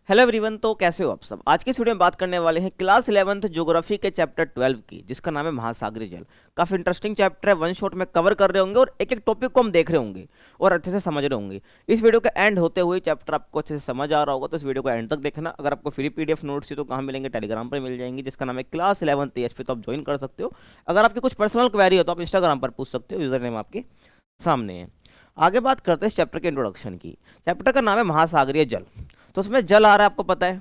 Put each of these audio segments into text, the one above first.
Hello everyone. तो कैसे हो आप सब। आज की इस वीडियो में बात करने वाले हैं क्लास 11th ज्योग्राफी के चैप्टर 12 की, जिसका नाम है महासागरीय जल। काफी इंटरेस्टिंग चैप्टर है, वन शॉट में कवर कर रहे होंगे और एक एक टॉपिक को हम देख रहे होंगे और अच्छे से समझ रहे होंगे। इस वीडियो के एंड होते हुए चैप्टर आपको अच्छे से समझ आ रहा होगा, तो इस वीडियो को एंड तक देखना। अगर आपको फ्री पीडीएफ नोट्स चाहिए तो कहाँ मिलेंगे, टेलीग्राम पर मिल जाएंगे, जिसका नाम है क्लास 11th एएच पे, तो आप ज्वाइन कर सकते हो। अगर आपकी कुछ पर्सनल क्वेरी हो तो आप इंस्टाग्राम पर पूछ सकते हो, यूजर नेम आपके सामने है। आगे बात करते हैं इस चैप्टर के इंट्रोडक्शन की। चैप्टर का नाम है महासागरीय जल। तो उसमें जल आ रहा है, आपको पता है।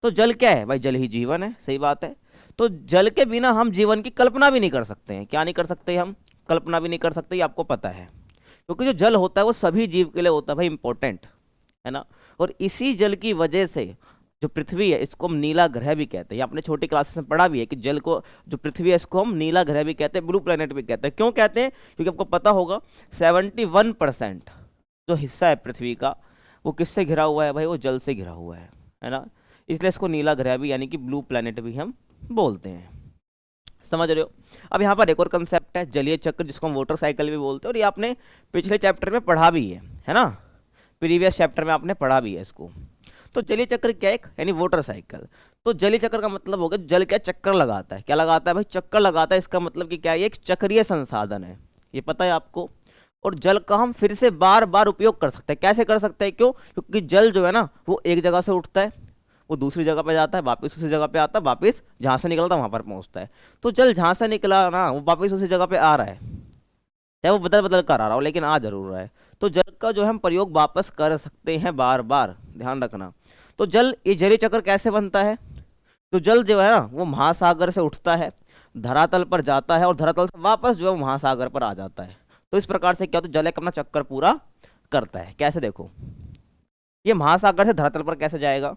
तो जल क्या है भाई, जल ही जीवन है, सही बात है। तो जल के बिना हम जीवन की कल्पना भी नहीं कर सकते हैं। क्या नहीं कर सकते हम? कल्पना भी नहीं कर सकते, ये आपको पता है। क्योंकि जो जल होता है वो सभी जीव के लिए होता है भाई, इंपॉर्टेंट है ना। और इसी जल की वजह से जो पृथ्वी है इसको हम नीला ग्रह भी कहते हैं। ये आपने छोटी क्लासेस में पढ़ा भी है कि जल को, जो पृथ्वी है इसको हम नीला ग्रह भी कहते हैं, ब्लू प्लेनेट भी कहते हैं। क्यों कहते हैं? क्योंकि आपको पता होगा 71% जो हिस्सा है पृथ्वी का वो किससे घिरा हुआ है भाई, वो जल से घिरा हुआ है ना। इसलिए इसको नीला ग्रह भी यानी कि ब्लू प्लैनेट भी हम बोलते हैं। समझ रहे हो। अब यहाँ पर एक और कंसेप्ट है जलीय चक्र, जिसको हम वाटर साइकिल भी बोलते हैं, और ये आपने पिछले चैप्टर में पढ़ा भी है ना। प्रीवियस चैप्टर में आपने पढ़ा भी है इसको। तो जलीय चक्र क्या है? यानी वाटर साइकिल। तो जलीय चक्र का मतलब होगा जल क्या चक्कर लगाता है। क्या लगाता है भाई? चक्कर लगाता है। इसका मतलब कि क्या है? एक चक्रीय संसाधन है, ये पता है आपको। और जल का हम फिर से बार बार उपयोग कर सकते हैं। कैसे कर सकते हैं? क्यों? क्योंकि जल जो है ना वो एक जगह से उठता है, वो दूसरी जगह पे जाता है, वापस उसी जगह पे आता है, वापस जहाँ से निकलता है वहाँ पर पहुँचता है। तो जल जहाँ से निकला ना वो वापस उसी जगह पे आ रहा है, चाहे वो बदल बदल कर आ रहा हो, लेकिन आ जरूर रहा है। तो जल का जो है हम प्रयोग वापस कर सकते हैं बार बार, ध्यान रखना। तो जल, ये जलीय चक्र कैसे बनता है? तो जल जो है ना वो महासागर से उठता है, धरातल पर जाता है, और धरातल से वापस जो है वो महासागर पर आ जाता है। तो इस प्रकार से क्या होता है, जल एक अपना चक्कर पूरा करता है। कैसे? देखो, ये महासागर से धरातल पर कैसे जाएगा।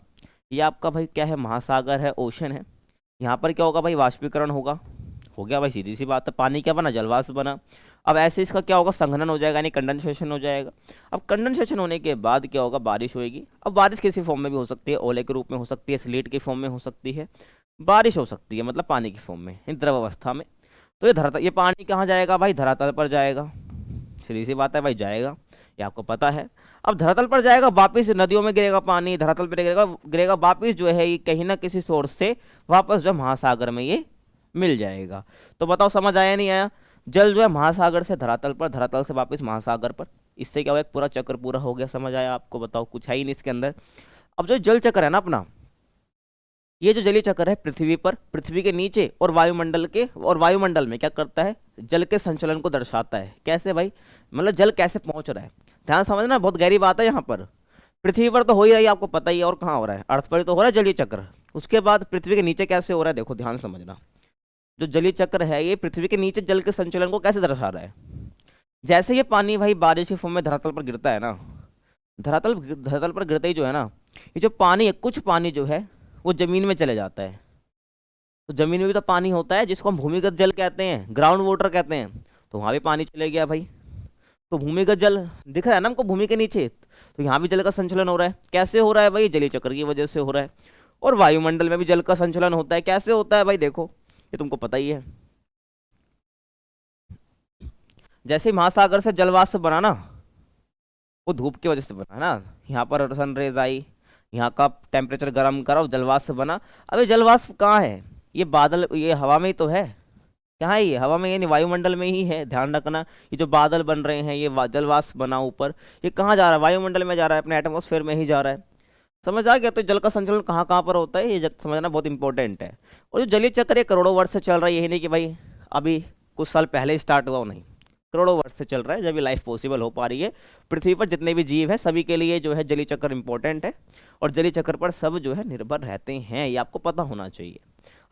ये आपका भाई क्या है, महासागर है, ओशन है। यहाँ पर क्या होगा भाई, वाष्पीकरण होगा। हो गया भाई, सीधी सी बात है। पानी क्या बना? जलवाष्प बना। अब ऐसे इसका क्या होगा, संघनन हो जाएगा, यानी कंडेंसेशन हो जाएगा। अब कंडेंसेशन होने के बाद क्या होगा, बारिश होगी। अब बारिश किसी फॉर्म में भी हो सकती है, ओले के रूप में हो सकती है, स्लेट के फॉर्म में हो सकती है, बारिश हो सकती है मतलब पानी की फॉर्म में, द्रव अवस्था में। तो ये धरातल, ये पानी कहाँ जाएगा भाई? धरातल पर जाएगा। सीधी सी बात है भाई, जाएगा, ये आपको पता है। अब धरातल पर जाएगा, वापस नदियों में गिरेगा पानी, धरातल पर गिरेगा गिरेगा वापस जो है ये कहीं ना किसी सोर्स से वापस जो महासागर में ये मिल जाएगा। तो बताओ समझ आया नहीं आया? जल जो है महासागर से धरातल पर, धरातल से वापस महासागर पर, इससे क्या हुआ, एक पूरा चक्र पूरा हो गया। समझ आया आपको? बताओ, कुछ है ही नहीं इसके अंदर। अब जो जल चक्र है ना अपना, ये जो जलीय चक्र है पृथ्वी पर, पृथ्वी के नीचे और वायुमंडल में क्या करता है, जल के संचलन को दर्शाता है। कैसे भाई? मतलब जल कैसे पहुंच रहा है, ध्यान समझना, बहुत गहरी बात है। यहाँ पर पृथ्वी पर तो हो ही रही है, आपको पता ही है, और कहाँ हो रहा है, अर्थ पर तो हो रहा है जलीय चक्र। उसके बाद पृथ्वी के नीचे कैसे हो रहा है, देखो ध्यान समझना। जो जलीय चक्र है ये पृथ्वी के नीचे जल के संचलन को कैसे दर्शा रहा है। जैसे ये पानी भाई बारिश के फॉर्म में धरातल पर गिरता है ना, धरातल धरातल पर गिरते ही जो है ना, ये जो पानी है, कुछ पानी जो है वो जमीन में चले जाता है। तो जमीन में भी तो पानी होता है, जिसको हम भूमिगत जल कहते हैं, ग्राउंड वाटर कहते हैं। तो वहाँ भी पानी चले गया भाई। तो भूमिगत जल दिख रहा है ना हमको भूमि के नीचे, तो यहाँ भी जल का संचलन हो रहा है। कैसे हो रहा है भाई? जलीय चक्र की वजह से हो रहा है। और वायुमंडल में भी जल का संचलन होता है। कैसे होता है भाई? देखो, ये तुमको पता ही है। जैसे ही महासागर से जलवाष्प बना ना, वो धूप की वजह से बना है ना। यहाँ पर सनरेज आई, यहाँ का टेम्परेचर गर्म करा और जलवाष्प बना। अब ये जलवाष्प कहाँ है? ये बादल, ये हवा में ही तो है। कहाँ है ये? हवा में, यानी वायुमंडल में ही है, ध्यान रखना। ये जो बादल बन रहे हैं, ये जलवाष्प बना ऊपर, ये कहाँ जा रहा है? वायुमंडल में जा रहा है, अपने एटमॉस्फेयर में ही जा रहा है। समझ आ गया? तो जल का संचलन कहाँ कहाँ पर होता है, ये समझना बहुत इंपॉर्टेंट है। और जो जलीय चक्र ये करोड़ों वर्ष से चल रहा है, यही नहीं कि भाई अभी कुछ साल पहले स्टार्ट हुआ, नहीं, करोड़ों वर्ष से चल रहा है। जब ये लाइफ पॉसिबल हो पा रही है पृथ्वी पर, जितने भी जीव हैं सभी के लिए जो है जलीय चक्र इंपॉर्टेंट है। और जलीय चक्र पर सब जो है निर्भर रहते हैं, ये आपको पता होना चाहिए।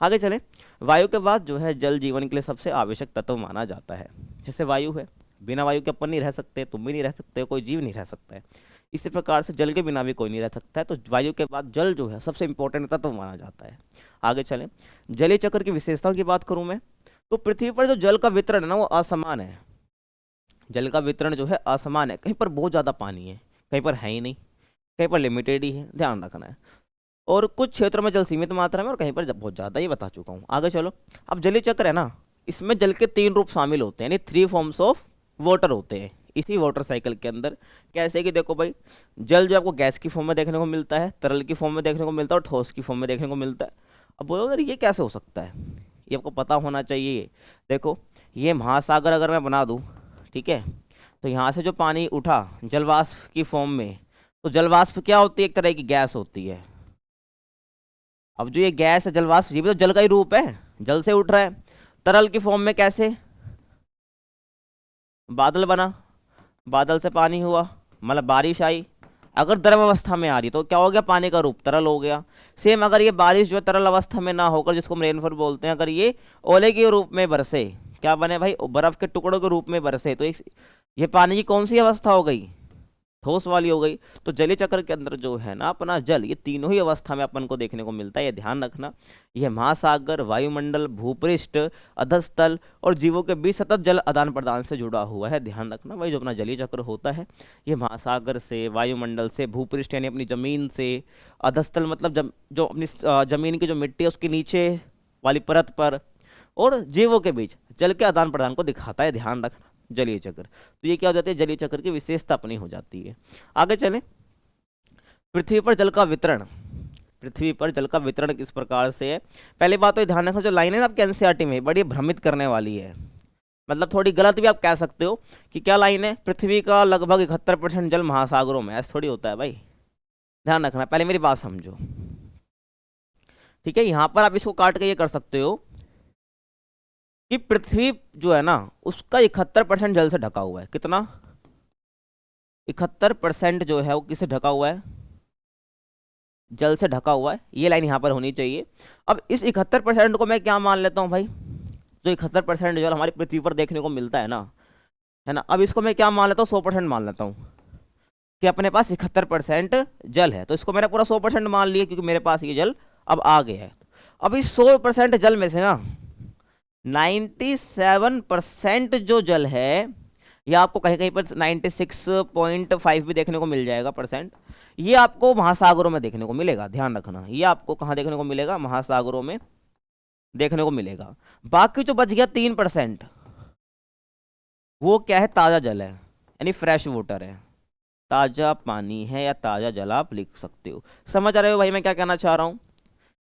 आगे चले। वायु के बाद जो है जल जीवन के लिए सबसे आवश्यक तत्व माना जाता है। जैसे वायु है, बिना वायु के अपन नहीं रह सकते, तुम भी नहीं रह सकते, कोई जीव नहीं रह सकता है। इसी प्रकार से जल के बिना भी कोई नहीं रह सकता है। तो वायु के बाद जल जो है सबसे इंपॉर्टेंट तत्व माना जाता है। आगे चलें, जलीय चक्र की विशेषताओं की बात करूं मैं, तो पृथ्वी पर जो जल का वितरण है ना वो असमान है। जल का वितरण जो है असमान है, कहीं पर बहुत ज़्यादा पानी है, कहीं पर है ही नहीं, कहीं पर लिमिटेड ही है, ध्यान रखना है। और कुछ क्षेत्रों में जल सीमित मात्रा में और कहीं पर बहुत ज़्यादा, ये बता चुका हूँ। आगे चलो। अब जलीय चक्र है ना, इसमें जल के 3 रूप शामिल होते हैं, यानी 3 फॉर्म्स ऑफ वाटर होते हैं इसी वाटर साइकिल के अंदर। कैसे कि देखो भाई, जल जो आपको गैस की फॉर्म में देखने को मिलता है, तरल की फॉर्म में देखने को मिलता है और ठोस की फॉर्म में देखने को मिलता है। अब बोलो अगर ये कैसे हो सकता है, ये आपको पता होना चाहिए। देखो ये महासागर अगर मैं बना दूँ, ठीक है, तो यहाँ से जो पानी उठा जलवाष्प की फॉर्म में, तो जलवाष्प क्या होती है, एक तरह की गैस होती है। अब जो ये गैस है जलवाष्प, ये भी तो जल का ही रूप है, जल से उठ रहा है। तरल की फॉर्म में कैसे, बादल बना, बादल से पानी हुआ, मतलब बारिश आई। अगर द्रव अवस्था में आ रही तो क्या हो गया, पानी का रूप तरल हो गया। सेम अगर ये बारिश जो है तरल अवस्था में ना होकर, जिसको हम रेनफॉल बोलते हैं, अगर ये ओले के रूप में बरसे, क्या बने भाई, बर्फ के टुकड़ों के रूप में बरसे, तो ये पानी की कौन सी अवस्था हो गई, ठोस वाली हो गई। तो जलीय चक्र के अंदर जो है ना अपना जल, ये तीनों ही अवस्था में अपन को देखने को मिलता है, ये ध्यान रखना। यह महासागर, वायुमंडल, भूपृष्ठ, अधस्थल और जीवों के बीच सतत जल आदान प्रदान से जुड़ा हुआ है, ध्यान रखना भाई। जो अपना जलीय चक्र होता है ये महासागर से, वायुमंडल से, भूपृष्ठ यानी अपनी जमीन से, अधस्थल मतलब जो अपनी जमीन की जो मिट्टी है उसके नीचे वाली परत पर, और जीवों के बीच जल के आदान प्रदान को दिखाता है, ध्यान रखना, जलीय चक्र। तो ये क्या हो जाती है, जलीय चक्र की विशेषता अपनी हो जाती है। आगे चलें, पृथ्वी पर जल का वितरण। पृथ्वी पर जल का वितरण किस प्रकार से है, पहली बात तो ध्यान रखना, जो लाइन है ना आपके एनसीईआरटी में बड़ी भ्रमित करने वाली है, मतलब थोड़ी गलत भी आप कह सकते हो कि क्या लाइन है, पृथ्वी का लगभग 71% जल महासागरों में, ऐसा थोड़ी होता है भाई, ध्यान रखना, पहले मेरी बात समझो, ठीक है। यहां पर आप इसको काट के ये कर सकते हो कि पृथ्वी जो है ना उसका 71% जल से ढका हुआ है। कितना, 71% जो है वो किससे ढका हुआ है, जल से ढका हुआ है। ये लाइन यहाँ पर होनी चाहिए। अब इस 71% को मैं क्या मान लेता हूँ भाई, जो 71% जल हमारी पृथ्वी पर देखने को मिलता है ना, अब इसको मैं क्या मान लेता हूँ, 100% मान लेता हूँ कि अपने पास 71% जल है। तो इसको मैंने पूरा 100% मान लिया क्योंकि मेरे पास ये जल अब आ गया है। अब इस 100% जल में से ना 97% जो जल है, या आपको कहीं कहीं पर 96.5 भी देखने को मिल जाएगा परसेंट, ये आपको महासागरों में देखने को मिलेगा, ध्यान रखना। ये आपको कहाँ देखने को मिलेगा, महासागरों में देखने को मिलेगा। बाकी जो बच गया 3%, वो क्या है, ताज़ा जल है, यानी फ्रेश वाटर है, ताज़ा पानी है या ताज़ा जल आप लिख सकते हो। समझ आ रहे हो भाई मैं क्या कहना चाह रहा हूँ।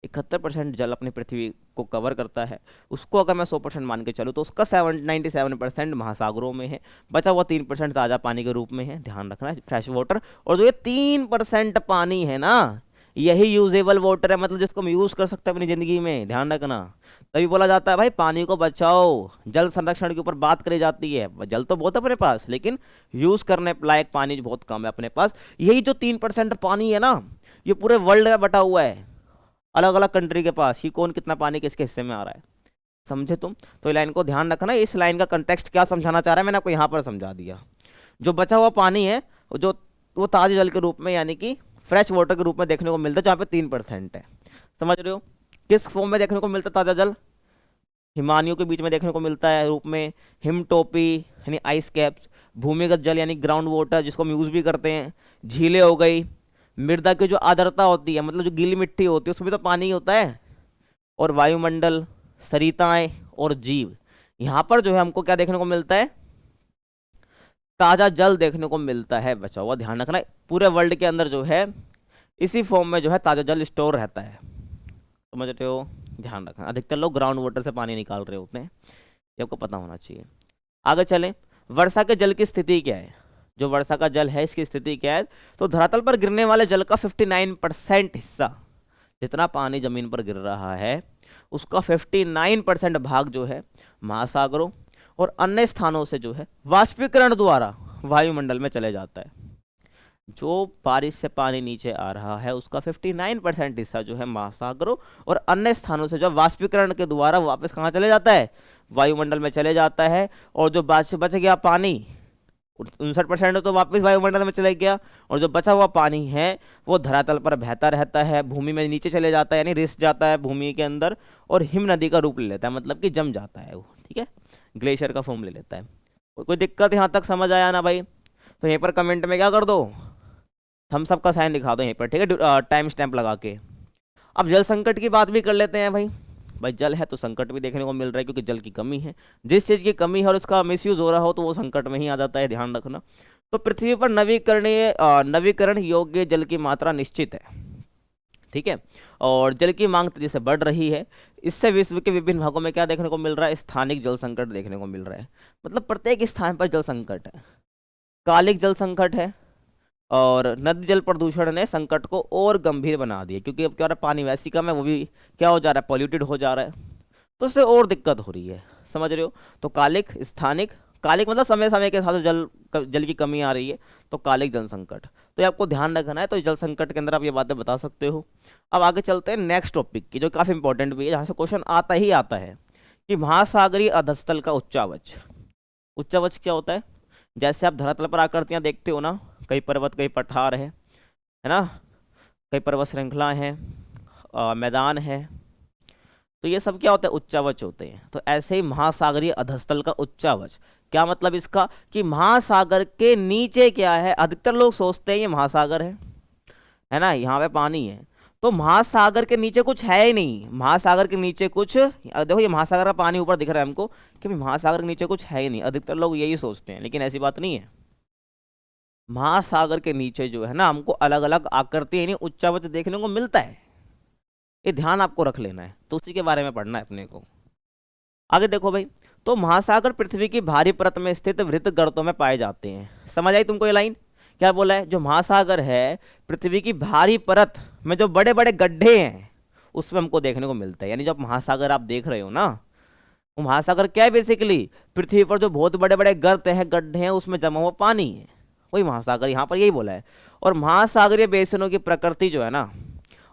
71% जल अपनी पृथ्वी को कवर करता है, उसको अगर मैं 100% मान के चलूँ तो उसका 97% महासागरों में है, बचा हुआ 3% ताज़ा पानी के रूप में है, ध्यान रखना, फ्रेश वाटर। और जो ये 3% पानी है ना, यही यूजेबल वाटर है, मतलब जिसको हम यूज़ कर सकते हैं अपनी ज़िंदगी में, ध्यान रखना। तभी बोला जाता है भाई पानी को बचाओ, जल संरक्षण के ऊपर बात करी जाती है। जल तो बहुत है अपने पास, लेकिन यूज़ करने लायक पानी बहुत कम है अपने पास। यही जो 3% पानी है ना, ये पूरे वर्ल्ड में बटा हुआ है, अलग अलग कंट्री के पास, ही कौन कितना पानी किसके हिस्से में आ रहा है, समझे तुम। तो ये लाइन को ध्यान रखना, इस लाइन का कंटेक्स्ट क्या समझाना चाह रहा है मैंने आपको यहाँ पर समझा दिया। जो बचा हुआ पानी है जो वो ताजे जल के रूप में, यानी कि फ्रेश वाटर के रूप में देखने को मिलता है, जहाँ पे 3% है। समझ रहे हो, किस फॉर्म में देखने को मिलता है ताज़ा जल, हिमानियों के बीच में देखने को मिलता है रूप में, हिमटोपी यानी आइस कैप्स, भूमिगत जल यानी ग्राउंड वाटर जिसको हम यूज़ भी करते हैं, झीलें हो गई, मृदा की जो आर्द्रता होती है, मतलब जो गीली मिट्टी होती है उसमें भी तो पानी ही होता है, और वायुमंडल, सरिताएं और जीव। यहाँ पर जो है हमको क्या देखने को मिलता है, ताज़ा जल देखने को मिलता है, बचा हुआ, ध्यान रखना। पूरे वर्ल्ड के अंदर जो है इसी फॉर्म में जो है ताज़ा जल स्टोर रहता है, समझ रहे हो, ध्यान रखना। अधिकतर लोग ग्राउंड वाटर से पानी निकाल रहे होते हैं, ये आपको पता होना चाहिए। आगे चलें, वर्षा के जल की स्थिति क्या है, जो वर्षा का जल है इसकी स्थिति क्या है। तो धरातल पर गिरने वाले जल का 59% हिस्सा, जितना पानी जमीन पर गिर रहा है उसका 59% भाग जो है महासागरों और अन्य स्थानों से जो है वाष्पीकरण द्वारा वायुमंडल में चले जाता है। जो बारिश से पानी नीचे आ रहा है उसका 59% हिस्सा जो है महासागरों और अन्य स्थानों से जो वाष्पीकरण के द्वारा वापस कहाँ चले जाता है, वायुमंडल में चले जाता है। और जो बच गया पानी 59% तो वापस वायुमंडल में चले गया, और जो बचा हुआ पानी है वो धरातल पर बहता रहता है, भूमि में नीचे चले जाता है, यानी रिस जाता है भूमि के अंदर, और हिम नदी का रूप ले लेता है, मतलब कि जम जाता है वो, ठीक है, ग्लेशियर का फॉर्म ले लेता है। कोई दिक्कत यहाँ तक समझ आया ना भाई, तो यहीं पर कमेंट में क्या कर दो, थम्स अप का साइन दिखा दो यहीं पर, ठीक है, टाइम स्टैंप लगा के। अब जल संकट की बात भी कर लेते हैं भाई। भाई जल है तो संकट भी देखने को मिल रहा है, क्योंकि जल की कमी है। जिस चीज़ की कमी है और उसका मिसयूज हो रहा हो तो वो संकट में ही आ जाता है, ध्यान रखना। तो पृथ्वी पर नवीकरण योग्य जल की मात्रा निश्चित है, ठीक है। और जल की मांग तेजी से बढ़ रही है। इससे विश्व के विभिन्न भागों में क्या देखने को मिल रहा है, स्थानिक जल संकट देखने को मिल रहा है। मतलब प्रत्येक स्थान पर जल संकट है, कालिक जल संकट है। और नदी जल प्रदूषण ने संकट को और गंभीर बना दिया, क्योंकि अब क्या हो रहा है, पानी वैसे ही कम है, वो भी क्या हो जा रहा है, पॉल्यूटेड हो जा रहा है, तो उससे और दिक्कत हो रही है, समझ रहे हो। तो कालिक, स्थानिक, कालिक मतलब समय समय के साथ जल की कमी आ रही है, तो कालिक जल संकट, तो ये आपको ध्यान रखना है। तो जल संकट के अंदर आप ये बातें बता सकते हो। अब आगे चलते हैं नेक्स्ट टॉपिक की, जो काफ़ी इंपॉर्टेंट भी है, जहाँ से क्वेश्चन आता ही आता है कि महासागरीय अधस्तल का उच्चावच। उच्चावच क्या होता है, जैसे आप धरातल पर आकृतियाँ देखते हो ना, कई पर्वत, कई पठार है ना, कई पर्वत श्रृंखला है, मैदान है, तो ये सब क्या होता है, उच्चावच होते हैं। तो ऐसे ही महासागरीय अधस्तल का उच्चावच, क्या मतलब इसका, कि महासागर के नीचे क्या है। अधिकतर लोग सोचते हैं ये महासागर है ना, यहाँ पे पानी है, तो महासागर के नीचे कुछ है ही नहीं। महासागर के नीचे कुछ, देखो ये महासागर का पानी ऊपर दिख रहा है हमको, कि महासागर के नीचे कुछ है ही नहीं, अधिकतर लोग यही सोचते हैं, लेकिन ऐसी बात नहीं है। महासागर के नीचे जो है ना, हमको अलग अलग आकृति यानी उच्चावच देखने को मिलता है, ये ध्यान आपको रख लेना है, तो उसी के बारे में पढ़ना है अपने को। आगे देखो भाई, तो महासागर पृथ्वी की भारी परत में स्थित वृत्त गर्तों में पाए जाते हैं। समझ आई तुमको ये लाइन, क्या बोला है, जो महासागर है पृथ्वी की भारी परत में जो बड़े बड़े गड्ढे हैं उसमें हमको देखने को मिलता है। यानी जब महासागर आप देख रहे हो ना, वो महासागर क्या है, बेसिकली पृथ्वी पर जो बहुत बड़े बड़े गर्त हैं, गड्ढे हैं, उसमें जमा हुआ पानी है, वही महासागर, यहाँ पर यही बोला है। और महासागरीय बेसिनों की प्रकृति जो है ना,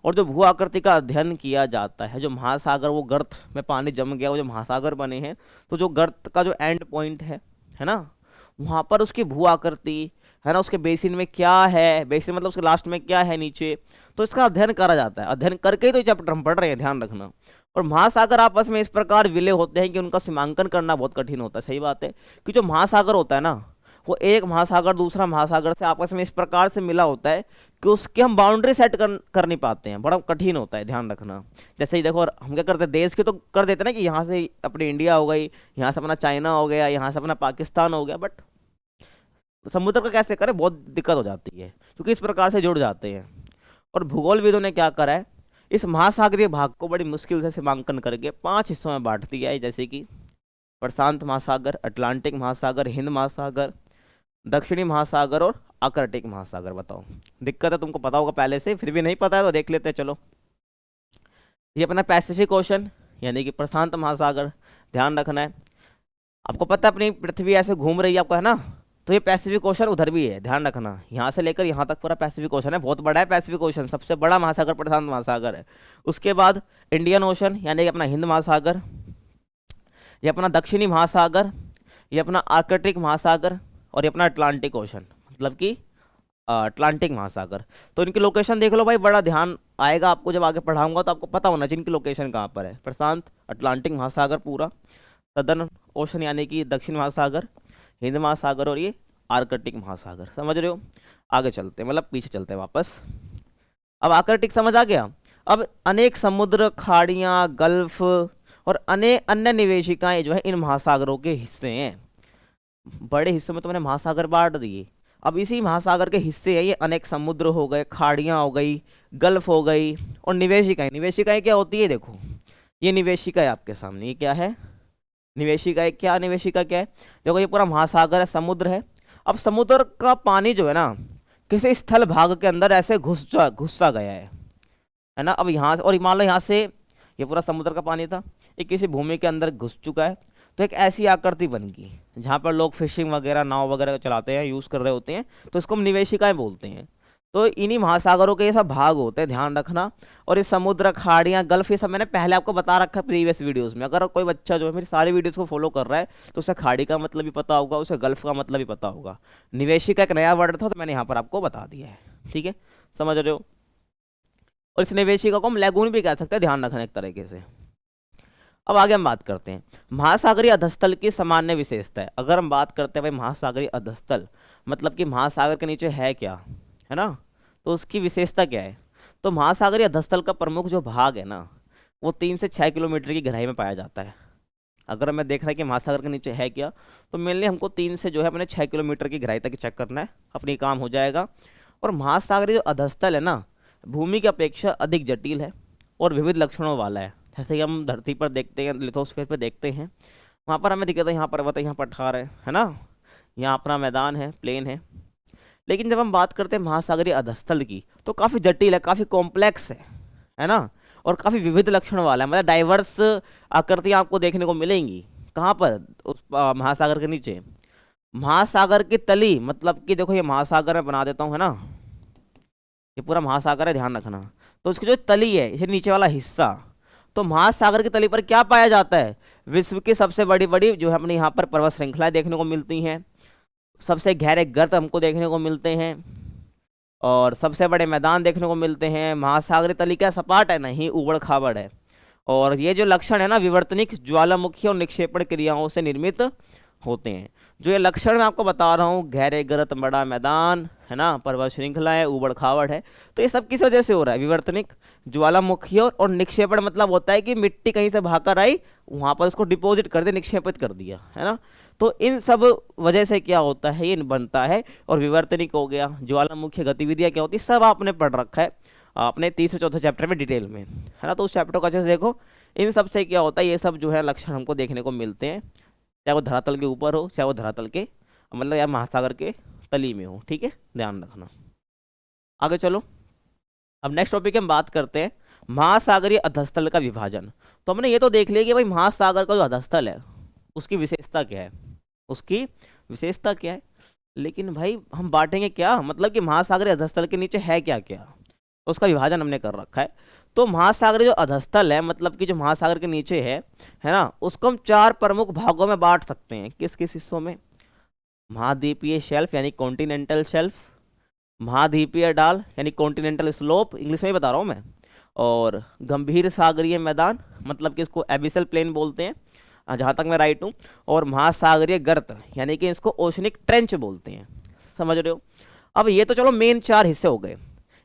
और जो भू आकृति का अध्ययन किया जाता है, जो महासागर, वो गर्त में पानी जम गया, वो जो महासागर बने हैं, तो जो गर्त का जो एंड पॉइंट है ना, वहाँ पर उसकी भू आकृति है ना, उसके बेसिन में क्या है, बेसिन मतलब उसके लास्ट में क्या है नीचे, तो इसका अध्ययन करा जाता है। अध्ययन करके ही तो चैप्टर हम पढ़ रहे हैं, ध्यान रखना। और महासागर आपस में इस प्रकार विलय होते हैं कि उनका सीमांकन करना बहुत कठिन होता है। सही बात है कि जो महासागर होता है ना, वो एक महासागर दूसरा महासागर से आपस में इस प्रकार से मिला होता है कि उसकी हम बाउंड्री सेट कर नहीं पाते हैं, बड़ा कठिन होता है, ध्यान रखना। जैसे ही देखो, हम क्या करते हैं, देश के तो कर देते ना, कि यहाँ से अपनी इंडिया हो गई, यहाँ से अपना चाइना हो गया, यहाँ से अपना पाकिस्तान हो गया, बट समुद्र का कैसे करें, बहुत दिक्कत हो जाती है, क्योंकि इस प्रकार से जुड़ जाते हैं। और भूगोलविदों ने क्या करा है, इस महासागरीय भाग को बड़ी मुश्किल से सीमांकन करके 5 हिस्सों में बांट दिया है, जैसे कि प्रशांत महासागर, अटलांटिक महासागर, हिंद महासागर, दक्षिणी महासागर और आर्कटिक महासागर। बताओ, दिक्कत है, तुमको पता होगा पहले से, फिर भी नहीं पता है तो देख लेते हैं, चलो। ये अपना पैसिफिक ओशन यानी कि प्रशांत महासागर, ध्यान रखना है। आपको पता है अपनी पृथ्वी ऐसे घूम रही है आपको, है ना, तो ये पैसिफिक ओशन उधर भी है, ध्यान रखना। यहाँ से लेकर यहाँ तक पूरा पैसिफिक ओशन है, बहुत बड़ा है पैसिफिक ओशन, सबसे बड़ा महासागर प्रशांत महासागर है। उसके बाद इंडियन ओशन यानी कि अपना हिंद महासागर, ये अपना दक्षिणी महासागर, ये अपना आर्कटिक महासागर, और ये अपना अटलांटिक ओशन, मतलब कि अटलांटिक महासागर। तो इनकी लोकेशन देख लो भाई, बड़ा ध्यान आएगा आपको, जब आगे पढ़ाऊंगा तो आपको पता होना चाहिए इनकी लोकेशन कहाँ पर है। प्रशांत अटलांटिक महासागर पूरा, सदर्न ओशन यानी कि दक्षिण महासागर, हिंद महासागर, और ये आर्कटिक महासागर। समझ रहे हो, आगे चलते हैं, मतलब पीछे चलते हैं वापस। अब आर्कटिक समझ आ गया। अब अनेक समुद्र, खाड़ियाँ, गल्फ और अनेक अन्य निवेशिकाएं जो है इन महासागरों के हिस्से हैं। बड़े हिस्सों में तो मैंने महासागर बांट दिए, अब इसी महासागर के हिस्से है ये। अनेक समुद्र हो गए, खाड़ियाँ हो गई, गल्फ हो गई, और निवेशिकाएं। निवेशिकाएं क्या होती है, देखो ये निवेशिका है आपके सामने, ये क्या है, निवेशिका। क्या निवेशिका क्या है, देखो ये पूरा महासागर है, समुद्र है। अब समुद्र का पानी जो है ना, किसी स्थल भाग के अंदर ऐसे घुसा गया है ना। अब यहाँ से, और मान लो यहाँ से ये पूरा समुद्र का पानी था, ये किसी भूमि के अंदर घुस चुका है, तो एक ऐसी आकृति बन गई जहाँ पर लोग फिशिंग वगैरह, नाव वगैरह चलाते हैं, यूज़ कर रहे होते हैं, तो इसको हम निवेशिकाएं बोलते हैं। तो इन्हीं महासागरों के ये सब भाग होते हैं, ध्यान रखना। और ये समुद्र, खाड़ियाँ, गल्फ, ये सब मैंने पहले आपको बता रखा है प्रीवियस वीडियोस में। अगर कोई बच्चा जो है मेरी सारी वीडियोस को फॉलो कर रहा है तो उसे खाड़ी का मतलब भी पता होगा, उसे गल्फ का मतलब भी पता होगा। निवेशिका एक नया वर्ड था तो मैंने यहाँ पर आपको बता दिया है, ठीक है, समझ रहे हो। और इस निवेशिका को हम लैगून भी कह सकते हैं, ध्यान रखना एक तरीके से। अब आगे हम बात करते हैं महासागरीय अधस्थल की सामान्य विशेषता है। अगर हम बात करते हैं भाई महासागरीय अधस्थल, मतलब कि महासागर के नीचे है क्या, है ना, तो उसकी विशेषता क्या है। तो महासागरीय अधस्थल का प्रमुख जो भाग है ना, वो 3 से 6 किलोमीटर की गहराई में पाया जाता है। अगर हमें देख रहा है कि महासागर के नीचे है क्या, तो मेनली हमको 3 से जो है अपने 6 किलोमीटर की गहराई तक चेक करना है, अपनी काम हो जाएगा। और महासागरीय जो अधस्थल है ना, भूमि की अपेक्षा अधिक जटिल है और विविध लक्षणों वाला है। जैसे कि हम धरती पर देखते हैं, लिथोस्फीयर पर देखते हैं, वहाँ पर हमें दिखता है यहाँ पर्वत है, यहाँ पठार है ना, यहाँ अपना मैदान है, प्लेन है। लेकिन जब हम बात करते हैं महासागरीय अधस्थल की, तो काफ़ी जटिल है, काफ़ी कॉम्प्लेक्स है ना, और काफ़ी विविध लक्षण वाला है। मतलब डाइवर्स आकृतियाँ आपको देखने को मिलेंगी। कहाँ पर? उस महासागर के नीचे। महासागर की तली, मतलब कि देखो ये महासागर मैं बना देता हूँ, है ना, ये पूरा महासागर है, ध्यान रखना। तो इसकी जो तली है, ये नीचे वाला हिस्सा, तो महासागर की तली पर क्या पाया जाता है? विश्व की सबसे बड़ी बड़ी जो है अपने यहाँ पर पर्वत श्रृंखलाएं देखने को मिलती हैं, सबसे गहरे गर्त हमको देखने को मिलते हैं, और सबसे बड़े मैदान देखने को मिलते हैं। महासागरीय तली क्या सपाट है? नहीं, ऊबड़ खाबड़ है। और ये जो लक्षण है ना, विवर्तनिक, ज्वालामुखी और निक्षेपण क्रियाओं से निर्मित होते हैं। जो ये लक्षण मैं आपको बता रहा हूँ, गहरे गर्त, बड़ा मैदान, है ना, पर्वत श्रृंखला है, ऊबड़ खाबड़ है, तो ये सब किस वजह से हो रहा है? विवर्तनिक, ज्वालामुखी और निक्षेपण, मतलब होता है कि मिट्टी कहीं से भागकर आई, वहाँ पर उसको डिपॉजिट कर दिया, निक्षेपित कर दिया, है ना। तो इन सब वजह से क्या होता है, ये बनता है। और विवर्तनिक हो गया, ज्वालामुखी गतिविधियाँ क्या होती है, सब आपने पढ़ रखा है अपने 3 से 4 चैप्टर में डिटेल में, है ना। तो उस चैप्टर को अच्छे से देखो। इन सब से क्या होता है, ये सब जो है लक्षण हमको देखने को मिलते हैं, चाहे वो धरातल के ऊपर हो, चाहे वो धरातल के मतलब या महासागर के तली में हो, ठीक है, ध्यान रखना। आगे चलो, अब नेक्स्ट टॉपिक हम बात करते हैं महासागरीय अधस्थल का विभाजन। तो हमने ये तो देख लिया कि भाई महासागर का जो अधस्थल है उसकी विशेषता क्या है, उसकी विशेषता क्या है। लेकिन भाई हम बांटेंगे क्या, मतलब कि महासागरीय अधस्थल के नीचे है क्या क्या, उसका विभाजन हमने कर रखा है। तो महासागरीय जो अधस्थल है, मतलब कि जो महासागर के नीचे है ना, उसको हम 4 प्रमुख भागों में बांट सकते हैं। किस किस हिस्सों में? महाद्वीपीय शेल्फ यानी कॉन्टिनेंटल शेल्फ, महाद्वीपीय डाल यानी कॉन्टिनेंटल स्लोप, इंग्लिश में ही बता रहा हूँ मैं, और गंभीर सागरीय मैदान, मतलब कि इसको एबिसल प्लेन बोलते हैं जहाँ तक मैं राइट हूँ, और महासागरीय गर्त यानी कि इसको ओशनिक ट्रेंच बोलते हैं। समझ रहे हो? अब ये तो चलो मेन 4 हिस्से हो गए।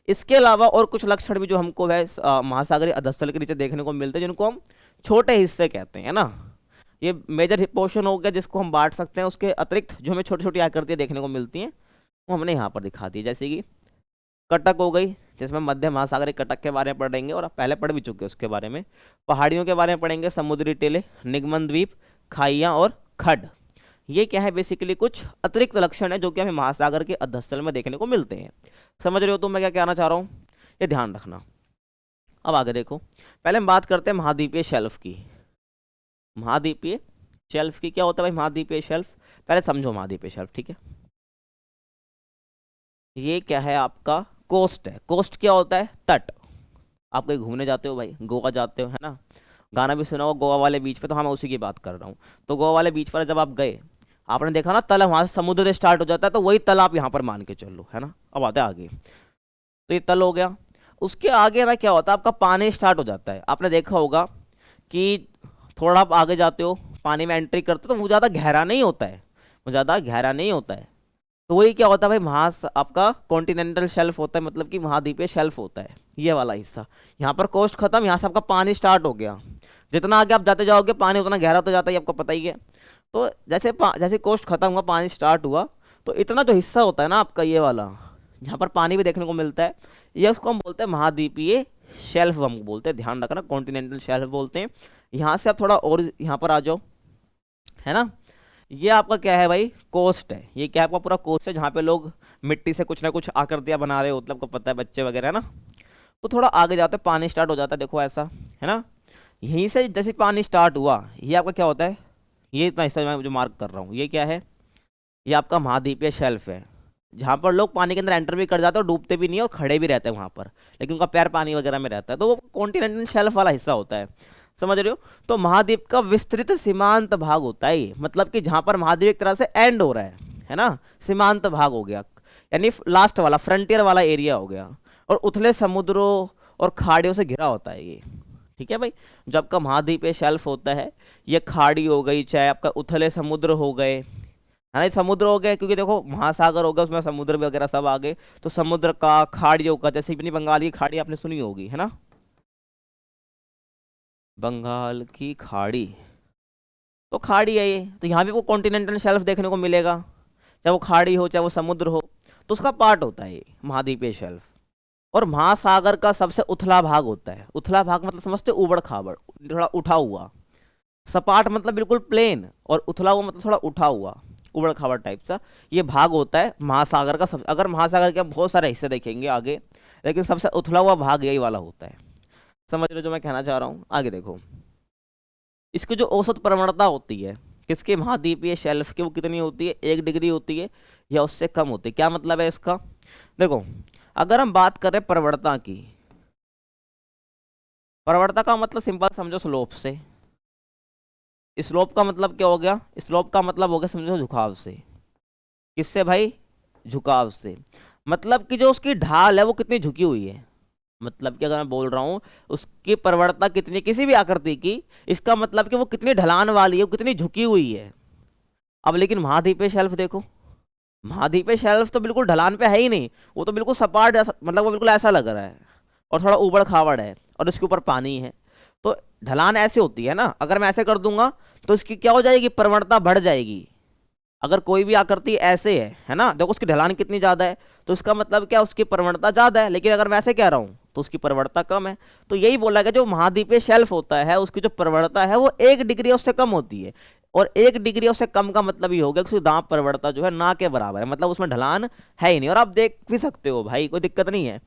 इसके अलावा और कुछ लक्षण भी जो हमको है महासागरीय अधस्थल के नीचे देखने को मिलते हैं, जिनको हम छोटे हिस्से कहते हैं, ना। ये मेजर पोर्शन हो गया जिसको हम बांट सकते हैं। उसके अतिरिक्त जो हमें छोटी छोटी आकृतियाँ देखने को मिलती हैं वो हमने यहाँ पर दिखा दी, जैसे कि कटक हो गई, जिसमें मध्य महासागरीय कटक के बारे में पढ़ेंगे, और आप पहले पढ़ भी चुके हैं उसके बारे में। पहाड़ियों के बारे में पढ़ेंगे, समुद्री टीले, निगमन द्वीप, खाइयाँ और खड। ये क्या है? बेसिकली कुछ अतिरिक्त लक्षण है जो कि हमें महासागर के अधस्थल में देखने को मिलते हैं। समझ रहे हो तो मैं क्या कहना चाह रहा हूँ, ये ध्यान रखना। अब आगे देखो, पहले हम बात करते हैं महाद्वीपीय शेल्फ की। महाद्वीपीय शेल्फ की क्या होता है भाई? महाद्वीपीय शेल्फ पहले समझो, महाद्वीपीय शेल्फ, ठीक है। ये क्या है? आपका कोस्ट है। कोस्ट क्या होता है? तट। आप कहीं घूमने जाते हो भाई, गोवा जाते हो, है ना, गाना भी सुना हो गोवा वाले बीच पे, तो हाँ मैं उसी की बात कर रहा हूँ। तो गोवा वाले बीच पर जब आप गए, आपने देखा ना तल वहाँ से समुद्र से स्टार्ट हो जाता है, तो वही तल आप यहाँ पर मान के चलो, है ना। अब आते हैं आगे, तो ये तल हो गया। उसके आगे ना क्या होता है, आपका पानी स्टार्ट हो जाता है। आपने देखा होगा कि थोड़ा आप आगे जाते हो, पानी में एंट्री करते हो, तो वो ज़्यादा गहरा नहीं होता है, वो ज़्यादा गहरा नहीं होता है। तो वही क्या होता है भाई, आपका कॉन्टिनेंटल शेल्फ होता है, मतलब कि महाद्वीपीय शेल्फ होता है ये वाला हिस्सा। यहाँ पर कोस्ट खत्म, यहाँ से आपका पानी स्टार्ट हो गया। जितना आगे आप जाते जाओगे पानी उतना गहरा तो जाता है, आपको पता ही है। तो जैसे जैसे कोस्ट खत्म हुआ, पानी स्टार्ट हुआ, तो इतना जो हिस्सा होता है ना आपका ये वाला, जहाँ पर पानी भी देखने को मिलता है, ये उसको हम बोलते हैं महाद्वीपीय शेल्फ, हम बोलते हैं, ध्यान रखना, कॉन्टिनेंटल शेल्फ बोलते हैं। यहाँ से आप थोड़ा और यहाँ पर आ जाओ, है ना। ये आपका क्या है भाई? कोस्ट है। ये क्या है? आपका पूरा कोस्ट है, जहाँ पे लोग मिट्टी से कुछ ना कुछ आकृतियाँ बना रहे होते हैं, आपको पता है, बच्चे वगैरह, है ना। तो थोड़ा आगे जाते हैं, पानी स्टार्ट हो जाता है, देखो ऐसा, है ना। यहीं से जैसे पानी स्टार्ट हुआ, ये आपका क्या होता है, ये इतना हिस्सा मैं जो मार्क कर रहा हूँ, ये क्या है? ये आपका महाद्वीपीय शेल्फ है, जहाँ पर लोग पानी के अंदर एंटर भी कर जाते हैं और डूबते भी नहीं है और खड़े भी रहते हैं वहाँ पर, लेकिन उनका पैर पानी वगैरह में रहता है। तो वो कॉन्टिनेंटल शेल्फ वाला हिस्सा होता है, समझ रहे हो। तो महाद्वीप का विस्तृत सीमांत भाग होता है ये, मतलब कि जहाँ पर महाद्वीप एक तरह से एंड हो रहा है ना, सीमांत भाग हो गया, यानी लास्ट वाला, फ्रंटियर वाला एरिया हो गया। और उथले समुद्रों और खाड़ियों से घिरा होता है ये, ठीक है भाई। जो आपका महाद्वीपीय शेल्फ होता है, ये खाड़ी हो गई, चाहे आपका उथले समुद्र हो गए, है ना, समुद्र हो गए, क्योंकि देखो महासागर हो गया, उसमें समुद्र वगैरह सब आ गए, तो समुद्र का, खाड़ियों का, जैसे अपनी बंगाल की खाड़ी आपने सुनी होगी, है ना, बंगाल की खाड़ी, तो खाड़ी है ये, तो यहाँ भी वो कॉन्टिनेंटल शेल्फ देखने को मिलेगा, चाहे वो खाड़ी हो चाहे वो समुद्र हो, तो उसका पार्ट होता है ये महाद्वीपीय शेल्फ। और महासागर का सबसे उथला भाग होता है, उथला भाग मतलब समझते हो, उबड़ खाबड़, थोड़ा उठा हुआ। सपाट मतलब बिल्कुल प्लेन, और उथला हुआ मतलब थोड़ा उठा हुआ, उबड़ खाबड़ टाइप सा ये भाग होता है महासागर का। सब अगर महासागर के हम बहुत सारे हिस्से देखेंगे आगे, लेकिन सबसे उथला हुआ भाग यही वाला होता है। समझ रहे हो जो मैं कहना चाह रहा हूँ? आगे देखो, इसकी जो औसत प्रवणता होती है किसके, महाद्वीपीय शेल्फ की, वो कितनी होती है, 1 डिग्री होती है या उससे कम होती है। क्या मतलब है इसका? देखो, अगर हम बात करें प्रवणता की, प्रवणता का मतलब सिंपल समझो, स्लोप से। स्लोप का मतलब क्या हो गया? स्लोप का मतलब हो गया समझो झुकाव से। किससे भाई? झुकाव से। मतलब कि जो उसकी ढाल है वो कितनी झुकी हुई है, मतलब कि अगर मैं बोल रहा हूँ उसकी प्रवणता कितनी किसी भी आकृति की, इसका मतलब कि वो कितनी ढलान वाली है, वो कितनी झुकी हुई है। अब लेकिन महाद्वीपीय शेल्फ देखो, महाद्वीपीय शेल्फ तो बिल्कुल ढलान पे है ही नहीं, वो तो बिल्कुल सपाट मतलब वो बिल्कुल ऐसा लग रहा है, और थोड़ा ऊबड़ खाबड़ है, और उसके ऊपर पानी है। तो ढलान ऐसे होती है ना, अगर मैं ऐसे कर दूंगा तो इसकी क्या हो जाएगी, प्रवणता बढ़ जाएगी। अगर कोई भी आकृति ऐसे है ना, देखो उसकी ढलान कितनी ज्यादा है, तो इसका मतलब क्या, उसकी प्रवणता ज्यादा है। लेकिन अगर मैं ऐसे कह रहा हूं तो उसकी प्रवणता कम है। तो यही बोला गया, जो महाद्वीपीय शेल्फ होता है उसकी जो प्रवणता है वो 1 डिग्री उससे कम होती है। और 1 डिग्री उससे कम का मतलब ये हो गया कि उसकी दाब प्रवणता जो है ना के बराबर है, मतलब उसमें ढलान है ही नहीं। और आप देख भी सकते हो भाई, कोई दिक्कत नहीं है।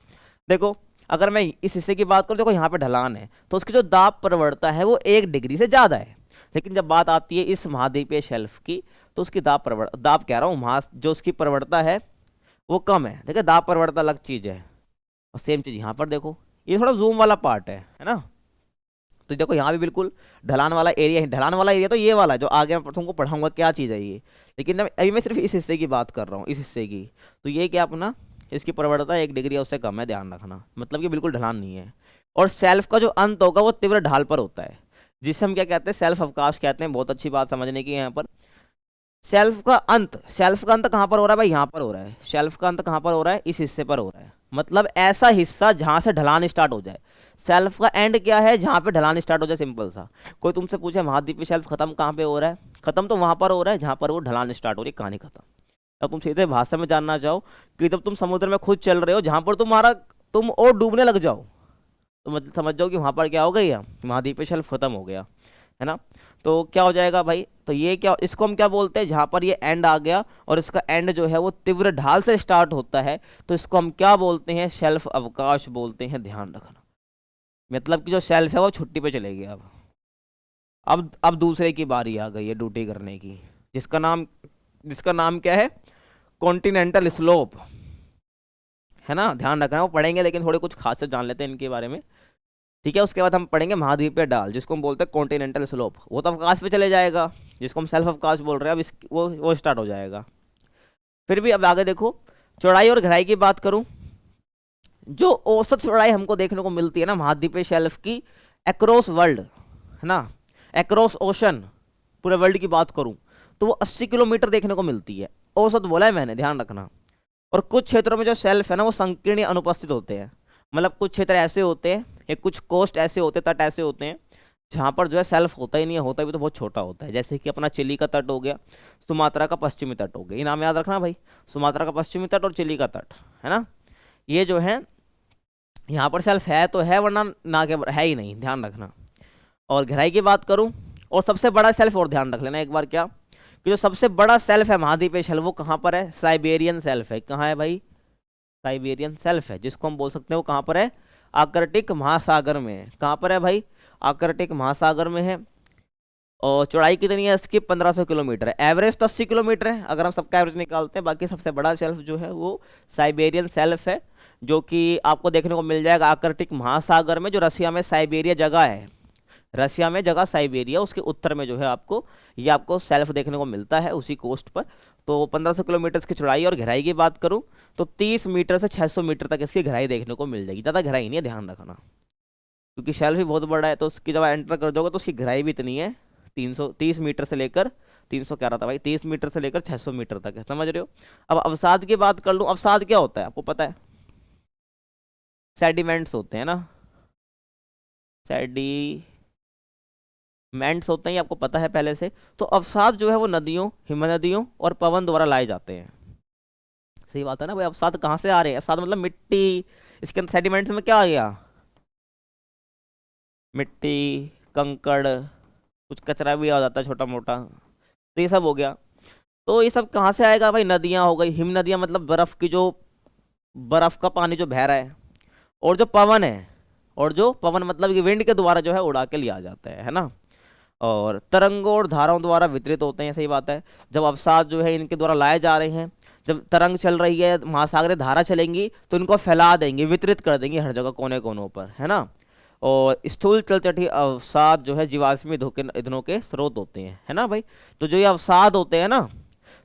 देखो, अगर मैं इस हिस्से की बात करूं, देखो यहाँ पे ढलान है, तो उसकी जो दाब प्रवणता है वो 1 डिग्री से ज्यादा है। लेकिन जब बात आती है इस महाद्वीपीय शेल्फ की, तो उसकी दाब कह रहा हूँ, जो उसकी प्रवणता है वो कम है। देखिए, दाब प्रवणता अलग चीज है। और सेम चीज यहाँ पर देखो, ये थोड़ा जूम वाला पार्ट है ना। तो देखो यहाँ भी बिल्कुल ढलान वाला एरिया है। ढलान वाला एरिया तो ये वाला जो आगे मैं तुमको पढ़ाऊंगा क्या चीज़ है ये। लेकिन अभी मैं सिर्फ इस हिस्से की बात कर रहा हूँ, इस हिस्से की। तो ये क्या अपना, इसकी प्रवणता 1 डिग्री उससे कम है, ध्यान रखना, मतलब कि बिल्कुल ढलान नहीं है। और सेल्फ का जो अंत होगा वो तीव्र ढाल पर होता है, जिसे हम क्या कहते हैं, सेल्फ अवकाश कहते हैं। बहुत अच्छी बात समझने की है यहाँ पर। सेल्फ का अंत कहाँ पर हो रहा है भाई? यहाँ पर हो रहा है। सेल्फ का अंत कहाँ पर हो रहा है? इस हिस्से पर हो रहा है, मतलब ऐसा हिस्सा जहां से ढलान स्टार्ट हो जाए। सेल्फ का एंड क्या है? जहां पे ढलान स्टार्ट हो जाए, सिंपल सा। कोई तुमसे पूछे महाद्वीपीय शेल्फ खत्म कहाँ पे हो रहा है, खत्म तो वहां पर हो रहा है जहां पर वो ढलान स्टार्ट हो रही है, कहानी खत्म। अब तुम सीधे भाषा में जानना चाहो कि जब तुम समुद्र में खुद चल रहे हो, जहां पर तुम और डूबने लग जाओ, तो मतलब समझ जाओ कि वहां पर क्या हो गई है, महाद्वीपीय शेल्फ खत्म हो गया, है ना। तो क्या हो जाएगा भाई? तो ये क्या, इसको हम क्या बोलते हैं, जहां पर ये एंड आ गया और इसका एंड जो है वो तीव्र ढाल से स्टार्ट होता है, तो इसको हम क्या बोलते हैं? शेल्फ अवकाश बोलते हैं, ध्यान रखना। मतलब कि जो शेल्फ है वो छुट्टी पे चले गया। अब दूसरे की बारी आ गई है ड्यूटी करने की, जिसका नाम क्या है? कॉन्टिनेंटल स्लोप, है ना। ध्यान रखना, वो पढ़ेंगे लेकिन थोड़े कुछ खासियत जान लेते हैं इनके बारे में, ठीक है। उसके बाद हम पढ़ेंगे महाद्वीपीय ढाल, जिसको हम बोलते हैं कॉन्टिनेंटल स्लोप। वो तो अवकाश पे चले जाएगा, जिसको हम सेल्फ अवकाश बोल रहे हैं। अब वो स्टार्ट हो जाएगा। फिर भी अब आगे देखो, चौड़ाई और गहराई की बात करूं, जो औसत चौड़ाई हमको देखने को मिलती है ना महाद्वीपीय शेल्फ की, अक्रॉस वर्ल्ड, है ना, अक्रॉस ओशन, पूरे वर्ल्ड की बात करूं, तो वो 80 किलोमीटर देखने को मिलती है। औसत बोला है मैंने, ध्यान रखना। और कुछ क्षेत्रों में जो शेल्फ है ना वो संकीर्ण या अनुपस्थित होते हैं। मतलब कुछ क्षेत्र ऐसे होते हैं, या कुछ कोस्ट ऐसे होते हैं, तट ऐसे होते हैं, जहाँ पर जो है सेल्फ होता ही नहीं है, होता भी तो बहुत छोटा होता है। जैसे कि अपना चिली का तट हो गया, सुमात्रा का पश्चिमी तट हो गया, ये नाम याद रखना भाई। सुमात्रा का पश्चिमी तट और चिली का तट, है ना, ये जो है यहाँ पर सेल्फ है तो है, वरना ना के है ही नहीं, ध्यान रखना। और गहराई की बात करूँ, और सबसे बड़ा सेल्फ, और ध्यान रख लेना एक बार, क्या कि जो सबसे बड़ा सेल्फ है महाद्वीपीय शेल्फ, वो कहाँ पर है? साइबेरियन सेल्फ है। कहाँ है भाई? साइबेरियन सेल्फ है, जिसको हम बोल सकते हैं वो कहाँ पर है? आर्कटिक महासागर में है। कहाँ पर है भाई? आर्कटिक महासागर में है। और चौड़ाई कितनी है इसकी? 1500 किलोमीटर है। एवरेज तो 80 किलोमीटर है अगर हम सबका एवरेज निकालते हैं। बाकी सबसे बड़ा शेल्फ जो है वो साइबेरियन सेल्फ है, जो कि आपको देखने को मिल जाएगा आर्कटिक महासागर में, जो रसिया में साइबेरिया जगह है। रसिया में जगह साइबेरिया, उसके उत्तर में जो है आपको सेल्फ देखने को मिलता है उसी कोस्ट पर। तो 1500 किलोमीटर की चौड़ाई। और गहराई की बात करूं तो 30 मीटर से 600 मीटर तक इसकी गहराई देखने को मिल जाएगी। ज़्यादा गहराई नहीं है, ध्यान रखना, क्योंकि शेल्फ भी बहुत बड़ा है। तो उसकी जब एंटर कर दोगे तो उसकी गहराई भी इतनी है, 330 मीटर से लेकर 300 क्या रहा था भाई, 30 मीटर से लेकर 600 मीटर तक है, समझ रहे हो। अब अवसाद की बात कर लूँ। अवसाद क्या होता है आपको पता है? सेडिमेंट्स होते हैं ना, सेडी मेंट्स होते हैं, ये आपको पता है पहले से। तो अवसाद जो है वो नदियों, हिमनदियों और पवन द्वारा लाए जाते हैं। सही बात है ना भाई, अवसाद कहाँ से आ रहे हैं? अवसाद मतलब मिट्टी, इसके अंदर सेडिमेंट्स में क्या आ गया? मिट्टी, कंकड़, कुछ कचरा भी आ जाता है छोटा मोटा, तो ये सब हो गया। तो ये सब कहाँ से आएगा भाई? नदियाँ हो गई, हिम नदियाँ मतलब बर्फ की जो, बर्फ का पानी जो बह रहा है। और जो पवन है, और जो पवन मतलब कि विंड के द्वारा जो है उड़ा के लिया जाता है ना। और तरंगों और धाराओं द्वारा वितरित होते हैं, सही बात है। जब अवसाद जो है इनके द्वारा लाए जा रहे हैं, जब तरंग चल रही है, महासागरीय धारा चलेंगी, तो इनको फैला देंगे, वितरित कर देंगे हर जगह, कोने कोनों पर, है ना। और स्थूल तलछटी अवसाद जो है जीवाश्मी ईंधनों के स्रोत होते हैं, है ना भाई। तो जो ये अवसाद होते हैं ना,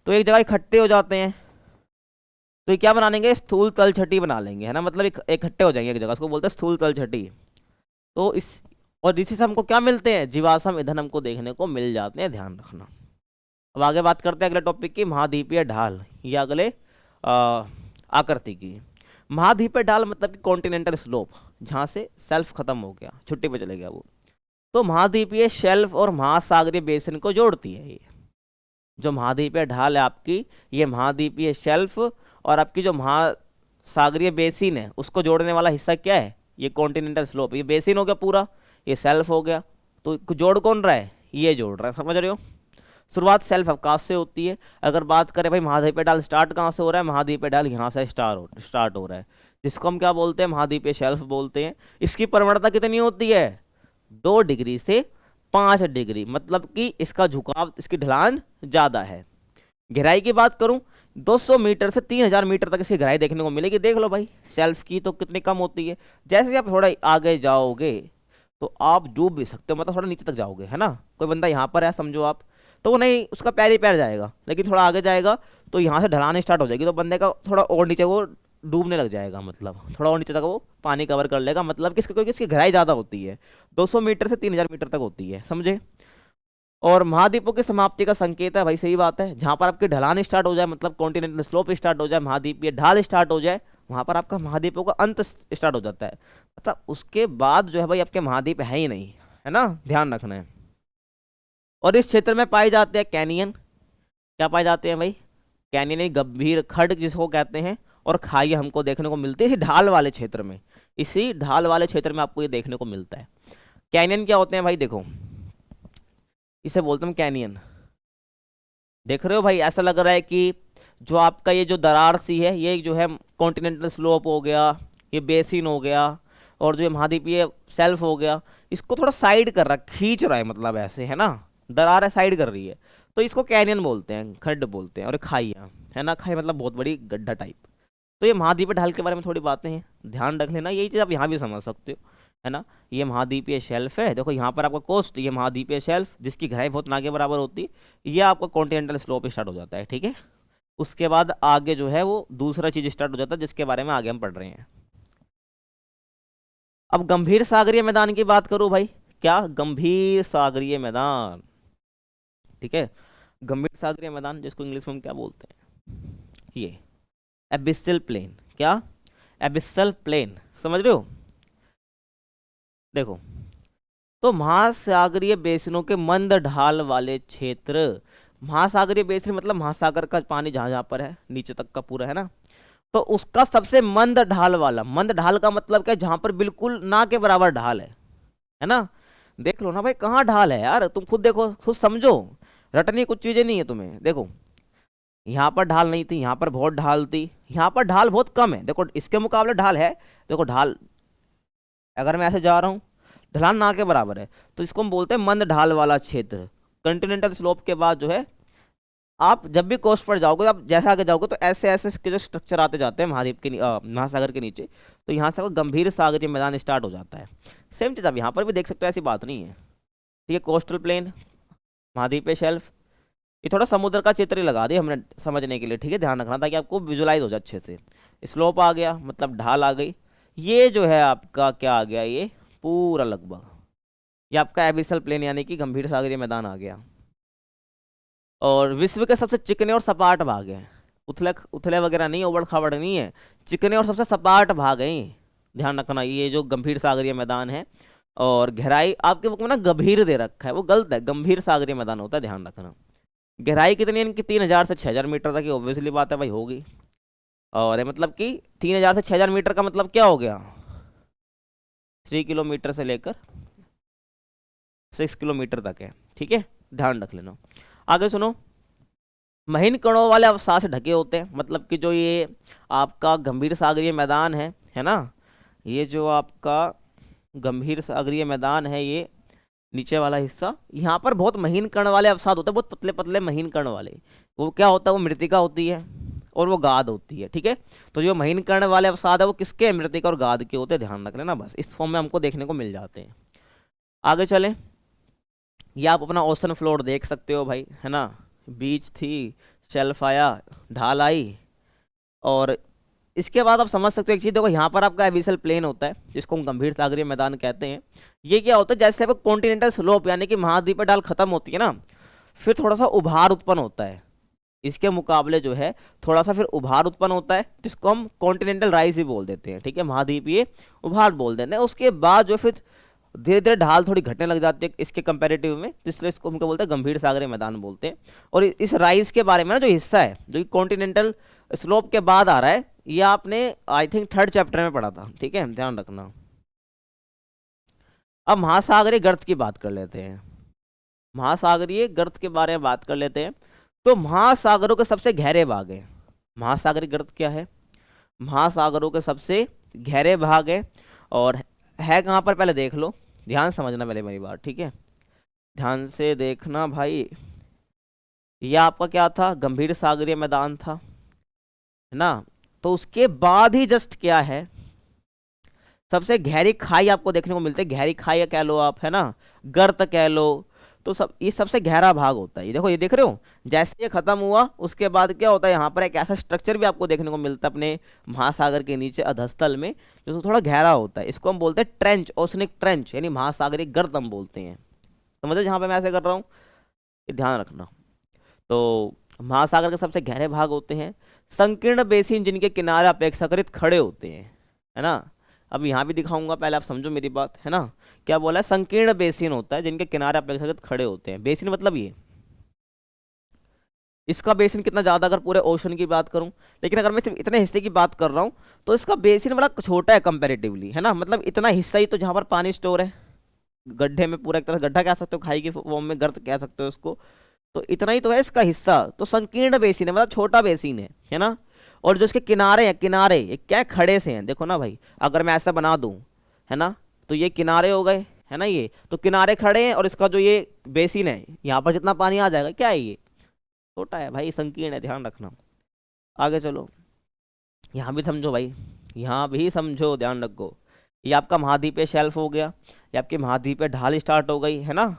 तो एक जगह इकट्ठे हो जाते हैं, तो ये क्या बना लेंगे? स्थूल तलछटी बना लेंगे, है ना। मतलब इकट्ठे हो जाएंगे एक जगह, उसको बोलते हैं स्थूल तलछटी। तो इस, और इसी से हमको क्या मिलते हैं? जीवाश्म ईंधन हमको देखने को मिल जाते हैं, ध्यान रखना। अब आगे बात करते हैं अगले टॉपिक की, महाद्वीपीय ढाल, ये अगले आकृति की। महाद्वीपीय ढाल मतलब कि कॉन्टिनेंटल स्लोप, जहाँ से सेल्फ खत्म हो गया, छुट्टी पे चले गया वो। तो महाद्वीपीय शेल्फ और महासागरीय बेसिन को जोड़ती है ये। जो महाद्वीपीय ढाल है आपकी, ये महाद्वीपीय शेल्फ और आपकी जो महासागरीय बेसिन है उसको जोड़ने वाला हिस्सा क्या है? ये कॉन्टिनेंटल स्लोप। ये बेसिन हो गया पूरा, ये सेल्फ हो गया, तो जोड़ कौन रहा है? ये जोड़ रहा है, समझ रहे हो। शुरुआत सेल्फ अवकाश से होती है। अगर बात करें भाई महाद्वीपीय ढाल स्टार्ट कहाँ से हो रहा है? महाद्वीपीय ढाल यहाँ से स्टार्ट हो रहा है, जिसको हम क्या बोलते हैं? महाद्वीपीय शेल्फ बोलते हैं। इसकी प्रवणता कितनी होती है? 2 डिग्री से 5 डिग्री, मतलब कि इसका झुकाव, इसकी ढलान ज़्यादा है। गहराई की बात करूं, 200 मीटर से 3000 मीटर तक इसकी गहराई देखने को मिलेगी। देख लो भाई, शेल्फ की तो कितनी कम होती है। जैसे ही आप थोड़ा आगे जाओगे तो आप डूब भी सकते हो, मतलब थोड़ा नीचे तक जाओगे, है ना। कोई बंदा यहाँ पर है समझो आप, तो वो नहीं, उसका पैर ही पैर जाएगा, लेकिन थोड़ा आगे जाएगा तो यहाँ से ढलान स्टार्ट हो जाएगी, तो बंदे का थोड़ा और नीचे वो डूबने लग जाएगा, मतलब थोड़ा और नीचे तक वो पानी कवर कर लेगा, मतलब किसकी, क्योंकि इसकी गहराई ज़्यादा होती है, 200 मीटर से 3000 मीटर तक होती है, समझे। और महाद्वीपों की समाप्ति का संकेत है भाई, सही बात है। जहाँ पर आपकी ढलान स्टार्ट हो जाए, मतलब कॉन्टिनेंटल स्लोप स्टार्ट हो जाए, महाद्वीपीय ढाल स्टार्ट हो जाए, वहाँ पर आपका महाद्वीपों का अंत स्टार्ट हो जाता है। मतलब उसके बाद जो है भाई आपके महाद्वीप है ही नहीं, है ना, ध्यान रखना है। और इस क्षेत्र में पाए जाते हैं कैनियन। क्या पाए जाते हैं भाई? कैनियन, गंभीर खड्ड जिसको कहते हैं, और खाई हमको देखने को मिलती है इसी ढाल वाले क्षेत्र में। इसी ढाल वाले क्षेत्र में आपको ये देखने को मिलता है। कैनियन क्या होते हैं भाई? देखो, इसे बोलते हैं कैनियन। देख रहे हो भाई, ऐसा लग रहा है कि जो आपका ये जो दरार सी है, ये जो है कॉन्टिनेंटल स्लोप हो गया, ये बेसिन हो गया, और जो ये महाद्वीपीय सेल्फ हो गया, इसको थोड़ा साइड कर रहा है, खींच रहा है, मतलब ऐसे, है ना, दरार है, साइड कर रही है, तो इसको कैनियन बोलते हैं, खड्ड बोलते हैं। और खाई है ना, खाई मतलब बहुत बड़ी गड्ढा टाइप। तो ये महाद्वीपीय ढाल के बारे में थोड़ी बातें हैं, ध्यान रख लेना, यही चीज़ आप यहाँ भी समझ सकते हो, है ना। ये महाद्वीपीय शेल्फ है, देखो यहाँ पर आपका कोस्ट, ये महाद्वीपीय शेल्फ जिसकी गहराई बहुत ना के बराबर होती है, ये आपका कॉन्टिनेंटल स्लोप स्टार्ट हो जाता है, ठीक है। उसके बाद आगे जो है वो दूसरा चीज स्टार्ट हो जाता है, जिसके बारे में आगे हम पढ़ रहे हैं। अब गंभीर सागरीय मैदान की बात करूं भाई, क्या? गंभीर सागरीय मैदान, ठीक है। गंभीर सागरीय मैदान जिसको इंग्लिश में हम क्या बोलते हैं? ये एबिसल प्लेन। क्या? एबिसल प्लेन, समझ रहे हो। देखो, तो महासागरीय बेसिनों के मंद ढाल वाले क्षेत्र, महासागरीय बेसिन मतलब महासागर का पानी जहां जहां पर है नीचे तक का पूरा, है ना, तो उसका सबसे मंद ढाल वाला, मंद ढाल का मतलब क्या? जहां पर बिल्कुल ना के बराबर ढाल है ना। देख लो ना भाई, कहाँ ढाल है यार, तुम खुद देखो, खुद समझो, रटनी कुछ चीजें नहीं है तुम्हें। देखो, यहाँ पर ढाल नहीं थी, यहाँ पर बहुत ढाल थी, यहाँ पर ढाल बहुत कम है, देखो इसके मुकाबले ढाल है। देखो ढाल, अगर मैं ऐसे जा रहा हूँ, ढलान ना के बराबर है, तो इसको हम बोलते हैं मंद ढाल वाला क्षेत्र। कंटिनेंटल स्लोप के बाद जो है, आप जब भी कोस्ट पर जाओगे, आप जैसे आगे जाओगे तो ऐसे ऐसे इसके जो स्ट्रक्चर आते जाते हैं महाद्वीप के महासागर के नीचे, तो यहाँ से गंभीर सागरीय मैदान स्टार्ट हो जाता है। सेम चीज़ आप यहाँ पर भी देख सकते हो, ऐसी बात नहीं है, ठीक है। कोस्टल प्लेन, महाद्वीपीय शेल्फ, ये थोड़ा समुद्र का चित्र ही लगा दिया हमने समझने के लिए, ठीक है, ध्यान रखना ताकि आपको विजुलाइज हो जाए अच्छे से। स्लोप आ गया मतलब ढाल आ गई, ये जो है आपका क्या आ गया? ये पूरा लगभग ये आपका एबिसल प्लेन यानी कि गंभीर सागरीय मैदान आ गया। और विश्व के सबसे चिकने और सपाट भाग हैं, उथले उथले वगैरह नहीं, उबड़ खाबड़ नहीं है, चिकने और सबसे सपाट भाग हैं, ध्यान रखना, ये जो गंभीर सागरीय मैदान है। और गहराई आपके बुक में ना गंभीर दे रखा है, वो गलत है, गंभीर सागरीय मैदान होता है, ध्यान रखना। गहराई कितनी है इनकी? 3,000 से 6,000 मीटर तक, ऑब्वियसली बात है भाई होगी। और ये मतलब कि 3,000 से 6,000 मीटर का मतलब क्या हो गया? 3 किलोमीटर से लेकर 6 किलोमीटर तक है, ठीक है, ध्यान रख लेना। आगे सुनो, महीन कणों वाले अवसाद से ढके होते हैं, मतलब कि जो ये आपका गंभीर सागरीय मैदान है ना, ये जो आपका गंभीर सागरीय मैदान है, ये नीचे वाला हिस्सा, यहाँ पर बहुत महीन कण वाले अवसाद होते हैं, बहुत पतले पतले महीन कण वाले। वो क्या होता है? वो मृतिका होती है और वो गाद होती है, ठीक है। तो जो महीन कण वाले अवसाद है वो किसके हैं? मृतिका और गाद के होते हैं, ध्यान रख लेना, बस इस फॉर्म में हमको देखने को मिल जाते हैं। आगे चलें, ये आप अपना ओशन फ्लोर देख सकते हो भाई, है ना, बीच थी, शेल्फ आया, ढाल आई, और इसके बाद आप समझ सकते हो एक चीज़, देखो यहाँ पर आपका एबिसल प्लेन होता है जिसको हम गंभीर सागरीय मैदान कहते हैं। ये क्या होता है? जैसे आपको कॉन्टिनेंटल स्लोप यानी कि महाद्वीपीय ढाल खत्म होती है ना, फिर थोड़ा सा उभार उत्पन्न होता है, इसके मुकाबले जो है थोड़ा सा फिर उभार उत्पन्न होता है, जिसको हम कॉन्टिनेंटल राइज भी बोल देते हैं, ठीक है, महाद्वीपीय उभार बोल देते हैं। उसके बाद जो फिर धीरे धीरे ढाल थोड़ी घटने लग जाती है इसके कंपैरेटिव में, इसलिए इसको हमको बोलते हैं गंभीर सागरीय मैदान बोलते हैं। और इस राइज के बारे में ना जो हिस्सा है जो कि कॉन्टिनेंटल स्लोप के बाद आ रहा है, ये आपने आई थिंक 3rd चैप्टर में पढ़ा था, ठीक है, ध्यान रखना। अब महासागरीय गर्त की बात कर लेते हैं, महासागरीय गर्त के बारे में बात कर लेते हैं। तो महासागरों के सबसे गहरे भाग है, महासागरीय गर्त क्या है? महासागरों के सबसे गहरे भाग है, और है कहाँ पर पहले देख लो, ध्यान समझना पहले मेरी बात, ठीक है, ध्यान से देखना भाई। यह आपका क्या था? गंभीर सागरीय मैदान था, है ना। तो उसके बाद ही जस्ट क्या है? सबसे गहरी खाई आपको देखने को मिलती है, गहरी खाई कह लो आप, है ना, गर्त कह लो। तो सब ये सबसे गहरा भाग होता है, ये देखो, ये देख रहे हो, जैसे ये खत्म हुआ उसके बाद क्या होता है? यहाँ पर एक ऐसा स्ट्रक्चर भी आपको देखने को मिलता है अपने महासागर के नीचे अधस्थल में, जो थोड़ा गहरा होता है, इसको हम बोलते हैं ट्रेंच, ओशनिक ट्रेंच, यानी महासागरीय गर्त हम बोलते हैं। समझो जहाँ पे मैं ऐसे कर रहा हूँ, ये ध्यान रखना। तो महासागर के सबसे गहरे भाग होते हैं, संकीर्ण बेसिन जिनके किनारे अपेक्षाकृत खड़े होते हैं, है ना। अब यहाँ भी दिखाऊंगा, पहले आप समझो मेरी बात, है ना। क्या बोला है? संकीर्ण बेसिन होता है जिनके किनारे अपेक्षाकृत खड़े होते हैं। बेसिन मतलब ये, इसका बेसिन कितना ज़्यादा अगर पूरे ओशन की बात करूं, लेकिन अगर मैं सिर्फ इतने हिस्से की बात कर रहा हूं तो इसका बेसिन बड़ा छोटा है कंपैरेटिवली, है ना। मतलब इतना हिस्सा ही तो जहाँ पर पानी स्टोर है, गड्ढे में, पूरा एक तरह से गड्ढा कह सकते हो, खाई की फॉर्म में गर्त कह सकते हो उसको, तो इतना ही तो है इसका हिस्सा। तो संकीर्ण बेसिन है, मतलब छोटा बेसिन है ना। और जो इसके किनारे हैं, किनारे ये क्या खड़े से हैं, देखो ना भाई, अगर मैं ऐसा बना दूं, है ना, तो ये किनारे हो गए, है ना, ये तो किनारे खड़े हैं, और इसका जो ये बेसिन है, यहाँ पर जितना पानी आ जाएगा, क्या है ये? छोटा है भाई, संकीर्ण है, ध्यान रखना। आगे चलो, यहाँ भी समझो भाई, यहाँ भी समझो, ध्यान रखो। ये आपका महाद्वीपीय शेल्फ हो गया, ये आपकी महाद्वीपीय ढाल स्टार्ट हो गई, है ना।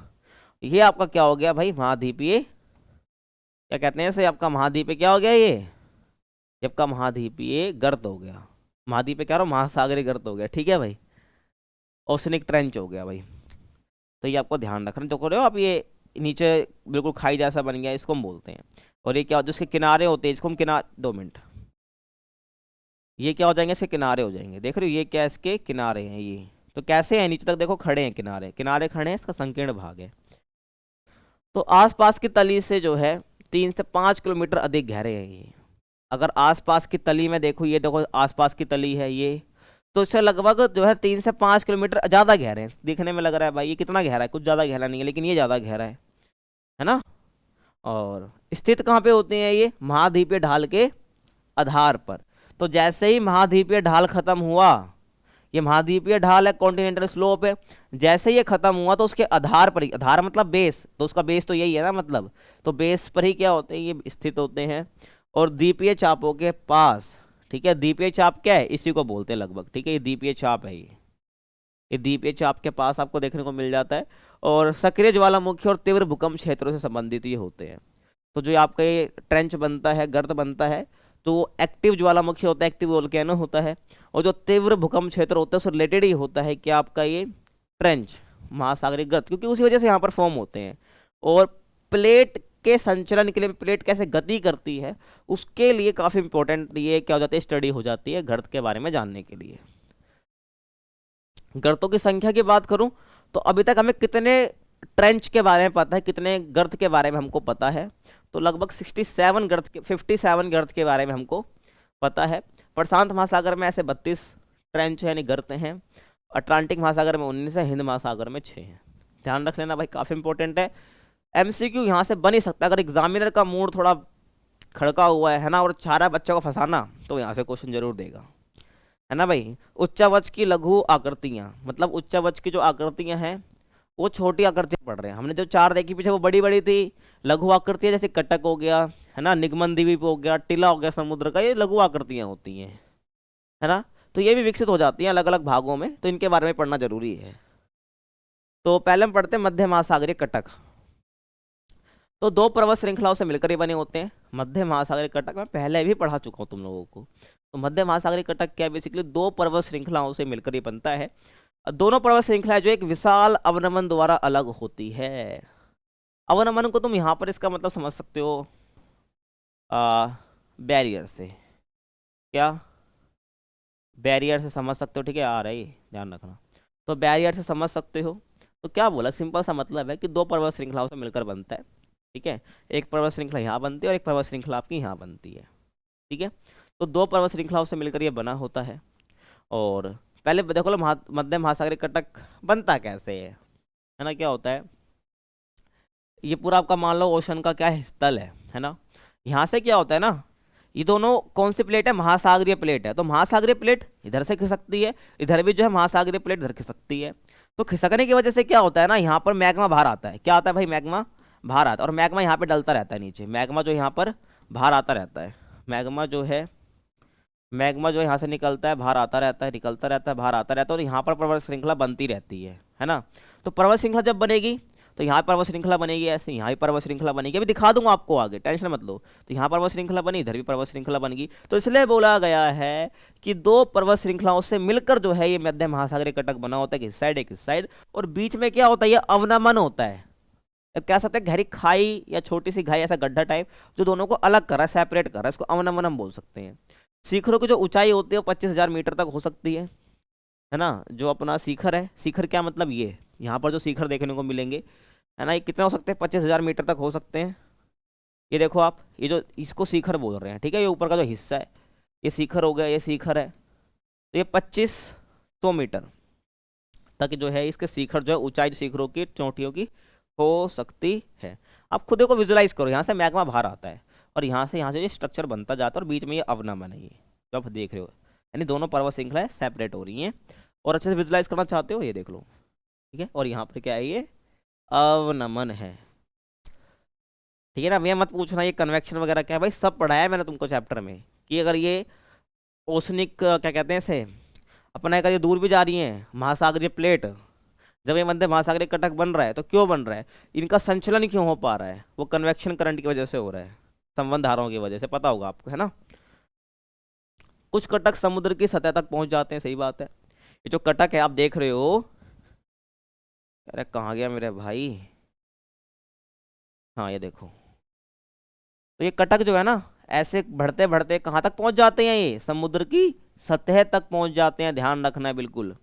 ये आपका क्या हो गया भाई? महाद्वीपीय, क्या कहते हैं इसे? आपका महाद्वीपीय क्या हो गया? ये आपका महाद्वीपीय गर्त हो गया, महाद्वीपीय क्या रहा, महासागरीय गर्त हो गया, ठीक है भाई। ओशनिक ट्रेंच हो गया भाई। तो ये आपको ध्यान रखना, जो करो आप, ये नीचे बिल्कुल खाई जैसा बन गया, इसको हम बोलते हैं। और ये क्या होता है? इसके किनारे होते हैं, इसको हम किनारे, 2 मिनट, ये क्या हो जाएंगे? इसके किनारे हो जाएंगे, देख रहे हो, ये क्या इसके किनारे हैं ये। तो कैसे हैं? नीचे तक देखो, खड़े हैं, किनारे किनारे खड़े हैं, इसका संकीर्ण भाग है। तो आसपास की तली से जो है 3 से 5 किलोमीटर अधिक गहरे हैं ये। अगर आसपास की तली में देखो, ये देखो आसपास की तली है ये, तो इससे लगभग जो है 3 से 5 किलोमीटर ज़्यादा गहरे हैं। दिखने में लग रहा है भाई ये कितना गहरा है, कुछ ज़्यादा गहरा नहीं है, लेकिन ये ज़्यादा गहरा है ना। और स्थित कहाँ पे होते हैं ये? महाद्वीपीय ढाल के आधार पर। तो जैसे ही महाद्वीपीय ढाल खत्म हुआ, ये महाद्वीपीय ढाल है, कॉन्टिनेंटल स्लोप है, जैसे ही ये खत्म हुआ तो उसके आधार पर ही, आधार मतलब बेस, तो उसका बेस तो यही है ना, मतलब तो बेस पर ही क्या होते हैं? ये स्थित होते हैं। और द्वीपीय चापों के पास, ठीक है, द्वीपीय चाप क्या है? इसी को बोलते हैं लगभग, ठीक है, ये द्वीपीय चाप है, ये द्वीपीय चाप के पास आपको देखने को मिल जाता है। और सक्रिय ज्वालामुखी और तीव्र भूकंप क्षेत्रों से संबंधित ये होते हैं। तो जो आपका ये ट्रेंच बनता है, गर्त बनता है, तो वो एक्टिव ज्वालामुखी होता है, एक्टिव वोल्केनो होता है। और जो तीव्र भूकंप क्षेत्र होता है उससे रिलेटेड ही होता है कि आपका ये ट्रेंच, महासागरीय गर्त, क्योंकि उसी वजह से यहाँ पर फॉर्म होते हैं। और प्लेट के संचलन के लिए, प्लेट कैसे गति करती है उसके लिए काफ़ी इंपॉर्टेंट ये क्या हो जाती है? स्टडी हो जाती है गर्त के बारे में जानने के लिए। गर्तों की संख्या की बात करूं तो अभी तक हमें कितने ट्रेंच के बारे में पता है, कितने गर्त के बारे में हमको पता है, तो लगभग 57 गर्त के बारे में हमको पता है। प्रशांत महासागर में ऐसे 32 ट्रेंच यानी गर्त हैं, अटलांटिक महासागर में 19 है, हिंद महासागर में 6 हैं। ध्यान रख लेना भाई, काफ़ी इंपॉर्टेंट है। एमसीक्यू यहाँ से बन ही सकता है अगर एग्जामिनर का मूड थोड़ा खड़का हुआ है ना, और चाह रहा है बच्चों को फंसाना, तो यहाँ से क्वेश्चन जरूर देगा, है ना भाई। उच्चावच की लघु आकृतियाँ, मतलब उच्चावच की जो आकृतियाँ हैं वो छोटी आकृतियाँ पढ़ रहे हैं। हमने जो चार देखी पीछे वो बड़ी बड़ी थी, लघु आकृतियाँ जैसे कटक हो गया, है ना, निगमन द्वीप हो गया, टीला हो गया समुद्र का, ये लघु आकृतियाँ होती हैं, है ना। तो ये भी विकसित हो जाती हैं अलग अलग भागों में, तो इनके बारे में पढ़ना जरूरी है। तो पहले हम पढ़ते हैं मध्य महासागरीय कटक। तो दो पर्वत श्रृंखलाओं से मिलकर ये बने होते हैं मध्य महासागरीय कटक। मैं पहले भी पढ़ा चुका हूँ तुम लोगों को। तो मध्य महासागरीय कटक क्या है, बेसिकली दो पर्वत श्रृंखलाओं से मिलकर ये बनता है। दोनों पर्वत श्रृंखलाएं जो एक विशाल अवनमन द्वारा अलग होती है। अवनमन को तुम यहाँ पर इसका मतलब समझ सकते हो बैरियर से, क्या बैरियर से समझ सकते हो, ठीक है, आ रही ध्यान रखना। तो बैरियर से समझ सकते हो। तो क्या बोला, सिंपल सा मतलब है कि दो पर्वत श्रृंखलाओं से मिलकर बनता है, ठीक है। एक पर्वत श्रृंखला यहाँ बनती है और एक पर्वत श्रृंखला आपकी यहाँ बनती है, ठीक है। तो दो पर्वत श्रृंखलाओं से मिलकर ये बना होता है। और पहले देखो लो मध्य महासागरीय कटक बनता कैसे है ना, क्या होता है, ये पूरा आपका मान लो ओशन का क्या है, तल है ना। यहाँ से क्या होता है ना, ये दोनों कौन सी प्लेट है, महासागरीय प्लेट है। तो महासागरीय प्लेट इधर से खिसकती है, इधर भी जो है महासागरीय प्लेट इधर खिसकती है। तो खिसकने की वजह से क्या होता है ना, यहाँ पर मैग्मा बाहर आता है। क्या आता है भाई, मैग्मा बाहर आता है। और मैग्मा यहाँ पे डलता रहता है नीचे, मैग्मा जो यहाँ पर बाहर आता रहता है, मैग्मा जो यहाँ से निकलता है बाहर आता रहता है, निकलता रहता है बाहर आता रहता है, और यहाँ पर पर्वत श्रृंखला बनती रहती है ना। तो पर्वत श्रृंखला जब बनेगी तो यहाँ पर्वत श्रृंखला बनेगी, ऐसे यहाँ भी पर्वत श्रृंखला बनेगी, अभी दिखा दूंगा आपको आगे, टेंशन मत लो। तो यहाँ पर्वत श्रृंखला बनी, इधर भी पर्वत श्रृंखला बनेगी। तो इसलिए बोला गया है कि दो पर्वत श्रृंखलाओं से मिलकर जो है ये मध्य महासागरीय कटक बना होता है, इस साइड एक इस साइड। और बीच में क्या होता है, ये अवनमन होता है, कह सकते हैं गहरी खाई या छोटी सी खाई, ऐसा गड्ढा टाइप जो दोनों को अलग कर रहा है, सेपरेट कर रहा है, इसको अवनमन हम बोल सकते हैं। शिखरों की जो ऊंचाई होती है वो 25,000 मीटर तक हो सकती है ना। जो अपना शिखर है, शिखर क्या मतलब, ये यहाँ पर जो शिखर देखने को मिलेंगे, है ना, ये कितना हो सकते हैं, 25,000 मीटर तक हो सकते हैं। ये देखो आप, ये जो इसको शिखर बोल रहे हैं, ठीक है, ये ऊपर का जो हिस्सा है ये शिखर हो गया, ये शिखर है। तो ये 2500 मीटर तक जो है इसके शिखर जो है, ऊंचाई शिखरों की चोटियों की हो सकती है। आप खुद को विजुलाइज करो, यहाँ से मैग्मा बाहर आता है और यहाँ से ये स्ट्रक्चर बनता जाता है, और बीच में ये अवनमन है, ये जो आप देख रहे हो, यानी दोनों पर्वत श्रृंखलाएं सेपरेट हो रही हैं। और अच्छे से विजुलाइज करना चाहते हो, ये देख लो, ठीक है। और यहाँ पर क्या है, ये अवनमन है, ठीक है ना। ये मत पूछना ये कन्वेक्शन वगैरह क्या है, भाई सब पढ़ाया है मैंने तुमको चैप्टर में, कि अगर ये ओसनिक क्या कहते हैं इसे, अपना अगर ये दूर भी जा रही है महासागरीय प्लेट, जब ये मध्य महासागरीय कटक बन रहा है तो क्यों बन रहा है, इनका संचलन क्यों हो पा रहा है, वो कन्वेक्शन करंट की वजह से हो रहा है, संबंध धाराओं की वजह से, पता होगा आपको, है ना। कुछ कटक समुद्र की सतह तक पहुंच जाते हैं, सही बात है। ये जो कटक है आप देख रहे हो, अरे कहाँ गया मेरे भाई, हाँ ये देखो, तो ये कटक जो है ना ऐसे बढ़ते बढ़ते कहाँ तक पहुंच जाते हैं, ये समुद्र की सतह तक पहुंच जाते हैं, ध्यान रखना है बिल्कुल।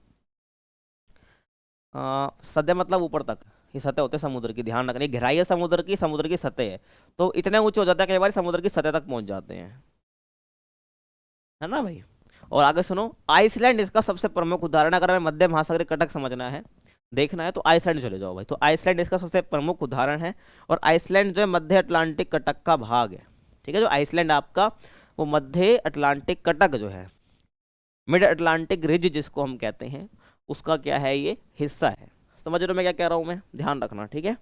सतह मतलब ऊपर तक, ये सतह होते हैं समुद्र की, ध्यान रखना, गहराई है समुद्र की सतह है, तो इतने ऊंचे हो जाते हैं कई बार समुद्र की सतह तक पहुंच जाते हैं, है ना भाई। और आगे सुनो, आइसलैंड इसका सबसे प्रमुख उदाहरण, अगर हमें मध्य महासागरीय कटक समझना है, देखना है, तो आइसलैंड चले जाओ भाई। तो आइसलैंड इसका सबसे प्रमुख उदाहरण है, और आइसलैंड जो है मध्य अटलांटिक कटक का भाग है, ठीक है। जो आइसलैंड आपका वो मध्य अटलांटिक कटक जो है, मिड अटलांटिक रिज जिसको हम कहते हैं, उसका क्या है, ये हिस्सा है। समझ रहे हो मैं क्या कह रहा हूँ, मैं ध्यान रखना, ठीक है।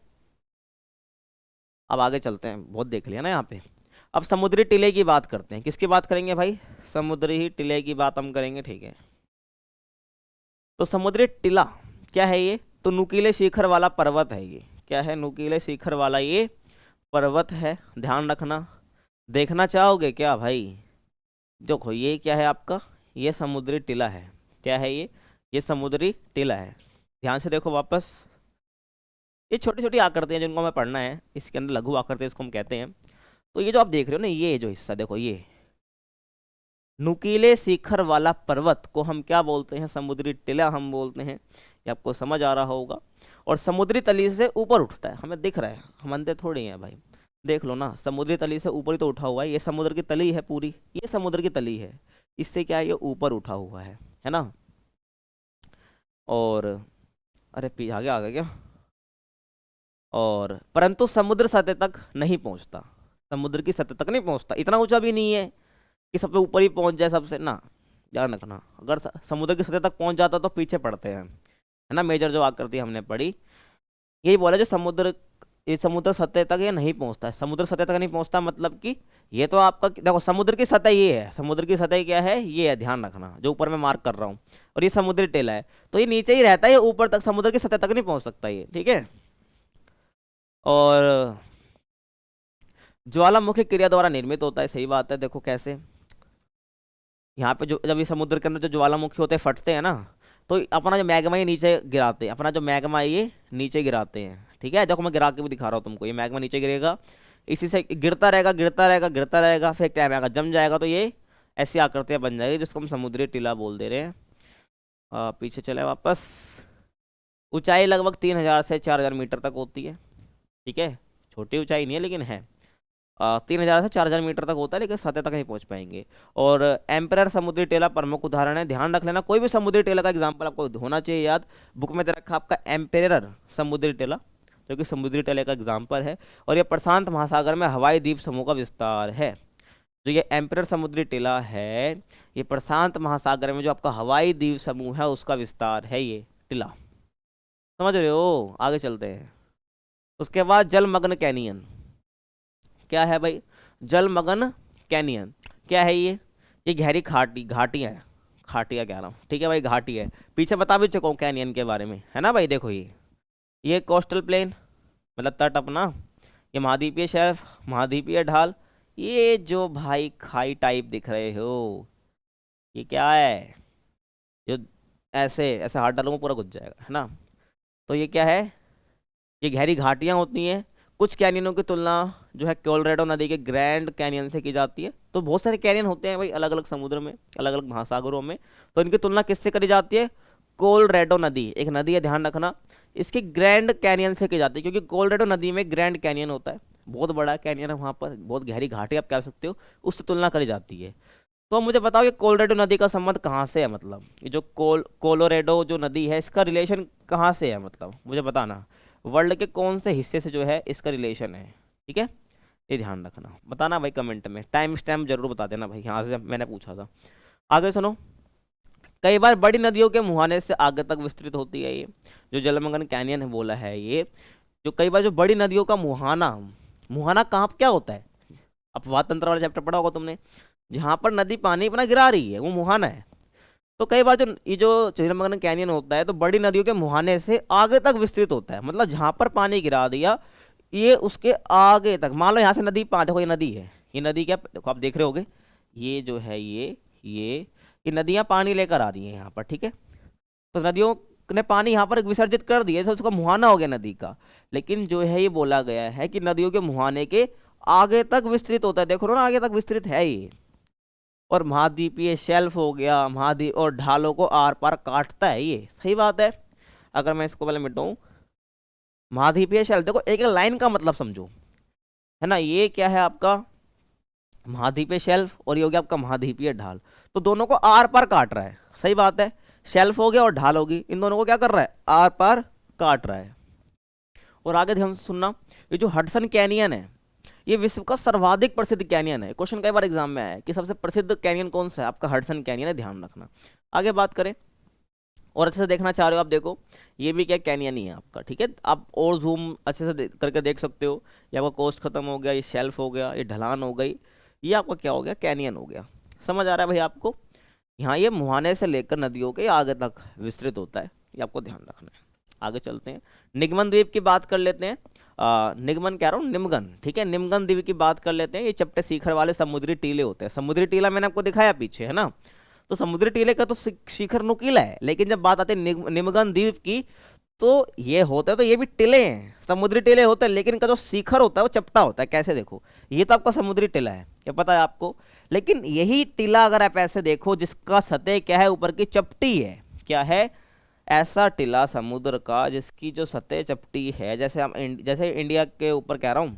अब आगे चलते हैं, बहुत देख लिया ना यहाँ पे। अब समुद्री टीले की बात करते हैं, किसकी बात करेंगे भाई, समुद्री टीले की बात हम करेंगे, ठीक है। तो समुद्री टीला क्या है, ये तो नुकीले शिखर वाला पर्वत है, ये क्या है, नुकीले शिखर वाला ये पर्वत है, ध्यान रखना। देखना चाहोगे क्या भाई, देखो ये क्या है आपका, ये समुद्री टीला है, क्या है ये समुद्री टीला है। ध्यान से देखो वापस, ये छोटी छोटी आकृतियाँ जिनको हमें पढ़ना है, इसके अंदर लघु आकृति इसको हम कहते हैं। तो ये जो आप देख रहे हो ना, ये जो हिस्सा देखो, ये नुकीले शिखर वाला पर्वत को हम क्या बोलते हैं? समुद्री टीला हम बोलते हैं। ये आपको समझ आ रहा होगा। और समुद्री तली से ऊपर उठता है, हमें दिख रहा है, हम अंधे थोड़ी हैं भाई, देख लो ना, समुद्री तली से ऊपर ही तो उठा हुआ है, ये समुद्र की तली है पूरी, ये समुद्र की तली है, इससे क्या है, ये ऊपर उठा हुआ है ना। और अरे आगे आ गया क्या? और परंतु समुद्र सतह तक नहीं पहुंचता, समुद्र की सतह तक नहीं पहुंचता, इतना ऊंचा भी नहीं है कि सबसे ऊपर ही पहुंच जाए सबसे ना, ध्यान रखना। अगर समुद्र की सतह तक पहुंच जाता तो पीछे पड़ते हैं, है ना। मेजर जो आकृति हमने पढ़ी यही बोला, जो समुद्र, ये समुद्र सतह तक ये नहीं पहुंचता है, समुद्र सतह तक नहीं पहुंचता मतलब कि ये तो आपका देखो, समुद्र की सतह ये है, समुद्र की सतह क्या है, ये है, ध्यान रखना, जो ऊपर मैं मार्क कर रहा हूँ, और ये समुद्री टेला है, तो ये नीचे ही रहता है, ये ऊपर तक समुद्र की सतह तक नहीं पहुंच सकता ये, ठीक है। और ज्वालामुखी क्रिया द्वारा निर्मित होता है, सही बात है। देखो कैसे, यहाँ पे जो जब ये समुद्र के अंदर जो ज्वालामुखी होते हैं, फटते हैं ना, तो अपना जो मैग्मा ये नीचे गिराते हैं, अपना जो मैग्मा ये नीचे गिराते हैं, ठीक है। देखो मैं गिरा के भी दिखा रहा हूँ तुमको, ये मैग्मा नीचे गिरेगा, इसी से गिरता रहेगा गिरता रहेगा गिरता रहेगा, फिर टाइम आएगा जम जाएगा, तो ये ऐसी आकृतियाँ बन जाएगी, जिसको हम समुद्री टीला बोल दे रहे हैं। पीछे चले वापस। ऊंचाई लगभग 3000 से 4000 मीटर तक होती है, ठीक है, छोटी ऊंचाई नहीं है लेकिन है। 3000 से 4000 मीटर तक होता है, लेकिन सतह तक नहीं पहुंच पाएंगे। और एम्परर समुद्री टेला प्रमुख उदाहरण है, ध्यान रख लेना, कोई भी समुद्री टेला का एग्जांपल आपको होना चाहिए याद। बुक में दे रखा आपका एम्पेरर समुद्री टेला, जो कि समुद्री टेले का एग्जाम्पल है, और ये प्रशांत महासागर में हवाई द्वीप समूह का विस्तार है। जो ये एम्पेरर समुद्री टेला है, ये प्रशांत महासागर में जो आपका हवाई द्वीप समूह है उसका विस्तार है ये टिला, समझ रहे हो। आगे चलते हैं। उसके बाद जलमग्न कैनियन, क्या है भाई? जलमग्न कैनियन क्या है? ये गहरी घाटियाँ है, घाटियाँ कह रहा हूँ, ठीक है भाई, घाटी है। पीछे बता भी चुका हूँ कैनियन के बारे में, है ना भाई। देखो ये कोस्टल प्लेन मतलब तट अपना, ये महाद्वीपीय शेल्फ, महाद्वीपीय ढाल, ये जो भाई खाई टाइप दिख रहे हो, ये क्या है? जो ऐसे ऐसे हाथ डालूंगा पूरा घुस जाएगा, है ना। तो ये क्या है? ये गहरी घाटियाँ होती हैं। कुछ कैनियनों की तुलना जो है कोलोराडो नदी के ग्रैंड कैनियन से की जाती है। तो बहुत सारे कैनियन होते हैं भाई अलग अलग समुद्र में, अलग अलग महासागरों में, तो इनकी तुलना किससे करी जाती है? कोलोराडो नदी, एक नदी है, ध्यान रखना, इसकी ग्रैंड कैनियन से की जाती है, क्योंकि कोलोराडो नदी में ग्रैंड कैनियन होता है, बहुत बड़ा कैनियन है वहाँ पर, बहुत गहरी घाटी आप कह सकते हो, उससे तुलना करी जाती है। तो मुझे बताओ कि कोलोराडो नदी का संबंध कहाँ से है, मतलब ये जो कोलोराडो जो नदी है इसका रिलेशन कहाँ से है, मतलब मुझे बताना, वर्ल्ड के कौन से हिस्से से जो है इसका रिलेशन है, ठीक है, ये ध्यान रखना, बताना भाई कमेंट में, टाइम स्टैम्प जरूर बता देना भाई, यहाँ से मैंने पूछा था। आगे सुनो, कई बार बड़ी नदियों के मुहाने से आगे तक विस्तृत होती है ये जो जलमग्न कैनियन है बोला है, ये जो कई बार जो बड़ी नदियों का मुहाना, मुहाना कहाँ क्या होता है? अपवाद तंत्र वाला चैप्टर पढ़ा होगा तुमने, जहाँ पर नदी पानी अपना गिरा रही है वो मुहाना है। तो कई बार जो ये जो जलमग्न कैनियन होता है तो बड़ी नदियों के मुहाने से आगे तक विस्तृत होता है, मतलब जहाँ पर पानी गिरा दिया ये उसके आगे तक, मान लो यहाँ से नदी देखो ये नदी है, ये नदी क्या देखो आप देख रहे होगे, ये जो है ये नदियाँ पानी लेकर आ रही हैं यहाँ पर, ठीक है। तो नदियों ने पानी यहाँ पर विसर्जित कर दिया, तो उसका मुहाना हो गया नदी का। लेकिन जो है ये बोला गया है कि नदियों के मुहाने के आगे तक विस्तृत होता है, देखो ना आगे तक विस्तृत है ये। और महाद्वीपीय शेल्फ हो गया, महाद्वीप और ढालों को आर पार काटता है ये, सही बात है। अगर मैं इसको पहले मिटाऊं, महाद्वीपीय शेल्फ, देखो एक एक लाइन का मतलब समझो, है ना। ये क्या है आपका महाद्वीपीय शेल्फ, और ये हो गया आपका महाद्वीपीय ढाल, तो दोनों को आर पार काट रहा है, सही बात है। शेल्फ हो गया और ढाल होगी, इन दोनों को क्या कर रहा है? आर पार काट रहा है। और आगे ध्यान सुनना, ये जो हडसन कैनियन है ये विश्व का सर्वाधिक प्रसिद्ध कैनियन है। क्वेश्चन कई बार एग्जाम में आया है कि सबसे प्रसिद्ध कैनियन कौन सा है, आपका हडसन कैनियन है, ध्यान रखना। आगे बात करें और अच्छे से देखना चाह रहे हो आप, देखो ये भी क्या कैनियन ही है आपका, ठीक है। आप और जूम अच्छे से करके देख सकते हो, ये आपका कोस्ट खत्म हो गया, ये शेल्फ हो गया, ये ढलान हो गई, ये आपका क्या हो गया? कैनियन हो गया। समझ आ रहा है भाई आपको? यहाँ ये मुहाने से लेकर नदियों के आगे तक विस्तृत होता है, ये आपको ध्यान रखना है। आगे चलते हैं, निगमन द्वीप की बात कर लेते हैं। निगमन कह रहा हूँ, निमगन, ठीक है, निमगन द्वीप की बात कर लेते हैं। ये चपटे शिखर वाले समुद्री टीले होते हैं। समुद्री टीला मैंने आपको दिखाया पीछे, है ना। तो समुद्री टीले का तो शिखर नुकीला है, लेकिन जब बात आती है निमगन द्वीप की, तो ये होता है, तो ये भी टिले हैं, समुद्री टिले होते हैं, लेकिन इनका जो शिखर होता है वो चपटा होता है। कैसे देखो, ये तो आपका समुद्री टिला है, क्या पता है आपको, लेकिन यही टिला अगर आप ऐसे देखो जिसका सतह क्या है, ऊपर की चपटी है, क्या है, ऐसा टिला समुद्र का जिसकी जो सतह चपटी है, जैसे जैसे इंडिया के ऊपर कह रहा हूँ,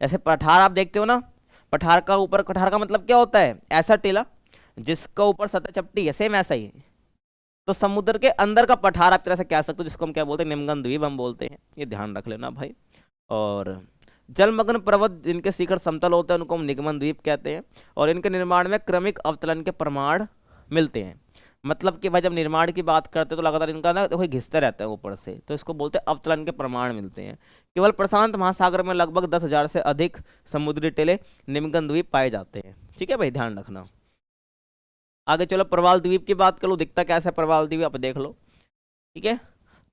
जैसे पठार आप देखते हो ना, पठार का ऊपर, पठार का मतलब क्या होता है, ऐसा टिला जिसका ऊपर सतह चपटी है, सेम ऐसा ही। तो समुद्र के अंदर का पठार आप तरह से कह सकते हो, जिसको हम क्या बोलते हैं, निमगन द्वीप हम बोलते हैं, ये ध्यान रख लेना भाई। और जलमग्न पर्वत जिनके शिखर समतल होते हैं उनको हम निगमन द्वीप कहते हैं, और इनके निर्माण में क्रमिक अवतलन के प्रमाण मिलते हैं। मतलब कि भाई जब निर्माण की बात करते हैं तो लगातार इनका ना कोई घिसते रहते हैं ऊपर से, तो इसको बोलते हैं अवतलन के प्रमाण मिलते हैं। केवल प्रशांत महासागर में लगभग 10,000 से अधिक समुद्री टिले निमगन द्वीप पाए जाते हैं। ठीक है भाई, ध्यान रखना। आगे चलो, प्रवाल द्वीप की बात कर लो, दिखता कैसा है प्रवाल द्वीप, आप देख लो। ठीक है,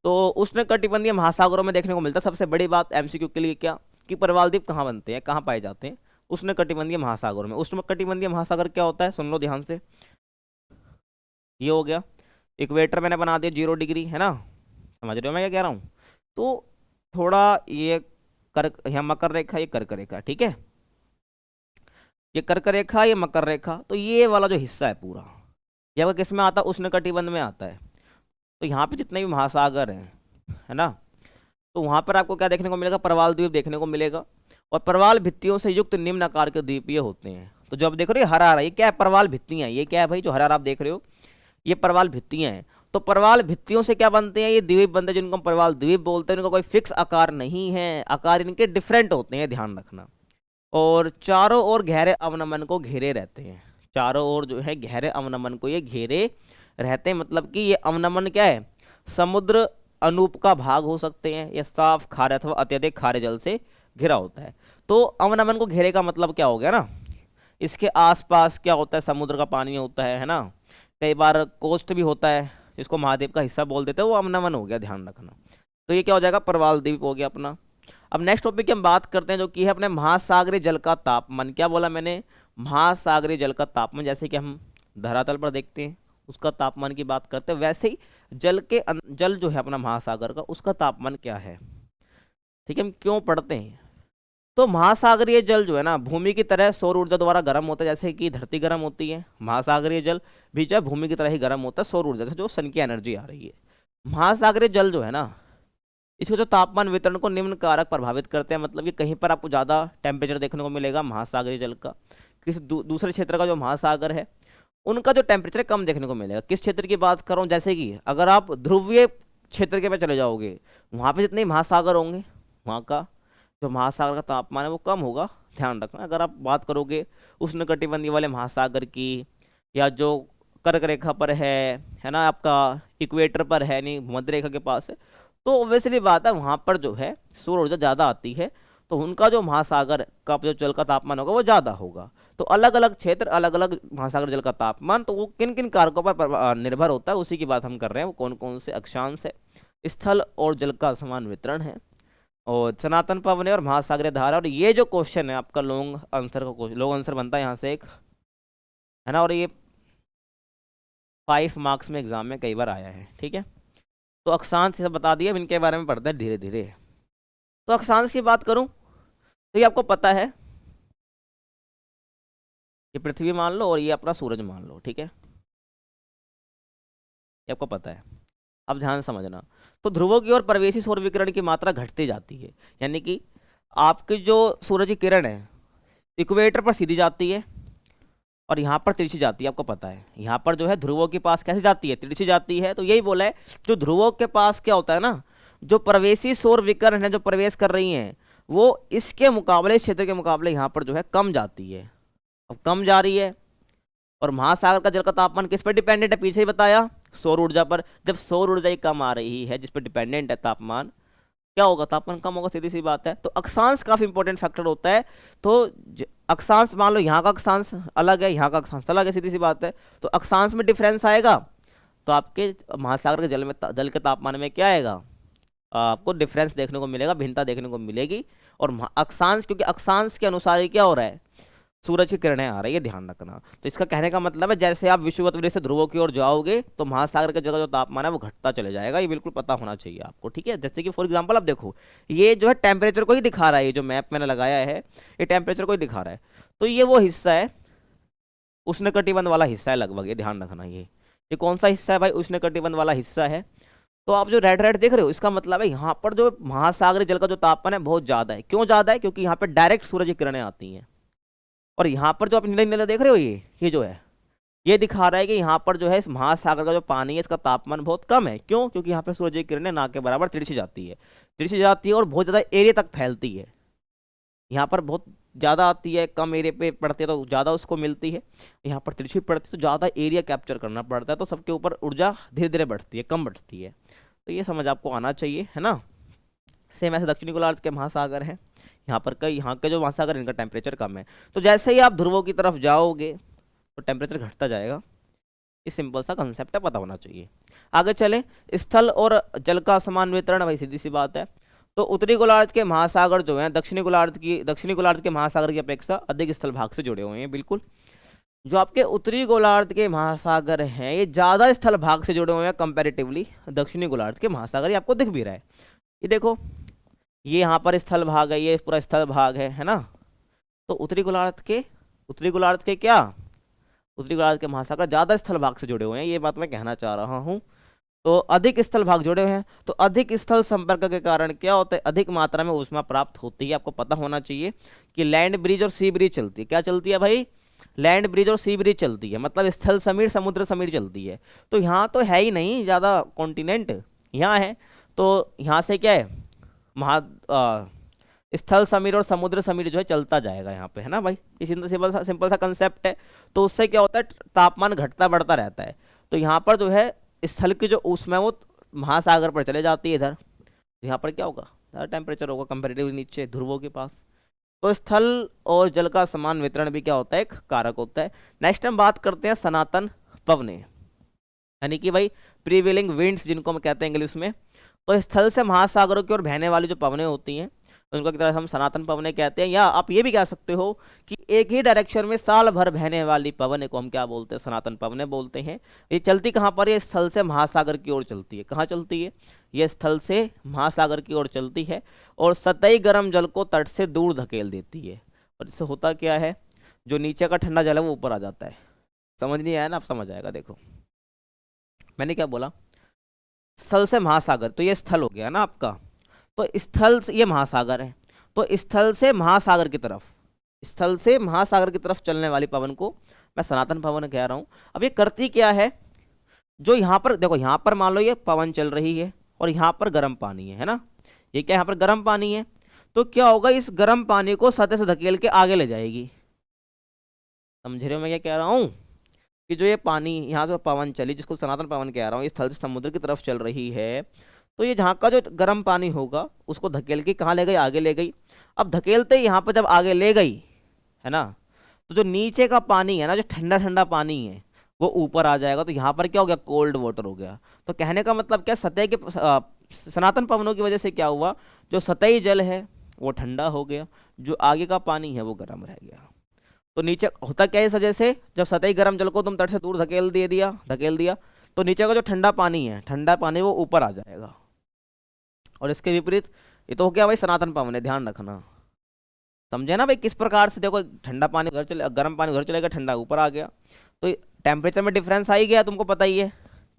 तो उष्णकटिबंधीय महासागरों में देखने को मिलता है। सबसे बड़ी बात एमसीक्यू के लिए क्या, कि प्रवाल द्वीप कहाँ बनते हैं, कहाँ पाए जाते हैं, उष्णकटिबंधीय महासागरों में। उष्णकटिबंधीय महासागर क्या होता है, सुन लो ध्यान से। ये हो गया इक्वेटर, मैंने बना दिया 0 डिग्री, है ना, समझ रहे हो मैं क्या कह रहा हूँ। तो थोड़ा ये यहाँ मकर रेखा, ये कर्क रेखा, ठीक है, ये कर्क रेखा, ये मकर रेखा, तो ये वाला जो हिस्सा है पूरा, ये आपका किस में आता है, उष्णकटिबंध में आता है। तो यहाँ पे जितने भी महासागर हैं, है ना, तो वहाँ पर आपको क्या देखने को मिलेगा, प्रवाल द्वीप देखने को मिलेगा। और प्रवाल भित्तियों से युक्त निम्न आकार के द्वीप ये होते हैं। तो जो आप देख रहे हो हरा रहा, ये क्या है, प्रवाल भित्तियाँ, ये क्या है भाई, जो हरा आप देख रहे हो, ये प्रवाल भित्तियाँ हैं। तो प्रवाल भित्तियों से क्या बनते हैं, ये द्वीप बनते हैं, जिनको हम प्रवाल द्वीप बोलते हैं। इनका कोई फिक्स आकार नहीं है, आकार इनके डिफरेंट होते हैं, ध्यान रखना। और चारों ओर गहरे अवनमन को घेरे रहते हैं, चारों ओर जो है गहरे अवनमन को ये घेरे रहते हैं। मतलब कि ये अवनमन क्या है, समुद्र अनूप का भाग हो सकते हैं, या साफ खारे अथवा अत्यधिक खारे जल से घिरा होता है। तो अवनमन को घेरे का मतलब क्या हो गया ना, इसके आसपास क्या होता है, समुद्र का पानी होता है ना, कई बार कोस्ट भी होता है, जिसको महाद्वीप का हिस्सा बोल देते हैं, वो अवनमन हो गया, ध्यान रखना। तो ये क्या हो जाएगा, प्रवाल द्वीप हो गया अपना। अब नेक्स्ट टॉपिक की हम बात करते हैं, जो कि है अपने महासागरीय जल का तापमान। क्या बोला मैंने, महासागरीय जल का तापमान। जैसे कि हम धरातल पर देखते हैं उसका तापमान की बात करते हैं, वैसे ही जल जो है अपना महासागर का, उसका तापमान क्या है। ठीक है, हम क्यों पढ़ते हैं, तो महासागरीय जल जो है ना, भूमि की तरह सौर ऊर्जा द्वारा गर्म होता है। जैसे कि धरती गर्म होती है, महासागरीय जल भी जो है भूमि की तरह ही गर्म होता है, सौर ऊर्जा से जो सन की एनर्जी आ रही है। महासागरीय जल जो है ना, इसके जो तापमान वितरण को निम्न कारक प्रभावित करते हैं। मतलब कि कहीं पर आपको ज़्यादा टेम्परेचर देखने को मिलेगा महासागरीय जल का, किसी दूसरे क्षेत्र का जो महासागर है उनका जो टेम्परेचर कम देखने को मिलेगा। किस क्षेत्र की बात कर रहा हूँ, जैसे कि अगर आप ध्रुवीय क्षेत्र के पे चले जाओगे, वहाँ पे जितने महासागर होंगे वहाँ का जो महासागर का तापमान है वो कम होगा, ध्यान रखना। अगर आप बात करोगे उष्णकटिबंधीय वाले महासागर की, या जो कर्क रेखा पर है ना, आपका इक्वेटर पर है, नहीं भूमध्य रेखा के पास है, तो ऑब्वियसली बात है वहाँ पर जो है सौर ऊर्जा ज़्यादा आती है, तो उनका जो महासागर का जो जल का तापमान होगा वो ज़्यादा होगा। तो अलग अलग क्षेत्र, अलग अलग महासागर जल का तापमान, तो वो किन किन कारकों पर निर्भर होता है, उसी की बात हम कर रहे हैं। वो कौन कौन से अक्षांश है, स्थल और जल का समान वितरण है, और सनातन पवन और महासागरीय धारा। और ये जो क्वेश्चन है आपका लॉन्ग आंसर बनता है यहाँ से एक, है ना, और ये 5 मार्क्स में एग्जाम में कई बार आया है। ठीक है, तो अक्षांश से बता दिया, इनके बारे में पढ़ते हैं धीरे धीरे। तो अक्षांश की बात करूं तो ये आपको पता है, ये पृथ्वी मान लो और ये अपना सूरज मान लो, ठीक है, ये आपको पता है। अब ध्यान से समझना, तो ध्रुवों की ओर प्रवेशी सौर विकिरण की मात्रा घटती जाती है। यानी कि आपकी जो सूरज की किरण है इक्वेटर पर सीधी जाती है और यहाँ पर तिरछी जाती है, आपको पता है। यहाँ पर जो है ध्रुवों के पास कैसे जाती है, तिरछी जाती है। तो यही बोला है, जो ध्रुवों के पास क्या होता है ना, जो प्रवेशी सौर विकिरण है जो प्रवेश कर रही हैं, वो इसके मुकाबले, इस क्षेत्र के मुकाबले यहाँ पर जो है कम जाती है। अब कम जा रही है, और महासागर का जल का तापमान किस पर डिपेंडेंट है, पीछे ही बताया, सौर ऊर्जा पर। जब सौर ऊर्जा ही कम आ रही है, जिस पर डिपेंडेंट है तापमान, क्या होगा, तापमान कम होगा, सीधी सी बात है। तो अक्षांश काफी इंपॉर्टेंट फैक्टर होता है। तो अक्षांश मान लो यहाँ का अक्षांश अलग है, यहाँ का अक्षांश अलग है, सीधी सी बात है। तो अक्षांश में डिफरेंस आएगा, तो आपके महासागर के जल के तापमान में क्या आएगा, आपको डिफरेंस देखने को मिलेगा, भिन्नता देखने को मिलेगी। और अक्षांश, क्योंकि अक्षांश के अनुसार ही क्या हो रहा है, सूरज की किरणें आ रही है, ध्यान रखना। तो इसका कहने का मतलब है जैसे आप विषुवत वृत्त से ध्रुवों की ओर जाओगे तो महासागर का जगह जो तापमान है वो घटता चले जाएगा, ये बिल्कुल पता होना चाहिए आपको, ठीक है। जैसे कि फॉर एग्जांपल आप देखो, ये जो है टेम्परेचर को ही दिखा रहा है, ये जो मैप मैंने लगाया है ये टेम्परेचर को ही दिखा रहा है। तो ये वो हिस्सा है, उष्णकटिबंध वाला हिस्सा है लगभग, ये ध्यान रखना। ये कौन सा हिस्सा है भाई? उष्णकटिबंध वाला हिस्सा है। तो आप जो रेड रेड देख रहे हो, इसका मतलब है यहाँ पर जो महासागरीय जल का जो तापमान है बहुत ज्यादा है। क्यों ज्यादा है? क्योंकि यहाँ पर डायरेक्ट सूरज की किरणें आती हैं। और यहाँ पर जो आप नीले नीले देख रहे हो, ये जो है ये दिखा रहा है कि यहाँ पर जो है इस महासागर का जो पानी है इसका तापमान बहुत कम है। क्यों? क्योंकि यहाँ पर सूरज की किरणें ना के बराबर तिरछी जाती है, तिरछी जाती है और बहुत ज़्यादा एरिया तक फैलती है। यहाँ पर बहुत ज़्यादा आती है, कम एरिया पे पड़ती है तो ज़्यादा उसको मिलती है, यहाँ पर तिरछी पड़ती है तो ज़्यादा एरिया कैप्चर करना पड़ता है, तो सबके ऊपर ऊर्जा धीरे धीरे बढ़ती है, कम बढ़ती है। तो ये समझ आपको आना चाहिए, है ना। सेम ऐसे दक्षिणी गोलार्ध के महासागर हैं, यहाँ पर कई यहाँ के जो महासागर इनका टेम्परेचर कम है। तो जैसे ही आप ध्रुवों की तरफ जाओगे तो टेम्परेचर घटता जाएगा। ये सिंपल सा कंसेप्ट है, पता होना चाहिए। आगे चले, स्थल और जल का समान वितरण, भाई सीधी सी बात है। तो उत्तरी गोलार्ध के महासागर जो हैं दक्षिणी गोलार्ध के महासागर की अपेक्षा अधिक स्थल भाग से जुड़े हुए हैं। बिल्कुल, जो आपके उत्तरी गोलार्ध के महासागर हैं ये ज़्यादा स्थल भाग से जुड़े हुए हैं कंपैरेटिवली दक्षिणी गोलार्ध के महासागर। ये आपको दिख भी रहा है, ये देखो, ये यहाँ पर स्थल भाग है, ये पूरा स्थल भाग है ना। तो उत्तरी गोलार्ध के महासागर ज्यादा स्थल भाग से जुड़े हुए हैं, ये बात मैं कहना चाह रहा हूँ। तो अधिक स्थल भाग जुड़े हुए हैं, तो अधिक स्थल संपर्क के कारण क्या होता है? अधिक मात्रा में ऊष्मा प्राप्त होती है। आपको पता होना चाहिए कि लैंड ब्रिज और सी ब्रिज चलती है। क्या चलती है भाई? लैंड ब्रिज और सी ब्रिज चलती है, मतलब स्थल समीर समुद्र समीर चलती है। तो यहाँ तो है ही नहीं ज़्यादा कॉन्टिनेंट, यहाँ है। तो यहाँ से क्या है, स्थल समीर और समुद्र समीर जो है चलता जाएगा यहाँ पे, है ना भाई। ये सिंपल सा कंसेप्ट है। तो उससे क्या होता है? तापमान घटता बढ़ता रहता है। तो यहाँ पर जो है स्थल की जो ऊष्मा है वो महासागर पर चले जाती है इधर, यहाँ पर क्या होगा? ज़्यादा टेम्परेचर होगा कंपेरेटिवली नीचे ध्रुवों के पास। तो स्थल और जल का समान वितरण भी क्या होता है? एक कारक होता है। नेक्स्ट हम बात करते हैं सनातन पवने, यानी कि भाई प्रीवेलिंग विंड्स जिनको हम कहते हैं इंग्लिश में। तो स्थल से महासागरों की ओर बहने वाली जो पवनें होती हैं उनको की तरह हम सनातन पवनें कहते हैं। या आप ये भी कह सकते हो कि एक ही डायरेक्शन में साल भर बहने वाली पवनें को हम क्या बोलते हैं? सनातन पवनें बोलते हैं। ये चलती कहाँ पर? ये स्थल से महासागर की ओर चलती है। कहाँ चलती है? ये स्थल से महासागर की ओर चलती है और सतही गर्म जल को तट से दूर धकेल देती है। और इससे होता क्या है? जो नीचे का ठंडा जल है वो ऊपर आ जाता है। समझ नहीं आया ना? आप समझ आएगा। देखो मैंने क्या बोला, स्थल से महासागर, तो ये स्थल हो गया ना आपका। तो स्थल से ये महासागर है, तो स्थल से महासागर की तरफ चलने वाली पवन को मैं सनातन पवन कह रहा हूं। अब ये करती क्या है? जो यहाँ पर देखो, यहाँ पर मान लो ये पवन चल रही है और यहाँ पर गर्म पानी है ना। ये क्या, यहाँ पर गर्म पानी है, तो क्या होगा? इस गर्म पानी को सतह से धकेल के आगे ले जाएगी। समझ रहे हो मैं क्या कह रहा हूँ? कि जो ये पानी यहाँ से पवन चली, जिसको सनातन पवन कह रहा हूँ, इस स्थल से समुद्र की तरफ चल रही है, तो ये जहाँ का जो गर्म पानी होगा उसको धकेल के कहाँ ले गई? आगे ले गई। अब धकेलते ही यहाँ पर जब आगे ले गई है ना, तो जो नीचे का पानी है ना, जो ठंडा ठंडा पानी है वो ऊपर आ जाएगा। तो यहाँ पर क्या हो गया? कोल्ड वाटर हो गया। तो कहने का मतलब क्या, सतह के सनातन पवनों की वजह से क्या हुआ? जो सतही जल है वो ठंडा हो गया, जो आगे का पानी है वो गर्म रह गया। तो नीचे होता क्या है इस वजह से? जब सतही गर्म जल को तुम तट से दूर धकेल दिया तो नीचे का जो ठंडा पानी है, ठंडा पानी वो ऊपर आ जाएगा। और इसके विपरीत ये तो हो गया भाई सनातन पवन है, ध्यान रखना। समझे ना भाई किस प्रकार से? देखो ठंडा पानी उधर चले, गर्म पानी उधर चलेगा, ठंडा ऊपर आ गया, तो टेम्परेचर में डिफरेंस आ ही गया। तुमको पता ही है,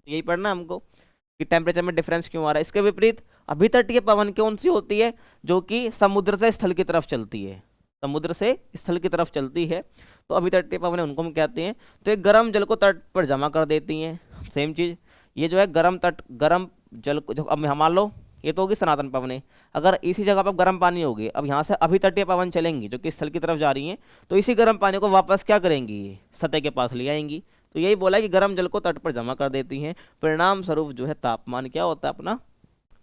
यही पढ़ना है हमको कि टेम्परेचर में डिफरेंस क्यों आ रहा है। इसके विपरीत अभितटीय पवन कौन सी होती है? जो कि समुद्र से स्थल की तरफ चलती है, समुद्र से स्थल की तरफ चलती है, तो अभितटीय पवन उनको हम कहते हैं। तो एक गर्म जल को तट पर जमा कर देती हैं। सेम चीज़ ये जो है गर्म जल को, जो अब मान लो ये तो होगी सनातन पवनें। अगर इसी जगह पर गर्म पानी होगी, अब यहाँ से अभितटीय पवन चलेंगी जो कि स्थल की तरफ जा रही हैं, तो इसी गर्म पानी को वापस क्या करेंगी? सतह के पास ले आएंगी। तो यही बोला कि गर्म जल को तट पर जमा कर देती हैं, परिणाम स्वरूप जो है तापमान क्या होता है? अपना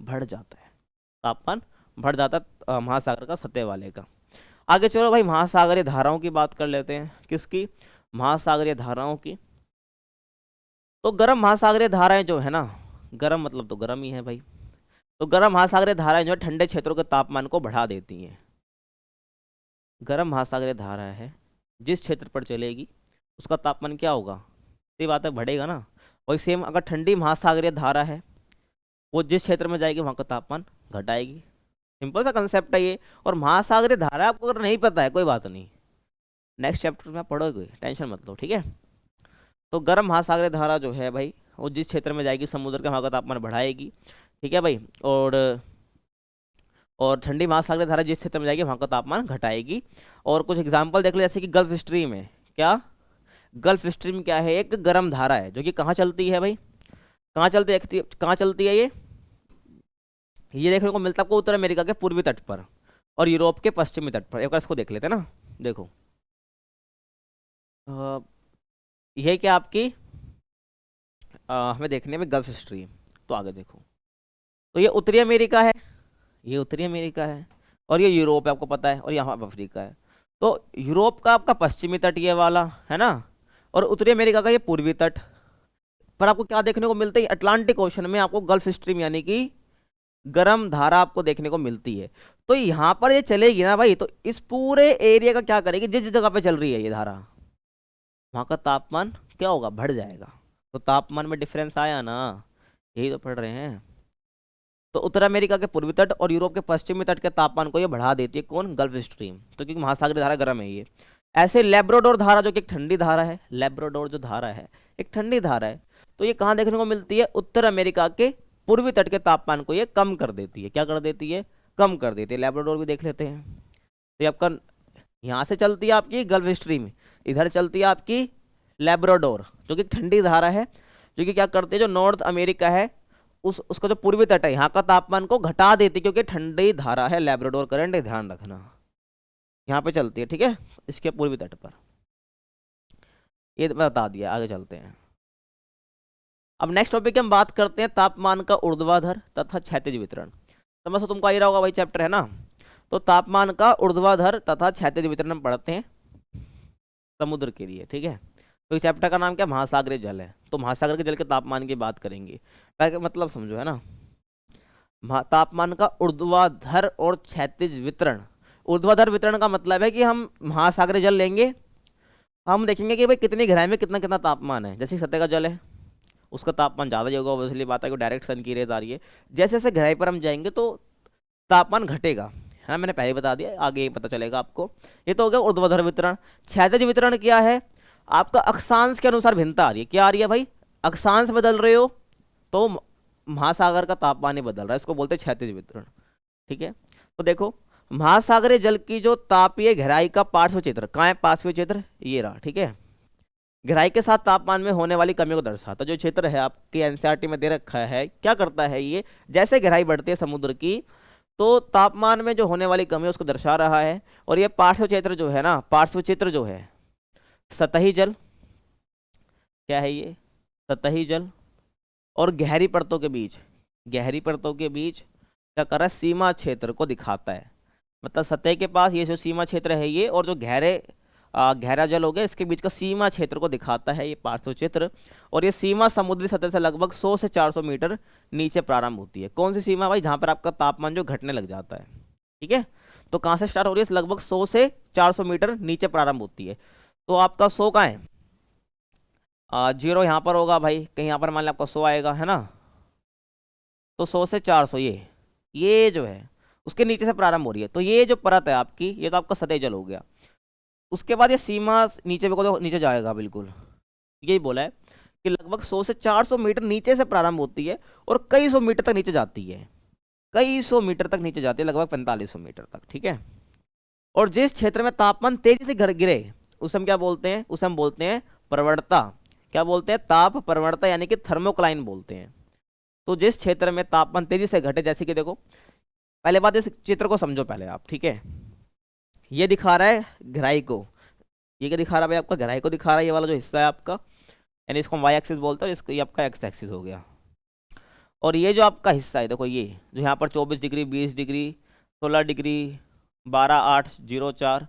बढ़ जाता है, तापमान बढ़ जाता है महासागर का, सतह वाले का। आगे चलो भाई महासागरीय धाराओं की बात कर लेते हैं। किसकी? महासागरीय धाराओं की। तो गर्म महासागरीय धाराएं जो है ना, गर्म मतलब तो गर्म ही है भाई, तो गर्म महासागरीय धाराएं जो है ठंडे क्षेत्रों के तापमान को बढ़ा देती हैं। गर्म महासागरीय धारा है जिस क्षेत्र पर चलेगी उसका तापमान क्या होगा, सही बात है, बढ़ेगा ना। वही सेम अगर ठंडी महासागरीय धारा है, वो जिस क्षेत्र में जाएगी वहाँ का तापमान घटाएगी। सिंपल सा कंसेप्ट है ये। और महासागरीय धारा आपको अगर नहीं पता है कोई बात नहीं, नेक्स्ट चैप्टर में आप पढ़ोगे, टेंशन मत लो, ठीक है। तो गर्म महासागरीय धारा जो है भाई, वो जिस क्षेत्र में जाएगी समुद्र के वहाँ का तापमान बढ़ाएगी, ठीक है भाई। और ठंडी महासागरीय धारा जिस क्षेत्र में जाएगी वहाँ का तापमान घटाएगी। और कुछ एग्जाम्पल देख लो, जैसे कि गल्फ स्ट्रीम है। क्या गल्फ स्ट्रीम क्या है, एक गर्म धारा है जो कि कहाँ चलती है भाई, कहाँ चलती है, कहाँ चलती है ये देखने को मिलता है आपको उत्तर अमेरिका के पूर्वी तट पर और यूरोप के पश्चिमी तट पर। एक बार इसको देख लेते हैं ना। देखो यह क्या आपकी हमें देखने में गल्फ स्ट्रीम। तो आगे देखो, तो ये उत्तरी अमेरिका है, ये उत्तरी अमेरिका है, और ये यूरोप है आपको पता है, और यहाँ अफ्रीका है। तो यूरोप का आपका पश्चिमी तट ये वाला है ना, और उत्तरी अमेरिका का ये पूर्वी तट। पर आपको क्या देखने को मिलता है, अटलांटिक ओशन में आपको गल्फ स्ट्रीम यानी कि गर्म धारा आपको देखने को मिलती है। तो यहाँ पर ये चलेगी ना भाई, तो इस पूरे एरिया का क्या करेगी, जिस जगह पे चल रही है ये धारा, वहाँ का तापमान क्या होगा, बढ़ जाएगा। तो तापमान में डिफरेंस आया ना, यही तो पढ़ रहे हैं। तो उत्तर अमेरिका के पूर्वी तट और यूरोप के पश्चिमी तट के तापमान को ये बढ़ा देती है, कौन, गल्फ स्ट्रीम। तो क्योंकि महासागरीय धारा गर्म है ये। ऐसे लेब्राडोर धारा जो कि एक ठंडी धारा है, लेब्राडोर जो धारा है एक ठंडी धारा है, तो ये कहाँ देखने को मिलती है, उत्तर अमेरिका के पूर्वी तट के तापमान को ये कम कर देती है। क्या कर देती है, कम कर देती है। लेब्राडोर भी देख लेते हैं। तो ये आपका यहाँ से चलती है आपकी गल्फ स्ट्रीम, इधर चलती है आपकी लेब्राडोर जो कि ठंडी धारा है, जो कि क्या करती है, जो नॉर्थ अमेरिका है उसका जो पूर्वी तट है यहाँ का तापमान को घटा देती है, क्योंकि ठंडी धारा है लेब्राडोर करंट, ध्यान रखना यहाँ पे चलती है, ठीक है, इसके पूर्वी तट पर। ये बता दिया, आगे चलते हैं। अब नेक्स्ट टॉपिक हम बात करते हैं तापमान का ऊर्ध्वाधर तथा क्षैतिज वितरण। समझ तो तुमको आ ही रहा होगा भाई, चैप्टर है ना। तो तापमान का ऊर्ध्वाधर तथा क्षैतिज वितरण हम पढ़ते हैं समुद्र के लिए, ठीक है। तो इस चैप्टर का नाम क्या, महासागरीय जल है। तो महासागर के जल के तापमान की बात करेंगे, क्या मतलब समझो, है ना। तापमान का ऊर्ध्वाधर और क्षैतिज वितरण। ऊर्ध्वाधर वितरण का मतलब है कि हम महासागरीय जल लेंगे, हम देखेंगे कि भाई कितनी गहराई में कितना कितना तापमान है। जैसे सतह का जल है उसका तापमान ज़्यादा ही होगा, इसलिए बात है कि डायरेक्ट सन की रेज आ रही है। जैसे जैसे गहराई पर हम जाएंगे तो तापमान घटेगा, है ना, मैंने पहले बता दिया, आगे पता चलेगा आपको। ये तो हो गया ऊर्ध्वाधर वितरण। क्षैतिज वितरण क्या है, आपका अक्षांश के अनुसार भिन्नता आ रही है। क्या आ रही है भाई, अक्षांश बदल रहे हो तो महासागर का तापमान ही बदल रहा है, इसको बोलते हैं क्षैतिज वितरण, ठीक है। तो देखो महासागरीय जल की जो तापीय गहराई का पार्श्व क्षेत्र, कहाँ है पार्श्व क्षेत्र, ये रहा, ठीक है। गहराई के साथ तापमान में होने वाली कमी को दर्शाता जो क्षेत्र है, आपकी एनसीईआरटी में दे रखा है। क्या करता है ये, जैसे गहराई बढ़ती है समुद्र की तो तापमान में जो होने वाली कमी उसको दर्शा रहा है। और ये पार्श्व क्षेत्र जो है ना, पार्श्व क्षेत्र जो है सतही जल, क्या है ये, सतही जल और गहरी परतों के बीच, गहरी परतों के बीच क्या कर रहा है, सीमा क्षेत्र को दिखाता है। मतलब सतह के पास ये जो सीमा क्षेत्र है ये, और जो गहरा जल हो गया इसके बीच का सीमा क्षेत्र को दिखाता है ये पार्श्व क्षेत्र। और ये सीमा समुद्री सतह से लगभग 100 से 400 मीटर नीचे प्रारंभ होती है। कौन सी सीमा भाई, जहाँ पर आपका तापमान जो घटने लग जाता है, ठीक है। तो कहाँ से स्टार्ट हो रही है, लगभग 100 से 400 मीटर नीचे प्रारंभ होती है। तो आपका 100 कहाँ है, 0 यहाँ पर होगा भाई, कहीं यहाँ पर मान लिया आपका 100 आएगा, है ना। तो 100 से 400 ये जो है उसके नीचे से प्रारंभ हो रही है। तो ये जो परत है आपकी, ये तो आपका सतह जल हो गया। उसके बाद ये सीमा नीचे को नीचे जाएगा, बिल्कुल यही बोला है कि लगभग 100 से 400 मीटर नीचे से प्रारंभ होती है और कई सौ मीटर तक नीचे जाती है, कई सौ मीटर तक नीचे जाती है, लगभग 4500 मीटर तक, ठीक है। और जिस क्षेत्र में तापमान तेजी से गिरे उसे हम क्या बोलते हैं, उसे हम बोलते हैं प्रवणता। क्या बोलते हैं, ताप प्रवणता, यानी कि थर्मोक्लाइन बोलते हैं। तो जिस क्षेत्र में तापमान तेजी से घटे, जैसे कि देखो पहले बात इस चित्र को समझो पहले आप, ठीक है। ये दिखा रहा है गहराई को, ये क्या दिखा रहा है भाई, आपका गहराई को दिखा रहा है, ये वाला जो हिस्सा है आपका, यानी इसको हम वाई एक्सिस बोलते हैं, इसको ये आपका एक्स एक्सिस हो गया। और ये जो आपका हिस्सा है देखो, ये जो यहाँ पर 24 डिग्री 20 डिग्री 16 डिग्री 12/8/04,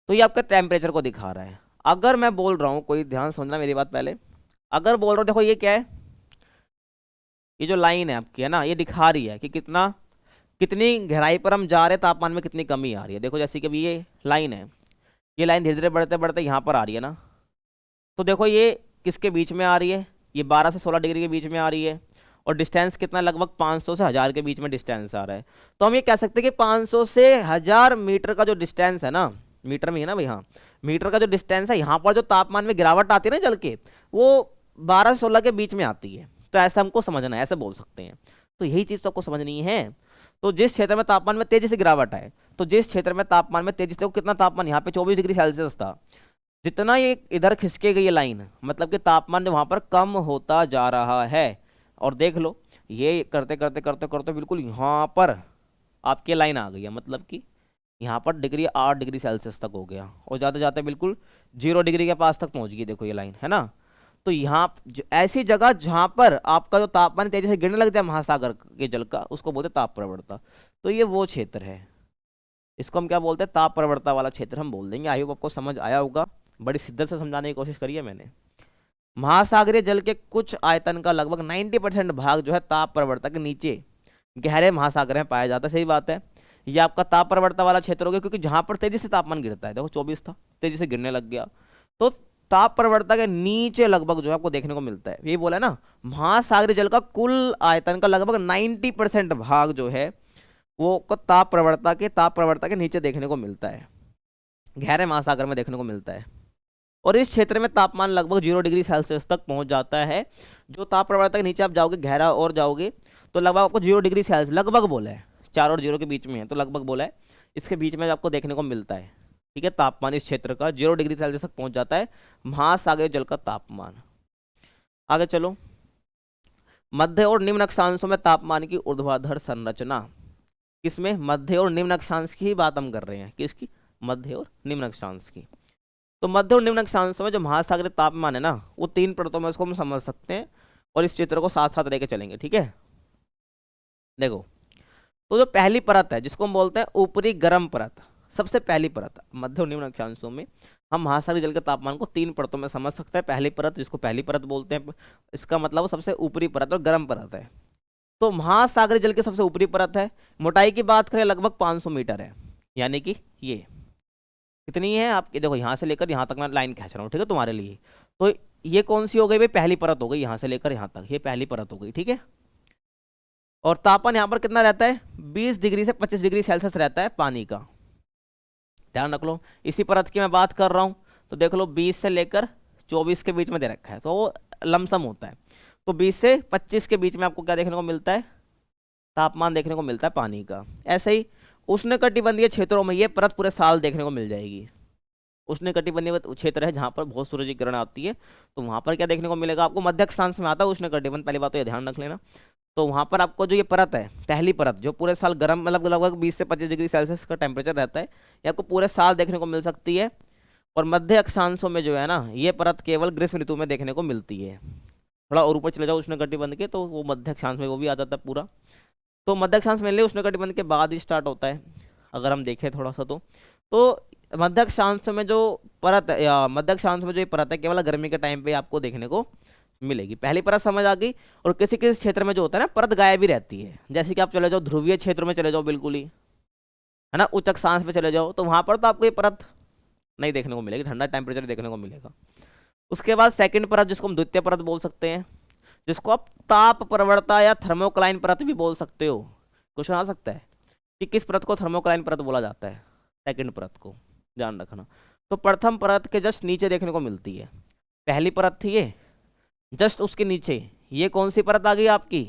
तो ये आपका टेम्परेचर को दिखा रहा है। अगर मैं बोल रहा हूँ, कोई ध्यान समझना मेरी बात पहले, अगर बोल रहा हूँ देखो ये क्या है, ये जो लाइन है आपकी, है ना, ये दिखा रही है कि कितनी गहराई पर हम जा रहे हैं, तापमान में कितनी कमी आ रही है। देखो जैसे कि अभी ये लाइन है, ये लाइन धीरे धीरे बढ़ते बढ़ते यहाँ पर आ रही है ना, तो देखो ये किसके बीच में आ रही है, ये 12 से 16 डिग्री के बीच में आ रही है, और डिस्टेंस कितना, लगभग 500 से 1000 के बीच में डिस्टेंस आ रहा है। तो हम ये कह सकते हैं कि 500 से 1000 मीटर का जो डिस्टेंस है ना, मीटर में ही ना भाई, हाँ मीटर का जो डिस्टेंस है, यहाँ पर जो तापमान में गिरावट आती है ना जल के, वो 12 से 16 के बीच में आती है। तो ऐसा हमको समझना है, ऐसे बोल सकते हैं। तो यही चीज़ तो आपको समझनी है। तो जिस क्षेत्र में तापमान में तेजी से गिरावट आए, तो जिस क्षेत्र में तापमान में तेजी से, तो कितना तापमान यहाँ पे 24 डिग्री सेल्सियस था, जितना ये इधर खिसके गई ये लाइन, मतलब कि तापमान वहाँ पर कम होता जा रहा है। और देख लो ये करते करते करते करते बिल्कुल यहाँ पर आपकी लाइन आ गई है, मतलब कि यहाँ पर डिग्री 8 डिग्री सेल्सियस तक हो गया, और जाते जाते बिल्कुल 0 डिग्री के पास तक पहुँच गई। देखो ये लाइन है ना, तो यहाँ ऐसी जगह जहाँ पर आपका जो तापमान तेजी से गिरने लग जाए महासागर के जल का, उसको बोलते ताप प्रवणता। तो ये वो क्षेत्र है, इसको हम क्या बोलते हैं, ताप प्रवणता वाला क्षेत्र हम बोल देंगे। आई होप आपको समझ आया होगा, बड़ी शिद्दत से समझाने की कोशिश करी है मैंने। महासागरीय जल के कुछ आयतन का लगभग 90% भाग जो है ताप प्रवणता के नीचे गहरे महासागर में पाया जाता है। सही बात है, ये आपका ताप प्रवणता वाला क्षेत्र हो गया, क्योंकि जहां पर तेजी से तापमान गिरता है, देखो 24 था, तेजी से गिरने लग गया, तो ताप प्रवणता के नीचे लगभग जो है आपको देखने को मिलता है। यही बोला है ना, महासागरीय जल का कुल आयतन का लगभग 90% भाग जो है वो ताप प्रवणता के नीचे देखने को मिलता है, गहरे महासागर में देखने को मिलता है। और इस क्षेत्र में तापमान लगभग 0 डिग्री सेल्सियस तक पहुंच जाता है। जो ताप प्रवणता के नीचे आप जाओगे, गहरा और जाओगे, तो लगभग आपको 0 डिग्री सेल्सियस, लगभग बोला है, 4 और 0 के बीच में है, तो लगभग बोला है, इसके बीच में आपको देखने को मिलता है। ठीक है, तापमान इस क्षेत्र का 0 डिग्री सेल्सियस तक पहुंच जाता है, महासागरीय जल का तापमान। आगे चलो, मध्य और निम्न अक्षांशों में तापमान की ऊर्ध्वाधर संरचना। किसमें, मध्य और निम्न अक्षांश की ही बात हम कर रहे हैं, किसकी, मध्य और निम्न अक्षांश की। तो मध्य और निम्न अक्षांशों में जो महासागरीय तापमान है ना, वो 3 परतों में इसको हम समझ सकते हैं, और इस चित्र को साथ साथ लेके चलेंगे। ठीक है, देखो, तो जो पहली परत है जिसको हम बोलते हैं ऊपरी गर्म परत, सबसे पहली परत मध्य और निम्न अक्षांशों में हम महासागरीय जल के तापमान को 3 परतों में समझ सकते हैं। पहली परत, जिसको पहली परत बोलते हैं, इसका मतलब वो सबसे ऊपरी परत और गर्म परत है। तो महासागरीय जल की सबसे ऊपरी परत है, मोटाई की बात करें लगभग 500 मीटर है, यानी कि ये कितनी है आपकी, देखो यहाँ से लेकर यहाँ तक मैं लाइन खींच रहा हूँ, ठीक है, तुम्हारे लिए। तो ये कौन सी हो गई भाई, पहली परत हो गई, यहाँ से लेकर यहाँ तक ये पहली परत हो गई। ठीक है, और तापमान यहाँ पर कितना रहता है, 20 डिग्री से 25 डिग्री सेल्सियस रहता है पानी का, ध्यान रख लो। इसी परत की मैं बात कर रहा हूँ, तो देख लो 20 से लेकर 24 के बीच में दे रखा है, तो वो लमसम होता है। तो 20 से 25 के बीच में आपको क्या देखने को मिलता है, तापमान देखने को मिलता है पानी का। ऐसे ही उष्णकटिबंधीय क्षेत्रों में ये परत पूरे साल देखने को मिल जाएगी। उष्णकटिबंधीय क्षेत्र है जहाँ पर बहुत सूरज की किरण आती है, तो वहाँ पर क्या देखने को मिलेगा आपको, मध्य अक्षांश में आता है उष्णकटिबंध, पहली बात तो ये ध्यान रख लेना। तो वहाँ पर आपको जो ये परत है, पहली परत, जो पूरे साल गर्म, मतलब लगभग 20 से 25 डिग्री सेल्सियस का टेम्परेचर रहता है, ये आपको पूरे साल देखने को मिल सकती है। और मध्य अक्षांशों में जो है ना, ये परत केवल ग्रीष्म ऋतु में देखने को मिलती है। थोड़ा और ऊपर चले जाओ उष्णकटिबंध के, तो वो मध्य अक्षांश में वो भी आ जाता है पूरा। तो मध्य अक्षांश मेनली उष्णकटिबंध के बाद ही स्टार्ट होता है, अगर हम देखें थोड़ा सा। तो मध्य अक्षांश में जो परत है, या मध्य अक्षांश में जो ये परत है, केवल गर्मी के टाइम पे आपको देखने को मिलेगी। पहली परत समझ आ गई। और किसी किसी क्षेत्र में जो होता है ना, परत गायब भी रहती है, जैसे कि आप चले जाओ ध्रुवीय क्षेत्र में चले जाओ, बिल्कुल ही है ना, उच्च अक्षांश पे चले जाओ, तो वहां पर तो आपको ये परत नहीं देखने को मिलेगी, ठंडा टेम्परेचर देखने को मिलेगा। उसके बाद सेकंड परत, जिसको हम द्वितीय परत बोल सकते हैं, जिसको आप ताप प्रवणता या थर्मोक्लाइन परत भी बोल सकते हो। क्वेश्चन आ सकता है कि किस परत को थर्मोक्लाइन परत बोला जाता है, सेकंड परत को, ध्यान रखना। तो प्रथम परत के जस्ट नीचे देखने को मिलती है, पहली परत थी ये, जस्ट उसके नीचे ये कौन सी परत आ गई आपकी,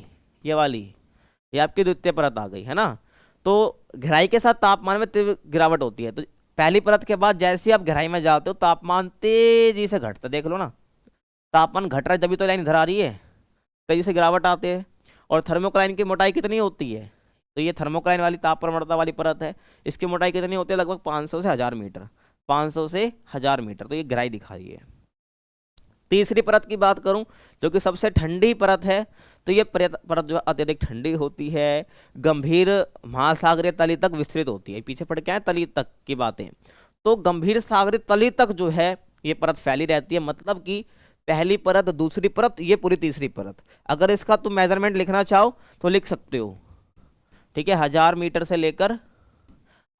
ये वाली, ये आपकी द्वितीय परत आ गई, है ना। तो गहराई के साथ तापमान में तीव्र गिरावट होती है। तो पहली परत के बाद जैसे ही आप गहराई में जाते हो, तापमान तेजी से घटता है, देख लो ना, तापमान घट रहा है, जब भी तो लाइन इधर आ रही है, तेजी से गिरावट आती है। और थर्मोक्लाइन की मोटाई कितनी होती है, तो ये थर्मोक्लाइन वाली ताप प्रवणता वाली परत है, इसकी मोटाई कितनी होती है, लगभग 500 से 1000 मीटर, 500 से 1000 मीटर, तो ये गहराई दिखा रही है। तीसरी परत की बात करूं, जो कि सबसे ठंडी परत है, तो ये परत जो अत्यधिक ठंडी होती है, गंभीर महासागरीय तली तक विस्तृत होती है। पीछे पड़ क्या है, तली तक की बातें, तो गंभीर सागरीय तली तक जो है ये परत फैली रहती है। मतलब कि पहली परत, दूसरी परत, ये पूरी तीसरी परत। अगर इसका तुम मेजरमेंट लिखना चाहो तो लिख सकते हो, ठीक है, 1000 मीटर से लेकर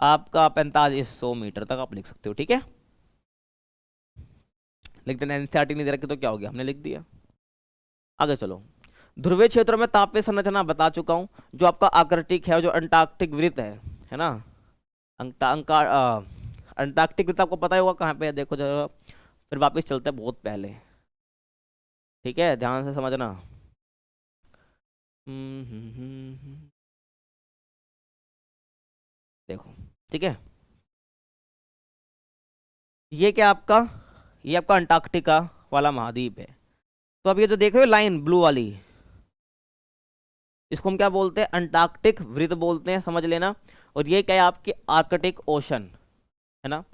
आपका 4500 मीटर तक आप लिख सकते हो, ठीक है। लिख देना, एनसीईआरटी नहीं दे रखी तो क्या हो गया, हमने लिख दिया। आगे चलो, ध्रुवीय क्षेत्रों में तापीय संरचना बता चुका हूँ। जो आपका आर्कटिक है, जो अंटार्कटिक वृत्त है ना, अंटार्कटिक वृत्त आपको पता ही होगा कहाँ पे है, देखो जरा, फिर वापस चलते हैं बहुत पहले, ठीक है, ध्यान से समझना। देखो, ठीक है, ये क्या आपका, ये आपका अंटार्कटिका वाला महाद्वीप है। तो अब ये जो देख रहे हो लाइन ब्लू वाली, इसको हम क्या बोलते हैं, अंटार्कटिक वृत्त बोलते हैं, समझ लेना। और ये क्या है, आपकी आर्कटिक ओशन है ना।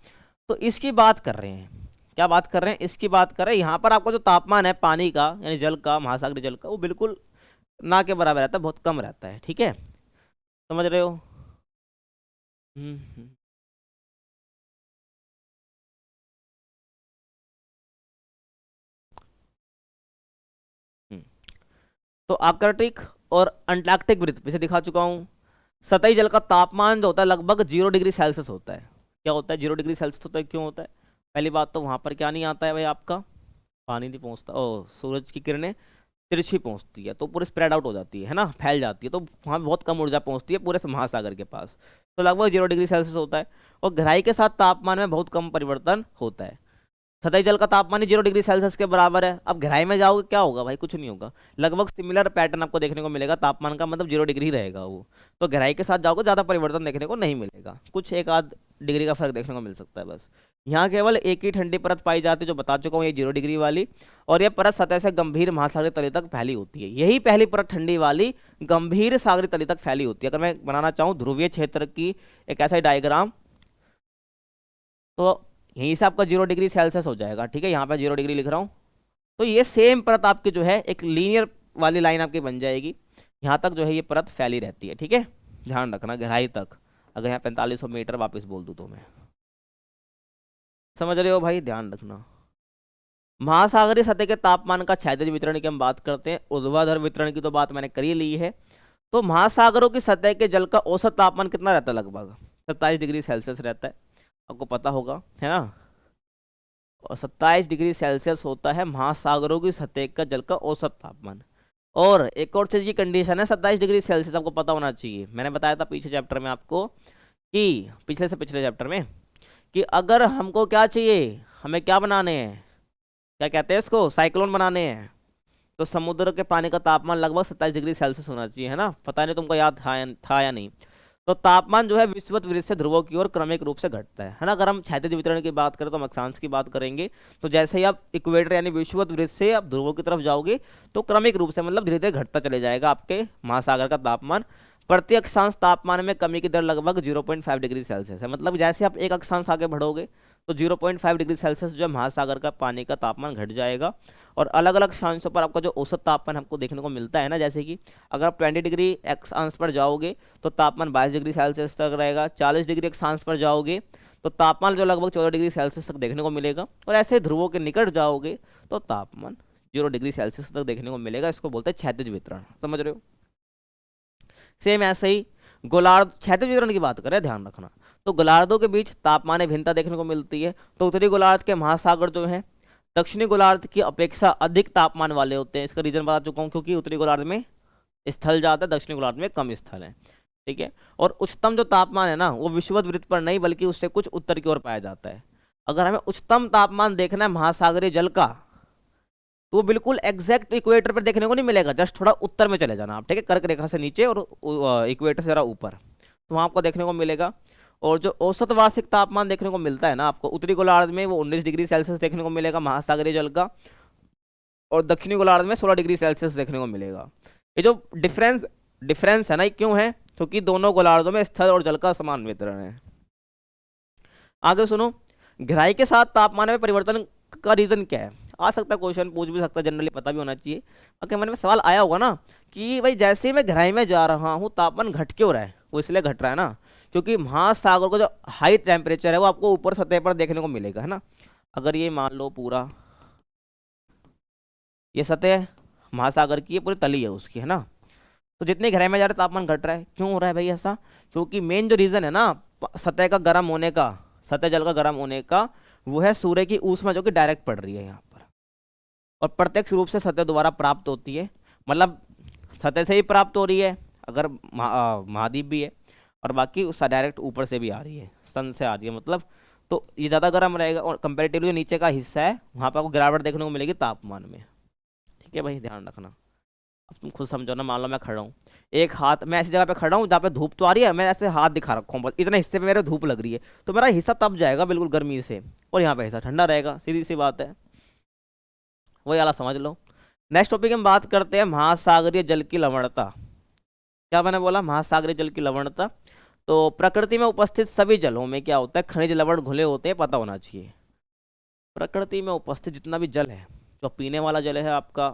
तो इसकी बात कर रहे हैं, क्या बात कर रहे हैं, इसकी बात कर रहे हैं। यहाँ पर आपका जो तापमान है पानी का, यानी जल का, महासागरीय जल का, वो बिल्कुल ना के बराबर रहता है, बहुत कम रहता है, ठीक है, समझ रहे हो। हम्म। हम्म। तो आर्कटिक और अंटार्कटिक वृत्त पीछे दिखा चुका हूँ। सतही जल का तापमान जो होता है लगभग 0 डिग्री सेल्सियस होता है। क्या होता है, 0 डिग्री सेल्सियस होता है। क्यों होता है, पहली बात तो वहाँ पर क्या नहीं आता है भाई, आपका पानी नहीं पहुँचता, ओ सूरज की किरणें तिरछी पहुँचती है तो पूरे स्प्रेड आउट हो जाती है ना, फैल जाती है, तो वहाँ बहुत कम ऊर्जा पहुँचती है पूरे महासागर के पास। तो लगभग 0 डिग्री सेल्सियस होता है। और गहराई के साथ तापमान में बहुत कम परिवर्तन होता है। सतही जल का तापमान ही 0 डिग्री सेल्सियस के बराबर है। अब गहराई में जाओगे क्या होगा भाई, कुछ नहीं होगा, लगभग सिमिलर पैटर्न आपको देखने को मिलेगा। तापमान का मतलब 0 डिग्री रहेगा वो। तो गहराई के साथ जाओगे ज़्यादा परिवर्तन देखने को नहीं मिलेगा, कुछ एक आध डिग्री का फर्क देखने को मिल सकता है बस। यहाँ केवल एक ही ठंडी परत पाई जाती है, जो बता चुका हूँ, ये 0 डिग्री वाली। और यह परत सतह से गंभीर महासागरीय तली तक फैली होती है। यही पहली परत ठंडी वाली गंभीर सागरीय तली तक फैली होती है। अगर मैं बनाना चाहूँ ध्रुवीय क्षेत्र की एक ऐसा डायग्राम, तो यहीं से आपका 0 डिग्री सेल्सियस हो जाएगा, ठीक है, यहाँ पे 0 डिग्री लिख रहा हूँ। तो ये सेम परत आपकी जो है एक लीनियर वाली लाइन आपकी बन जाएगी, यहाँ तक जो है ये परत फैली रहती है, ठीक है, ध्यान रखना गहराई तक। अगर यहाँ 4500 मीटर वापस बोल दूँ तो मैं, समझ रहे हो भाई, ध्यान रखना। महासागरीय सतह के तापमान का क्षैतिज वितरण की हम बात करते हैं, ऊर्ध्वाधर वितरण की तो बात मैंने कर ही ली है। तो महासागरों की सतह के जल का औसत तापमान कितना रहता है, लगभग 27 डिग्री सेल्सियस रहता है, आपको पता होगा है ना। और 27 डिग्री सेल्सियस होता है महासागरों की सतह का जल का औसत तापमान। और एक और चीज की कंडीशन है, 27 डिग्री सेल्सियस आपको पता होना चाहिए। मैंने बताया था पिछले चैप्टर में आपको, कि पिछले से पिछले चैप्टर में, कि अगर हमको क्या चाहिए, हमें क्या बनाने हैं, क्या कहते हैं इसको, साइक्लोन बनाने हैं, तो समुद्र के पानी का तापमान लगभग 27 डिग्री सेल्सियस होना चाहिए, है ना। पता नहीं तुमको याद था या नहीं। तो तापमान जो है विषुवत वृत्त से ध्रुवों की ओर क्रमिक रूप से घटता है ना। अगर हम क्षैतिज वितरण की बात करें तो हम अक्षांश की बात करेंगे। तो जैसे ही आप इक्वेटर यानी विषुवत वृत्त से आप ध्रुवों की तरफ जाओगे, तो क्रमिक रूप से मतलब धीरे धीरे घटता चले जाएगा आपके महासागर का तापमान। प्रति अक्षांश तापमान में कमी की दर लगभग 0.5 डिग्री सेल्सियस है। मतलब जैसे आप एक अक्षांश आगे बढ़ोगे तो 0.5 डिग्री सेल्सियस जो है महासागर का पानी का तापमान घट जाएगा। और अलग अलग अक्षांशों पर आपका जो औसत तापमान हमको देखने को मिलता है ना, जैसे कि अगर आप 20 डिग्री अक्षांश पर जाओगे तो तापमान 22 डिग्री सेल्सियस तक रहेगा। 40 डिग्री अक्षांश पर जाओगे तो तापमान जो लगभग 14 डिग्री सेल्सियस तक देखने को मिलेगा। और ऐसे ध्रुवों के निकट जाओगे तो तापमान 0 डिग्री सेल्सियस तक देखने को मिलेगा। इसको बोलते हैं क्षैतिज वितरण, समझ रहे हो। सेम ऐसे ही गोलार्ध, क्षैतिज वितरण की बात करें ध्यान रखना, तो गोलार्धों के बीच तापमान भिन्नता देखने को मिलती है। तो उत्तरी गोलार्ध के महासागर जो है दक्षिणी गोलार्ध की अपेक्षा अधिक तापमान वाले होते हैं। इसका रीजन बता चुका हूँ, क्योंकि उत्तरी गोलार्ध में स्थल ज़्यादा है, दक्षिणी गोलार्ध में कम स्थल है, ठीक है। और उच्चतम जो तापमान है ना, वो विषुवत वृत्त पर नहीं बल्कि उससे कुछ उत्तर की ओर पाया जाता है। अगर हमें उच्चतम तापमान देखना है महासागरीय जल का, तो वो बिल्कुल एग्जैक्ट इक्वेटर पर देखने को नहीं मिलेगा, जस्ट थोड़ा उत्तर में चले जाना आप, ठीक है, कर्क रेखा से नीचे और इक्वेटर से जरा ऊपर, तो वहाँ आपको देखने को मिलेगा। और जो औसत वार्षिक तापमान देखने को मिलता है ना आपको उत्तरी गोलार्ध में, वो 19 डिग्री सेल्सियस देखने को मिलेगा महासागरीय जल का। और दक्षिणी गोलार्ध में 16 डिग्री सेल्सियस देखने को मिलेगा। ये जो डिफरेंस है ना, ये क्यों है, क्योंकि दोनों गोलार्धों में स्थल और जल का समान वितरण है। आगे सुनो, गहराई के साथ तापमान में परिवर्तन का रीजन क्या है। आ सकता है क्वेश्चन, पूछ भी सकता है, जनरली पता भी होना चाहिए। आपके मन में सवाल आया होगा ना कि भाई जैसे ही मैं गहराई में जा रहा हूँ तापमान घट क्यों रहा है। वो इसलिए घट रहा है ना क्योंकि महासागर का जो हाई टेम्परेचर है वो आपको ऊपर सतह पर देखने को मिलेगा, है ना। अगर ये मान लो पूरा ये सतह महासागर की, ये पूरी तली है उसकी, है ना। तो जितनी गहराई में जा रहे तापमान घट रहा है, क्यों हो रहा है भाई ऐसा, क्योंकि मेन जो रीजन है ना सतह का गर्म होने का, सतह जल का गर्म होने का, वो है सूर्य की ऊष्मा जो कि डायरेक्ट पड़ रही है यहाँ पर। और प्रत्यक्ष रूप से सतह द्वारा प्राप्त होती है, मतलब सतह से ही प्राप्त हो रही है अगर महाद्वीप भी है, और बाकी उसका डायरेक्ट ऊपर से भी आ रही है, सन से आ रही है मतलब। तो ये ज़्यादा गर्म रहेगा, और कंपेरेटिवली नीचे का हिस्सा है वहाँ पर आपको गिरावट देखने को मिलेगी तापमान में। ठीक है भाई, ध्यान रखना। अब तुम खुद समझो ना, मान लो मैं खड़ा हूँ, एक हाथ मैं ऐसी जगह पे खड़ा हूँ जहाँ पे धूप तो आ रही है, मैं ऐसे हाथ दिखा रखा हूँ बस, इतने हिस्से पे मेरे धूप लग रही है, तो मेरा हिस्सा तप जाएगा बिल्कुल गर्मी से, और यहाँ पे हिस्सा ठंडा रहेगा, सीधी सी बात है, वही वाला समझ लो। नेक्स्ट टॉपिक हम बात करते हैं महासागरीय जल की लवणता। क्या मैंने बोला, महासागरीय जल की लवणता। तो प्रकृति में उपस्थित सभी जलों में क्या होता है, खनिज लवण घुले होते हैं, पता होना चाहिए। प्रकृति में उपस्थित जितना भी जल है, जो पीने वाला जल है आपका,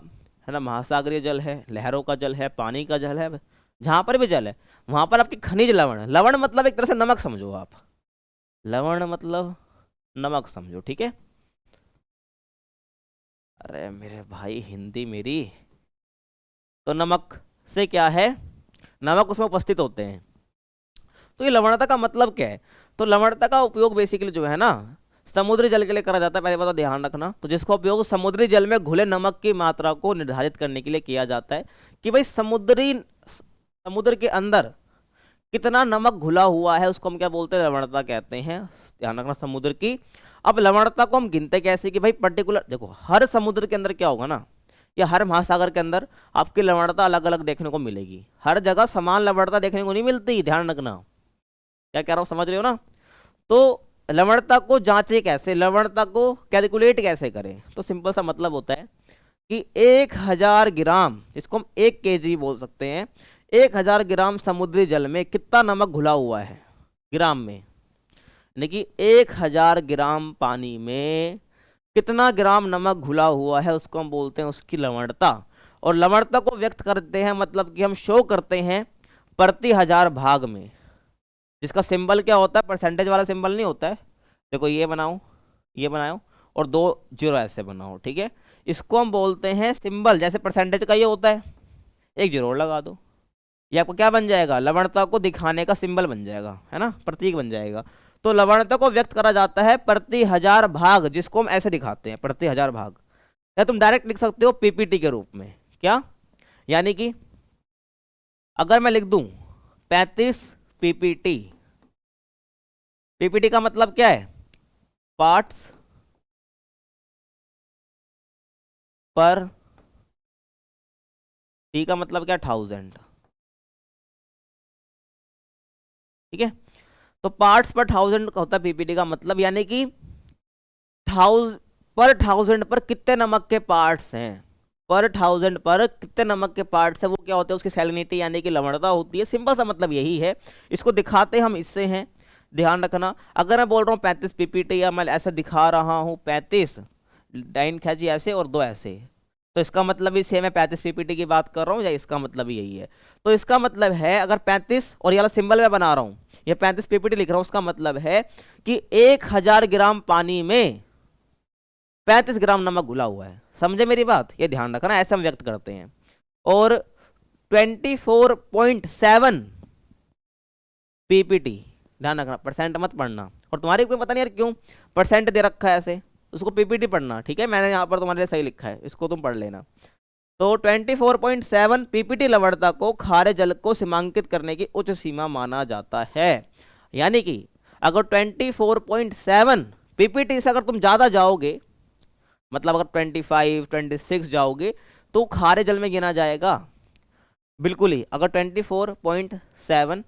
है ना, महासागरीय जल है, लहरों का जल है, पानी का जल है, जहां पर भी जल है वहां पर आपकी खनिज लवण, लवण मतलब एक तरह से नमक समझो आप, लवण मतलब नमक समझो, ठीक है। अरे मेरे भाई हिंदी मेरी, तो नमक से क्या है, नमक उसमें उपस्थित होते हैं। तो ये लवणता का मतलब क्या है, तो लवणता का उपयोग बेसिकली जो है ना, समुद्री जल के लिए करा जाता है, पहले बात तो ध्यान रखना। तो जिसका उपयोग समुद्री जल में घुले नमक की मात्रा को निर्धारित करने के लिए किया जाता है, कि भाई समुद्र के अंदर कितना नमक घुला हुआ है, उसको हम क्या बोलते हैं, लवणता कहते हैं। ध्यान रखना समुद्र की। अब लवणता को हम गिनते कैसे, कि भाई पर्टिकुलर देखो, हर समुद्र के अंदर क्या होगा ना, या हर महासागर के अंदर आपकी लवणता अलग अलग देखने को मिलेगी, हर जगह समान लवणता देखने को नहीं मिलती, ध्यान रखना। क्या कह रहा हूँ, समझ रहे हो ना। तो लवणता को जांचे कैसे, लवणता को कैलकुलेट कैसे करें, तो सिंपल सा मतलब होता है कि 1000 ग्राम, इसको हम 1 kg बोल सकते हैं, 1000 ग्राम समुद्री जल में कितना नमक घुला हुआ है, ग्राम में, यानी कि 1000 ग्राम पानी में कितना ग्राम नमक घुला हुआ है, उसको हम बोलते हैं उसकी लवणता। और लवणता को व्यक्त करते हैं, मतलब कि हम शो करते हैं प्रति हजार भाग में, जिसका सिंबल क्या होता है, परसेंटेज वाला सिंबल नहीं होता है, देखो ये बनाओ, ये बनाओ, और 2 जीरो ऐसे बनाओ, ठीक है। इसको हम बोलते हैं सिंबल, जैसे परसेंटेज का ये होता है, एक जीरो और लगा दो, ये आपको क्या बन जाएगा, लवणता को दिखाने का सिंबल बन जाएगा, है ना, प्रतीक बन जाएगा। तो लवणता को व्यक्त करा जाता है प्रति हजार भाग, जिसको हम ऐसे दिखाते हैं प्रति हजार भाग, या तुम डायरेक्ट लिख सकते हो पीपीटी के रूप में। क्या, यानी कि अगर मैं लिख दूं 35 पीपीटी, पीपीटी का मतलब क्या है, पार्ट्स पर, टी का मतलब क्या, 1000, ठीक है। तो पार्ट्स पर 1000 का होता है पीपीटी का मतलब, यानी कि 1000 पर कितने नमक के पार्ट्स हैं, पर 1000 पर कितने नमक के पार्ट्स है, वो क्या होते हैं, उसकी सैलिनिटी यानी कि लवणता होती है। सिंपल सा मतलब यही है, इसको दिखाते हम इससे हैं, ध्यान रखना। अगर मैं बोल रहा हूँ 35 पीपीटी, या मैं ऐसा दिखा रहा हूँ 35, लाइन खींची ऐसे और 2 ऐसे, तो इसका मतलब ही सेम है, 35 पीपीटी की बात कर रहा हूँ, या इसका मतलब ही यही है। तो इसका मतलब है अगर 35, और ये वाला सिंबल मैं बना रहा हूँ, ये 35 पीपीटी लिख रहा हूँ, उसका मतलब है कि 1000 ग्राम पानी में 35 ग्राम नमक घुला हुआ है, समझे मेरी बात, ये ध्यान रखना, ऐसे हम व्यक्त करते हैं। और 24.7 पीपीटी, ध्यान रखना, परसेंट मत पढ़ना, और तुम्हारे कोई पता नहीं यार क्यों परसेंट दे रखा है ऐसे, उसको पीपीटी पढ़ना, ठीक है, मैंने यहाँ पर तुम्हारे लिए सही लिखा है, इसको तुम पढ़ लेना। तो 24.7 पीपीटी लवणता को खारे जल को सीमांकित करने की उच्च सीमा माना जाता है, यानी कि अगर 24.7 पीपीटी से अगर तुम ज्यादा जाओगे, मतलब अगर 25 26 जाओगे, तो खारे जल में गिना जाएगा, बिल्कुल ही। अगर 24.7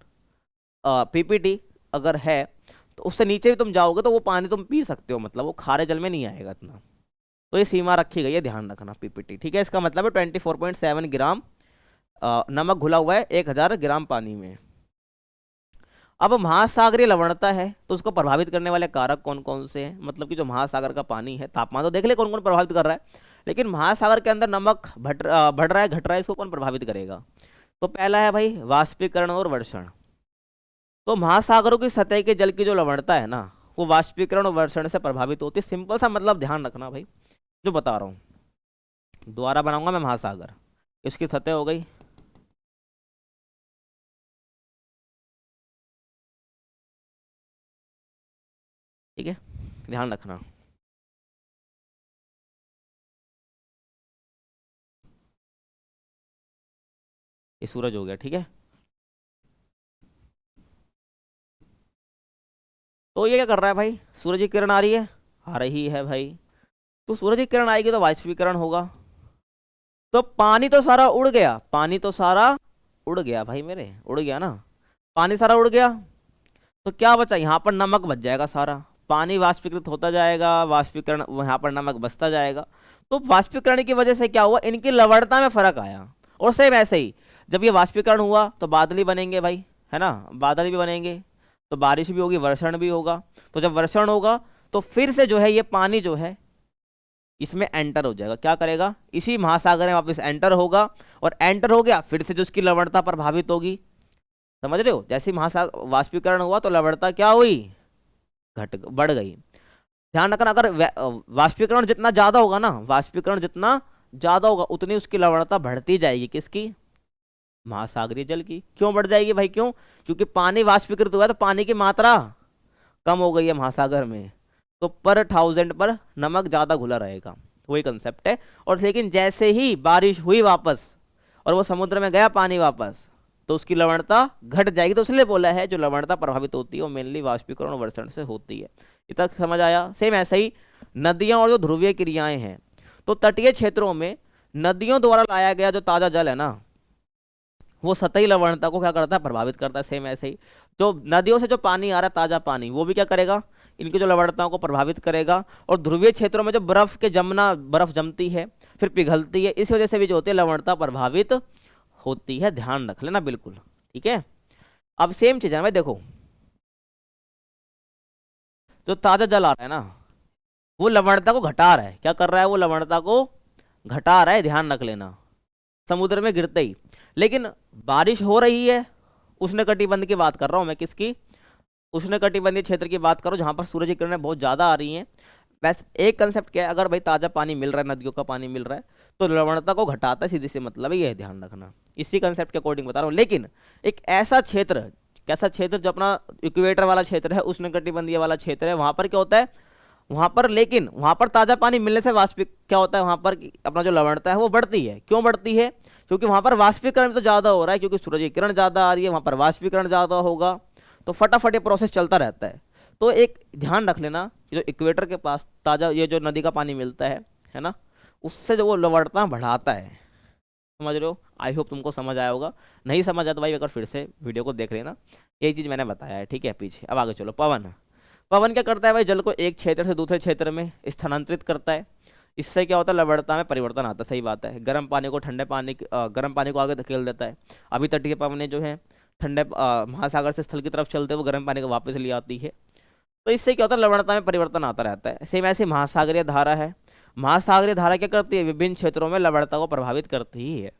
पीपीटी अगर है, तो उससे नीचे भी तुम जाओगे तो वो पानी तुम पी सकते हो, मतलब वो खारे जल में नहीं आएगा इतना। तो ये सीमा रखी गई है, ध्यान रखना, पीपीटी, ठीक है। इसका मतलब है 24.7 ग्राम नमक घुला हुआ है 1000 ग्राम पानी में। अब महासागरीय लवणता है, तो उसको प्रभावित करने वाले कारक कौन कौन से हैं, मतलब कि जो महासागर का पानी है, तापमान तो देख ले कौन कौन प्रभावित कर रहा है, लेकिन महासागर के अंदर नमक बढ़ रहा है घट रहा है, इसको कौन प्रभावित करेगा। तो पहला है भाई वाष्पीकरण और वर्षण। तो महासागरों की सतह के जल की जो लवणता है ना, वो वाष्पीकरण और वर्षण से प्रभावित होती है, सिंपल सा मतलब ध्यान रखना भाई, जो बता रहा हूँ। दोबारा बनाऊंगा मैं महासागर, इसकी सतह हो गई, ठीक है, ध्यान रखना। ये सूरज हो गया, ठीक है। तो ये क्या कर रहा है भाई, सूरज की किरण आ रही है, आ रही है भाई। तो सूरज की किरण आएगी तो वाष्पीकरण होगा, तो पानी तो सारा उड़ गया, पानी तो सारा उड़ गया भाई मेरे, उड़ गया ना, पानी सारा उड़ गया। तो क्या बचा, यहाँ पर नमक बच जाएगा सारा, पानी वाष्पीकृत होता जाएगा, वाष्पीकरण यहाँ पर नमक बचता जाएगा। तो वाष्पीकरण की वजह से क्या हुआ, इनकी लवणता में फर्क आया। और सेम ऐसे ही जब ये वाष्पीकरण हुआ तो बादल ही बनेंगे भाई, है ना, बादल भी बनेंगे, तो बारिश भी होगी, वर्षण भी होगा। तो जब वर्षण होगा तो फिर से जो है ये पानी जो है इसमें एंटर हो जाएगा, क्या करेगा, इसी महासागर में वापस एंटर होगा, और एंटर हो गया फिर से जो उसकी लवणता प्रभावित होगी। समझ रहे हो, जैसे ही महासागर वाष्पीकरण हुआ तो लवणता क्या हुई, बढ़ गई। ध्यान रखना, अगर वाष्पीकरण जितना ज्यादा होगा ना, वाष्पीकरण जितना ज्यादा होगा उतनी उसकी लवणता बढ़ती जाएगी, किसकी, महासागरीय जल की। क्यों बढ़ जाएगी भाई, क्यों, क्योंकि पानी वाष्पीकृत हुआ है तो पानी की मात्रा कम हो गई है महासागर में, तो पर 1000 पर नमक ज्यादा घुला रहेगा, वही कंसेप्ट है। और लेकिन जैसे ही बारिश हुई वापस और वो समुद्र में गया पानी वापस, तो उसकी लवणता घट जाएगी। तो इसलिए बोला है जो लवणता प्रभावित होती है वो मेनली वाष्पीकरण और वर्षण से होती है। इतना समझ आया। सेम ऐसे ही नदियां और जो ध्रुवीय क्रियाएं हैं, तो तटीय क्षेत्रों में नदियों द्वारा लाया गया जो ताजा जल है ना, वो सतही लवणता को क्या करता है, प्रभावित करता है। सेम ऐसे ही जो नदियों से जो पानी आ रहा है ताजा पानी, वो भी क्या करेगा, इनकी जो लवणताओं को प्रभावित करेगा। और ध्रुवीय क्षेत्रों में जो बर्फ जमती है फिर पिघलती है, इस वजह से भी जो होती है लवणता प्रभावित होती है, ध्यान रख लेना बिल्कुल, ठीक है। अब सेम चीज है भाई, देखो जो ताजा जल आ रहा है ना, वो लवणता को घटा रहा है, क्या कर रहा है, वो लवणता को घटा रहा है, ध्यान रख लेना, समुद्र में गिरते ही। लेकिन बारिश हो रही है, उष्णकटिबंध की बात कर रहा हूं मैं, किसकी, उष्णकटिबंधीय क्षेत्र की बात करो, जहां पर सूरज की किरणें बहुत ज्यादा आ रही हैं। वैसे एक कंसेप्ट क्या है, अगर भाई ताजा पानी मिल रहा है, नदियों का पानी मिल रहा है, तो लवणता को घटाता है, सीधे से मतलब है, ये ध्यान रखना, इसी कंसेप्ट के अकॉर्डिंग बता रहा हूँ। लेकिन एक ऐसा क्षेत्र, कैसा क्षेत्र, जो अपना इक्वेटर वाला क्षेत्र है, उष्णकटिबंधीय वाला क्षेत्र है, वहां पर क्या होता है, वहां पर, लेकिन वहां पर ताजा पानी मिलने से वाष्पिक क्या होता है, वहां पर अपना जो लवणता है वो बढ़ती है। क्यों बढ़ती है, क्योंकि वहां पर वाष्पीकरण तो ज्यादा हो रहा है, क्योंकि सूरज की किरण ज्यादा आ रही है, वहां पर वाष्पीकरण ज्यादा होगा, तो फटाफट ये प्रोसेस चलता रहता है। तो एक ध्यान रख लेना, जो इक्वेटर के पास ताजा ये जो नदी का पानी मिलता है ना, उससे जो वो लवणता बढ़ाता है, समझ रहे हो। आई होप तुमको समझ आया होगा, नहीं समझ आया तो भाई अगर फिर से वीडियो को देख लेना, यही चीज मैंने बताया है, ठीक है। पीछे अब आगे चलो। पवन, पवन क्या करता है भाई, जल को एक क्षेत्र से दूसरे क्षेत्र में स्थानांतरित करता है, इससे क्या होता है, लवणता में परिवर्तन आता है। सही बात है, गर्म पानी को ठंडे पानी, गर्म पानी को आगे धकेल देता है। अभी तटीय पवनें जो है ठंडे महासागर से स्थल की तरफ चलते हुए गर्म पानी को वापस ले आती है, तो इससे क्या होता है, लवणता में परिवर्तन आता रहता है। सेम ऐसे महासागरीय धारा है, महासागरीय धारा क्या करती है, विभिन्न क्षेत्रों में लवणता को प्रभावित करती ही है।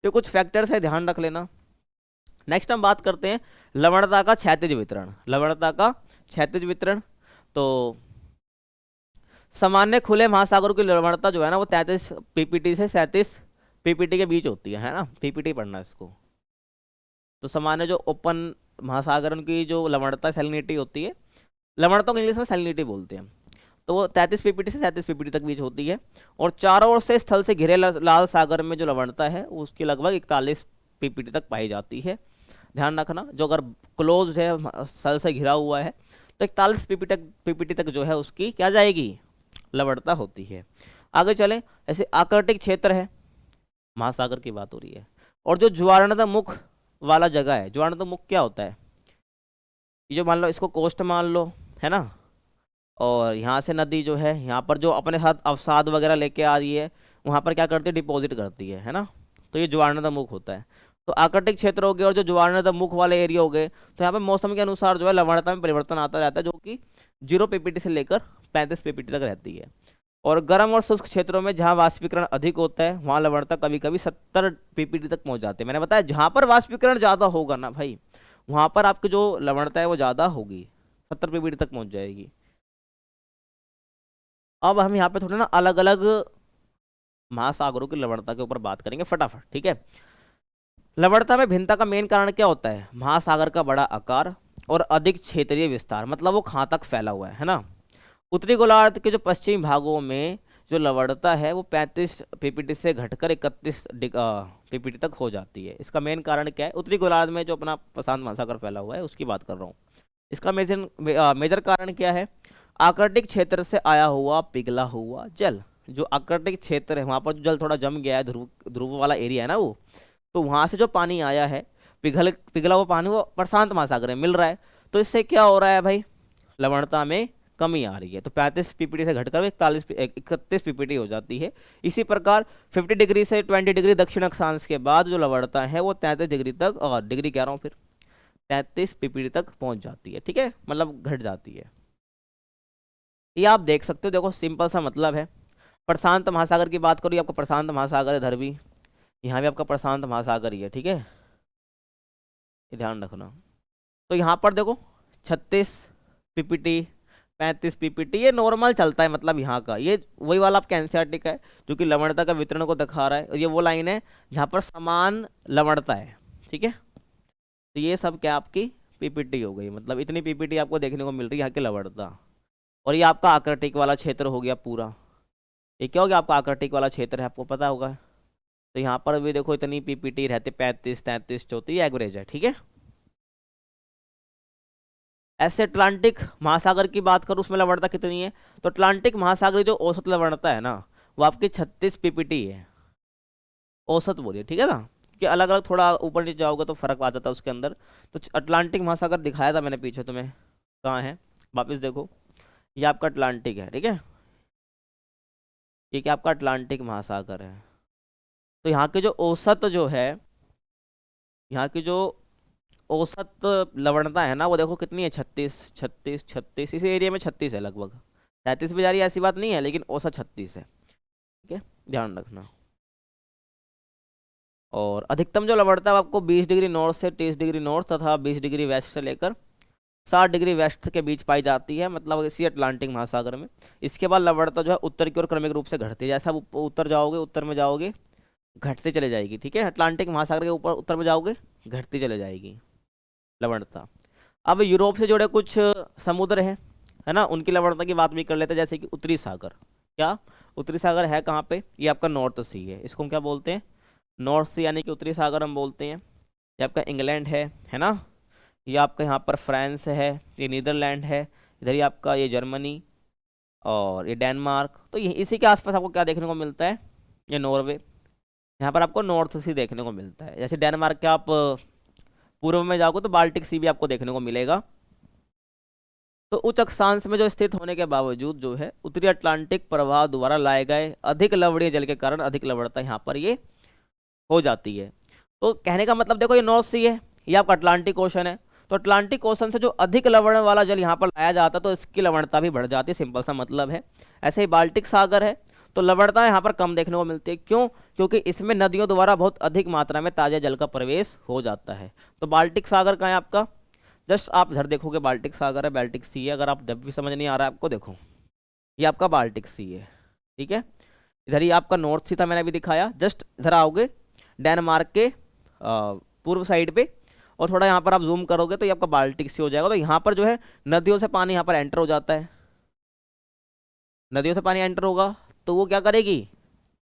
तो कुछ फैक्टर्स है, ध्यान रख लेना। नेक्स्ट हम बात करते हैं लवणता का क्षैतिज वितरण। लवणता का क्षैतिज वितरण, तो सामान्य खुले महासागरों की लवणता जो है ना, वो 33 पीपीटी से 37 पीपीटी के बीच होती है ना, पीपीटी पढ़ना इसको। तो सामान्य जो ओपन महासागरों की जो लवणता सैलिनिटी होती है, लवणता को इंग्लिश में सैलिनिटी बोलते हैं, तो वो 33 पीपीटी से 37 पीपीटी तक बीच होती है। और चारों ओर से स्थल से घिरे लाल सागर में जो लवणता है उसकी लगभग 41 पीपीटी तक पाई जाती है। ध्यान रखना, जो अगर क्लोज है, स्थल से घिरा हुआ है, तो 41 पीपीटी तक जो है उसकी क्या जाएगी, लवणता होती है। आगे चले, ऐसे आर्कटिक क्षेत्र है, महासागर की बात हो रही है, और जो ज्वारनद मुख वाला जगह है, ज्वारनद मुख क्या होता है, ये जो मान लो इसको कोस्ट मान लो, है ना, और यहाँ से नदी जो है यहाँ पर जो अपने साथ अवसाद वगैरह लेके आ रही है, वहाँ पर क्या करती है, डिपॉजिट करती है ना, तो ये ज्वारनद मुख होता है। तो आर्कटिक क्षेत्र हो गए और जो ज्वारनद मुख वाले एरिया हो गए, तो यहाँ पे मौसम के अनुसार जो है लवणता में परिवर्तन आता रहता है, जो कि 0 पीपीटी से लेकर 35 पीपीटी तक रहती है। और गर्म और शुष्क क्षेत्रों में जहाँ वाष्पीकरण अधिक होता है, वहाँ लवणता कभी कभी 70 पीपीटी तक पहुँच जाती है। मैंने बताया जहाँ पर वाष्पीकरण ज़्यादा होगा ना भाई, वहाँ पर आपकी जो लवणता है वो ज़्यादा होगी, 70 पीपीटी तक पहुँच जाएगी। अब हम यहाँ पे थोड़ा ना अलग अलग महासागरों की लवणता के ऊपर बात करेंगे फटाफट, ठीक है। लवणता में भिन्नता का मेन कारण क्या होता है, महासागर का बड़ा आकार और अधिक क्षेत्रीय विस्तार, मतलब वो कहाँ तक फैला हुआ है ना। उत्तरी गोलार्ध के जो पश्चिमी भागों में जो लवणता है वो 35 पीपीटी से घटकर 31 पीपीटी तक हो जाती है। इसका मेन कारण क्या है? उत्तरी गोलार्ध में जो अपना प्रशांत महासागर फैला हुआ है उसकी बात कर रहा हूँ। इसका मेजर कारण क्या है? आर्कटिक क्षेत्र से आया हुआ पिघला हुआ जल। जो आर्कटिक क्षेत्र है वहाँ पर जो जल थोड़ा जम गया है, ध्रुव ध्रुव वाला एरिया है ना वो, तो वहाँ से जो पानी आया है, पिघला हुआ पानी, वो प्रशांत महासागर में मिल रहा है। तो इससे क्या हो रहा है भाई? लवणता में कमी आ रही है। तो 35 पीपीटी से घटकर 31 पीपीटी हो जाती है। इसी प्रकार 50 डिग्री से 20 डिग्री दक्षिण अक्षांश के बाद जो लवणता है वो 33 डिग्री तक, और डिग्री कह रहा हूँ फिर, 33 पीपीटी तक पहुंच जाती है। ठीक है, मतलब घट जाती है। ये आप देख सकते हो, देखो सिंपल सा मतलब है। प्रशांत महासागर की बात करूँ, आपका प्रशांत महासागर इधर भी, यहाँ भी आपका प्रशांत महासागर ही है। ठीक है, ये ध्यान रखना। तो यहाँ पर देखो 36 पीपीटी, 35 पीपीटी, ये नॉर्मल चलता है। मतलब यहाँ का ये वही वाला आपका एनसीईआरटी का है जो कि लवणता का वितरण को दिखा रहा है, और ये वो लाइन है जहाँ पर समान लवणता है। ठीक है, तो ये सब क्या आपकी पीपीटी हो गई, मतलब इतनी पीपीटी आपको देखने को मिल रही है यहाँ की लवणता। और ये आपका आर्कटिक वाला क्षेत्र हो गया पूरा। ये क्या हो गया? आपका आर्कटिक वाला क्षेत्र है, आपको पता होगा। तो यहाँ पर भी देखो इतनी पीपीटी रहते, 35, 33, 34 एवरेज है। ठीक है, ऐसे अटलांटिक महासागर की बात करूँ, उसमें लवणता कितनी है? तो अटलांटिक महासागर की जो औसत लवणता है ना, वो आपकी 36 पीपीटी है। औसत बोलिए, ठीक है ना, कि अलग अलग थोड़ा ऊपर नीचे जाओगे तो फर्क आ जाता है उसके अंदर। तो अटलांटिक महासागर दिखाया था मैंने पीछे तुम्हें, कहाँ है? वापस देखो, ये आपका अटलांटिक है। ठीक है, ये क्या आपका अटलांटिक महासागर है। तो यहाँ की जो औसत जो है, यहाँ की जो औसत लवणता है ना, वो देखो कितनी है? 36, 36, 36, इसी एरिया में 36 है लगभग। 33 भी जा रही है ऐसी बात नहीं है, लेकिन औसत 36 है। ठीक है, ध्यान रखना। और अधिकतम जो लवणता है आपको 20 डिग्री नॉर्थ से 30 डिग्री नॉर्थ तथा 20 डिग्री वेस्ट से लेकर 60 डिग्री वेस्ट के बीच पाई जाती है, मतलब इसी अटलांटिक महासागर में। इसके बाद लवणता जो है उत्तर की ओर क्रमिक रूप से घटती है। जैसा आप उत्तर जाओगे, उत्तर में जाओगे, घटते चले जाएगी। ठीक है, अटलांटिक महासागर के ऊपर उत्तर में जाओगे, घटती चले जाएगी लवणता। अब यूरोप से जुड़े कुछ समुद्र हैं, है ना, उनकी लवणता की बात भी कर लेते हैं। जैसे कि उत्तरी सागर। क्या उत्तरी सागर है कहाँ पे? ये आपका नॉर्थ सी है, इसको हम क्या बोलते हैं? नॉर्थ सी, यानी कि उत्तरी सागर हम बोलते हैं। ये आपका इंग्लैंड है ना, ये आपका यहाँ पर फ्रांस है, ये नीदरलैंड है, इधर ही आपका ये जर्मनी, और ये डेनमार्क। तो ये इसी के आसपास आपको क्या देखने को मिलता है? ये नॉर्वे। यहाँ पर आपको नॉर्थ सी देखने को मिलता है। जैसे डेनमार्क के आप पूर्व में जाओगे तो बाल्टिक सी भी आपको देखने को मिलेगा। तो उच्च अक्षांश में जो स्थित होने के बावजूद जो है उत्तरी अटलांटिक प्रवाह द्वारा लाए गए अधिक लवणीय जल के कारण अधिक लवणता यहाँ पर ये हो जाती है। तो कहने का मतलब देखो, ये नॉर्थ सी है, ये आपका अटलांटिक ओशन है। तो अटलांटिक ओशन से जो अधिक लवण वाला जल यहाँ पर लाया जाता है तो इसकी लवणता भी बढ़ जाती है, सिंपल सा मतलब है। ऐसे ही बाल्टिक सागर है, तो लवणता यहाँ पर कम देखने को मिलती है। क्यों? क्योंकि इसमें नदियों द्वारा बहुत अधिक मात्रा में ताज़ा जल का प्रवेश हो जाता है। तो बाल्टिक सागर का है आपका, जस्ट आप इधर देखोगे बाल्टिक सागर है, बाल्टिक सी है। अगर आप जब भी समझ नहीं आ रहा है आपको, देखो ये आपका बाल्टिक सी है। ठीक है, इधर ही आपका नॉर्थ सी था, मैंने अभी दिखाया। जस्ट इधर आओगे डेनमार्क के पूर्व साइड पे, और थोड़ा यहाँ पर आप जूम करोगे तो ये आपका बाल्टिक सी हो जाएगा। तो यहाँ पर जो है नदियों से पानी यहाँ पर एंटर हो जाता है। नदियों से पानी एंटर होगा तो वो क्या करेगी?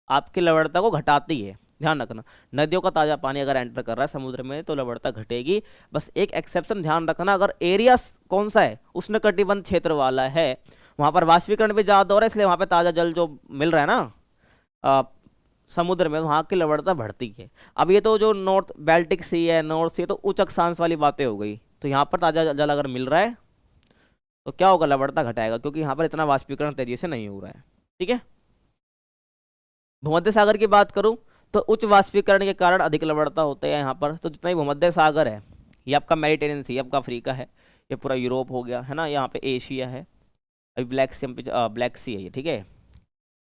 आपकी लवणता को घटाती है। ध्यान रखना, नदियों का ताज़ा पानी अगर एंटर कर रहा है समुद्र में तो लवणता घटेगी। बस एक एक्सेप्शन ध्यान रखना, अगर एरिया कौन सा है? उष्णकटिबंध क्षेत्र वाला है, वहाँ पर वाष्पीकरण भी ज़्यादा हो रहा है, इसलिए वहाँ पर ताज़ा जल जो मिल रहा है ना समुद्र में, वहाँ की लवणता बढ़ती है। अब ये तो जो नॉर्थ बाल्टिक सी है, नॉर्थ सी, तो उच्च अक्षांश वाली बातें हो गई। तो यहाँ पर ताज़ा जल अगर मिल रहा है तो क्या होगा? लवणता घटाएगा, क्योंकि यहाँ पर इतना वाष्पीकरण तेजी से नहीं हो रहा है। ठीक है, भूमध्य सागर की बात करूँ तो उच्च वाष्पीकरण के कारण अधिक लवणता होता है यहाँ पर। तो जितना भी भूमध्य सागर है, ये आपका मेडिटेरियन सी, आपका अफ्रीका है, ये पूरा यूरोप हो गया है ना, यहाँ पे एशिया है, अभी ब्लैक सी है ये। ठीक है,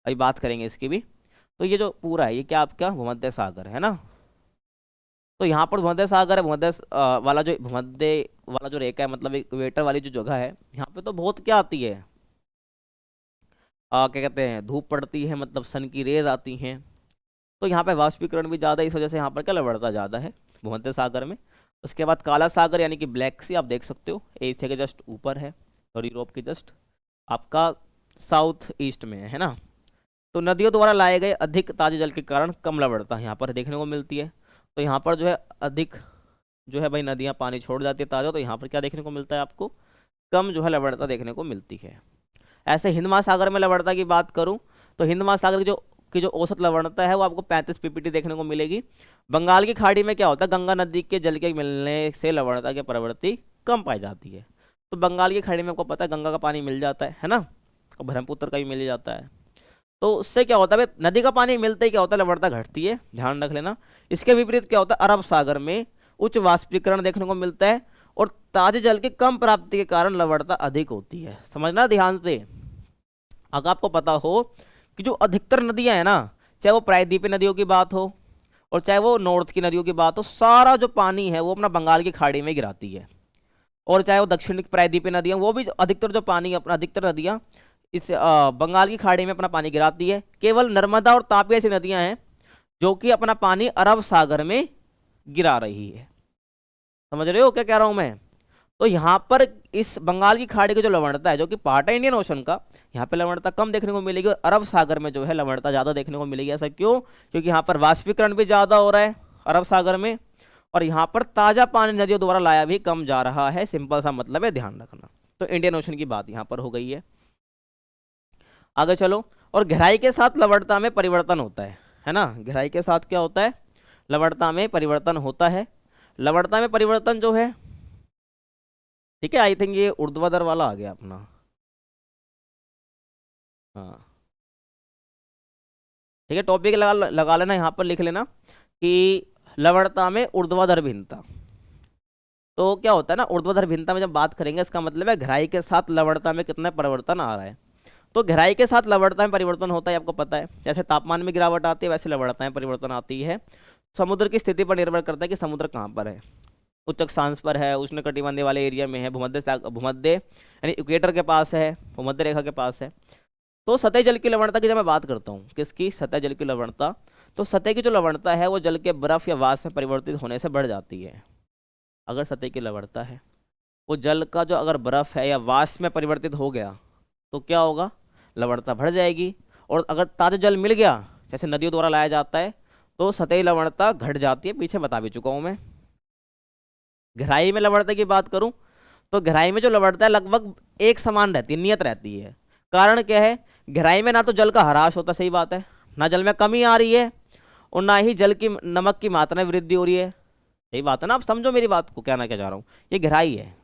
अभी बात करेंगे इसकी भी। तो ये जो पूरा है ये क्या आपका भूमध्य सागर है ना। तो यहाँ पर भूमध्य सागर है, भूमध्य वाला जो रेखा है, मतलब इक्वेटर वाली जो जगह है, यहाँ पे तो बहुत क्या आती है, क्या कहते हैं, धूप पड़ती है, मतलब सन की रेज आती हैं। तो यहाँ पे वाष्पीकरण भी ज़्यादा है, इस वजह से यहाँ पर क्या लवणता ज़्यादा है भूमध्य सागर में। उसके बाद काला सागर यानी कि ब्लैक सी, आप देख सकते हो एशिया के जस्ट ऊपर है और यूरोप के जस्ट आपका साउथ ईस्ट में है ना। तो नदियों द्वारा लाए गए अधिक ताजे जल के कारण कम लवणता यहाँ पर देखने को मिलती है। तो यहाँ पर जो है अधिक जो है भाई नदियाँ पानी छोड़ जाती है ताज़ा, तो यहाँ पर क्या देखने को मिलता है आपको, कम जो है लवणता देखने को मिलती है। ऐसे हिंद महासागर में लवणता की बात करूँ तो हिंद महासागर की जो औसत लवणता है वो आपको 35 पीपीटी देखने को मिलेगी। बंगाल की खाड़ी में क्या होता है, गंगा नदी के जल के मिलने से लवणता की प्रवृत्ति कम पाई जाती है। तो बंगाल की खाड़ी में आपको पता है गंगा का पानी मिल जाता है ना, और ब्रह्मपुत्र का भी मिल जाता है। तो उससे क्या होता है भाई, नदी का पानी मिलते ही क्या होता है, लवणता घटती है, ध्यान रख लेना। इसके विपरीत क्या होता है, अरब सागर में उच्च वाष्पीकरण देखने को मिलता है और ताजे जल की कम प्राप्ति के कारण लवणता अधिक होती है। समझना ध्यान से। अगर आपको पता हो कि जो अधिकतर नदियां हैं ना, चाहे वो प्रायद्वीपीय नदियों की बात हो और चाहे वो नॉर्थ की नदियों की बात हो, सारा जो पानी है वो अपना बंगाल की खाड़ी में गिराती है। और चाहे वो दक्षिण की प्रायद्वीपीय नदियां, वो भी अधिकतर जो पानी अपना अधिकतर नदियां इस बंगाल की खाड़ी में अपना पानी गिराती है। केवल नर्मदा और तापी ऐसी नदियां हैं जो कि अपना पानी अरब सागर में गिरा रही है। समझ रहे हो क्या कह रहा हूं मैं। तो यहाँ पर इस बंगाल की खाड़ी की जो लवणता है, जो कि पार्ट है इंडियन ओशन का, यहाँ पे लवणता कम देखने को मिलेगी और अरब सागर में जो है लवणता ज़्यादा देखने को मिलेगी। ऐसा क्यों, क्योंकि यहाँ पर वाष्पीकरण भी ज़्यादा हो रहा है अरब सागर में, और यहाँ पर ताज़ा पानी नदियों द्वारा लाया भी कम जा रहा है। सिंपल सा मतलब है, ध्यान रखना। तो इंडियन ओशन की बात यहाँ पर हो गई है। आगे चलो। और गहराई के साथ लवणता में परिवर्तन होता है ना। गहराई के साथ क्या होता है, लवणता में परिवर्तन होता है। लवणता में परिवर्तन जो है, ठीक है, आई थिंक ये ऊर्ध्वाधर वाला आ गया अपना। हाँ ठीक है, टॉपिक लगा लेना, यहाँ पर लिख लेना कि लवणता में ऊर्ध्वाधर भिन्नता। तो क्या होता है ना, ऊर्ध्वाधर भिन्नता में जब बात करेंगे, इसका मतलब है गहराई के साथ लवणता में कितना परिवर्तन आ रहा है। तो गहराई के साथ लवणता में परिवर्तन होता है, आपको पता है। जैसे तापमान में गिरावट आती है, वैसे लवणता में परिवर्तन आती है। समुद्र की स्थिति पर निर्भर करता है कि समुद्र कहाँ पर है, उच्च अक्षांश पर है, उष्णकटिबंधीय वाले एरिया में है, भूमध्य यानी इक्वेटर के पास है, भूमध्य रेखा के पास है। तो सतही जल की लवणता की जब मैं बात करता हूँ, किसकी, सतह जल की लवणता, तो सतह की जो लवणता है वो जल के बर्फ या वाष्प में परिवर्तित होने से बढ़ जाती है। अगर सतह की लवणता है वो जल का जो अगर बर्फ है या वाष्प में परिवर्तित हो गया तो क्या होगा, लवणता बढ़ जाएगी। और अगर ताजा जल मिल गया, जैसे नदियों द्वारा लाया जाता है, तो सतही लवणता घट जाती है, पीछे बता भी चुका हूँ मैं। गहराई में लवणता की बात करूं तो गहराई में जो लवणता है लगभग एक समान रहती है, नियत रहती है। कारण क्या है, गहराई में ना तो जल का ह्रास होता, सही बात है, ना जल में कमी आ रही है, और ना ही जल की नमक की मात्रा में वृद्धि हो रही है। सही बात है ना, आप समझो मेरी बात को, कहना क्या चाह रहा हूँ। ये गहराई है,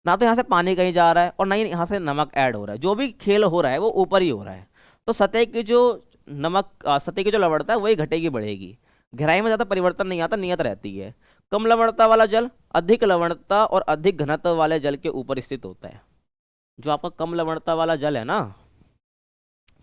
ना तो यहाँ से पानी कहीं जा रहा है और ना ही यहाँ से नमक ऐड हो रहा है। जो भी खेल हो रहा है वो ऊपर ही हो रहा है। तो सतह की जो सतह की जो लवणता है वही घटेगी बढ़ेगी। गहराई में ज़्यादा परिवर्तन नहीं आता, नियत रहती है। कम लवणता वाला जल अधिक लवणता और अधिक घनत्व वाले जल के ऊपर स्थित होता है। जो आपका कम लवणता वाला जल है ना,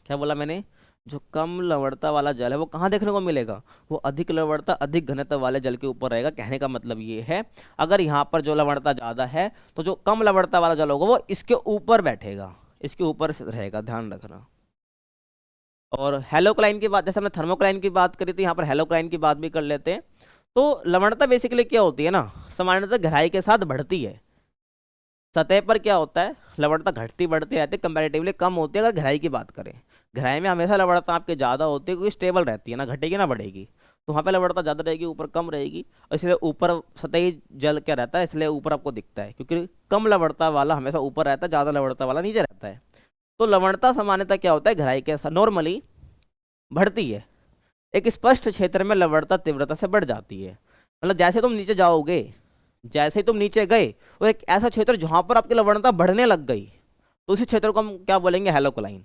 क्या बोला मैंने, जो कम लवणता वाला जल है वो कहाँ देखने को मिलेगा, वो अधिक लवणता अधिक घनत्व वाले जल के ऊपर रहेगा। कहने का मतलब ये है, अगर यहाँ पर जो लवणता ज़्यादा है तो जो कम लवणता वाला जल होगा वो इसके ऊपर बैठेगा, इसके ऊपर रहेगा, ध्यान रखना। और हेलोक्लाइन की बात, जैसे हमने थर्मोक्लाइन की बात करी थी, यहाँ पर हेलोक्लाइन की बात भी कर लेते हैं। तो लवणता बेसिकली क्या होती है ना, सामान्यतः गहराई के साथ बढ़ती है। सतह पर क्या होता है, लवणता घटती बढ़ती रहती है, कंपैरेटिवली कम होती है। अगर गहराई की बात करें, गहराई में हमेशा लवणता आपके ज़्यादा होती है, क्योंकि स्टेबल रहती है, ना घटेगी ना बढ़ेगी। तो वहाँ पे लवणता ज़्यादा रहेगी, ऊपर कम रहेगी, और इसलिए ऊपर सतही जल क्या रहता है, इसलिए ऊपर आपको दिखता है, क्योंकि कम लवणता वाला हमेशा ऊपर रहता है, ज़्यादा लवणता वाला नीचे रहता है। तो लवणता सामान्यतः क्या होता है, गहराई के साथ नॉर्मली बढ़ती है। एक स्पष्ट क्षेत्र में लवणता तीव्रता से बढ़ जाती है। मतलब जैसे तुम नीचे जाओगे, जैसे ही तुम नीचे गए, वो एक ऐसा क्षेत्र जहाँ पर आपकी लवणता बढ़ने लग गई, तो उसी क्षेत्र को हम क्या बोलेंगे, हेलोक्लाइन।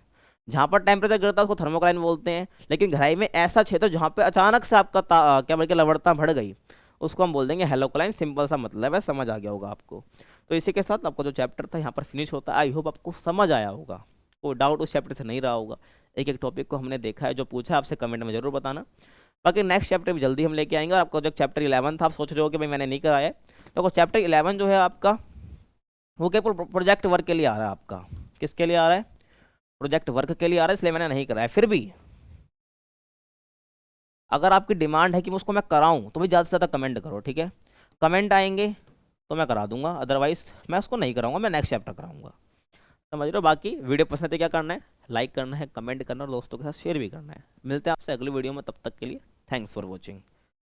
जहाँ पर टेम्परेचर गिरता है उसको थर्मोक्लाइन बोलते हैं। लेकिन गहराई में ऐसा क्षेत्र जहाँ पे अचानक से आपका क्या बोल के लवणता बढ़ गई, उसको हम बोल देंगे हेलोक्लाइन। सिंपल सा मतलब है, समझ आ गया होगा आपको। तो इसी के साथ आपको जो चैप्टर था यहाँ पर फिनिश होता है। आई होप आपको समझ आया होगा, कोई डाउट उस चैप्टर से नहीं रहा होगा। एक एक टॉपिक को हमने देखा है, जो पूछा आपसे कमेंट में जरूर बताना। बाकी नेक्स्ट चैप्टर भी जल्दी हम लेके आएंगे। और आपको जो चैप्टर 11 था, आप सोच रहे हो कि भाई मैंने नहीं कराया है, तो चैप्टर 11 जो है आपका वो क्या प्रोजेक्ट वर्क के लिए आ रहा है। आपका किसके लिए आ रहा है, प्रोजेक्ट वर्क के लिए आ रहा है, इसलिए मैंने नहीं कराया। फिर भी अगर आपकी डिमांड है कि मैं उसको मैं कराऊं तो भाई ज़्यादा से ज़्यादा कमेंट करो, ठीक है। कमेंट आएंगे तो मैं करा दूंगा, अदरवाइज मैं उसको नहीं कराऊंगा, मैं नेक्स्ट चैप्टर कराऊंगा। समझ रहे हो। बाकी वीडियो पसंद है क्या करना है, लाइक करना है, कमेंट करना और दोस्तों के साथ शेयर भी करना है। मिलते हैं आपसे अगली वीडियो में, तब तक के लिए थैंक्स फॉर वॉचिंग।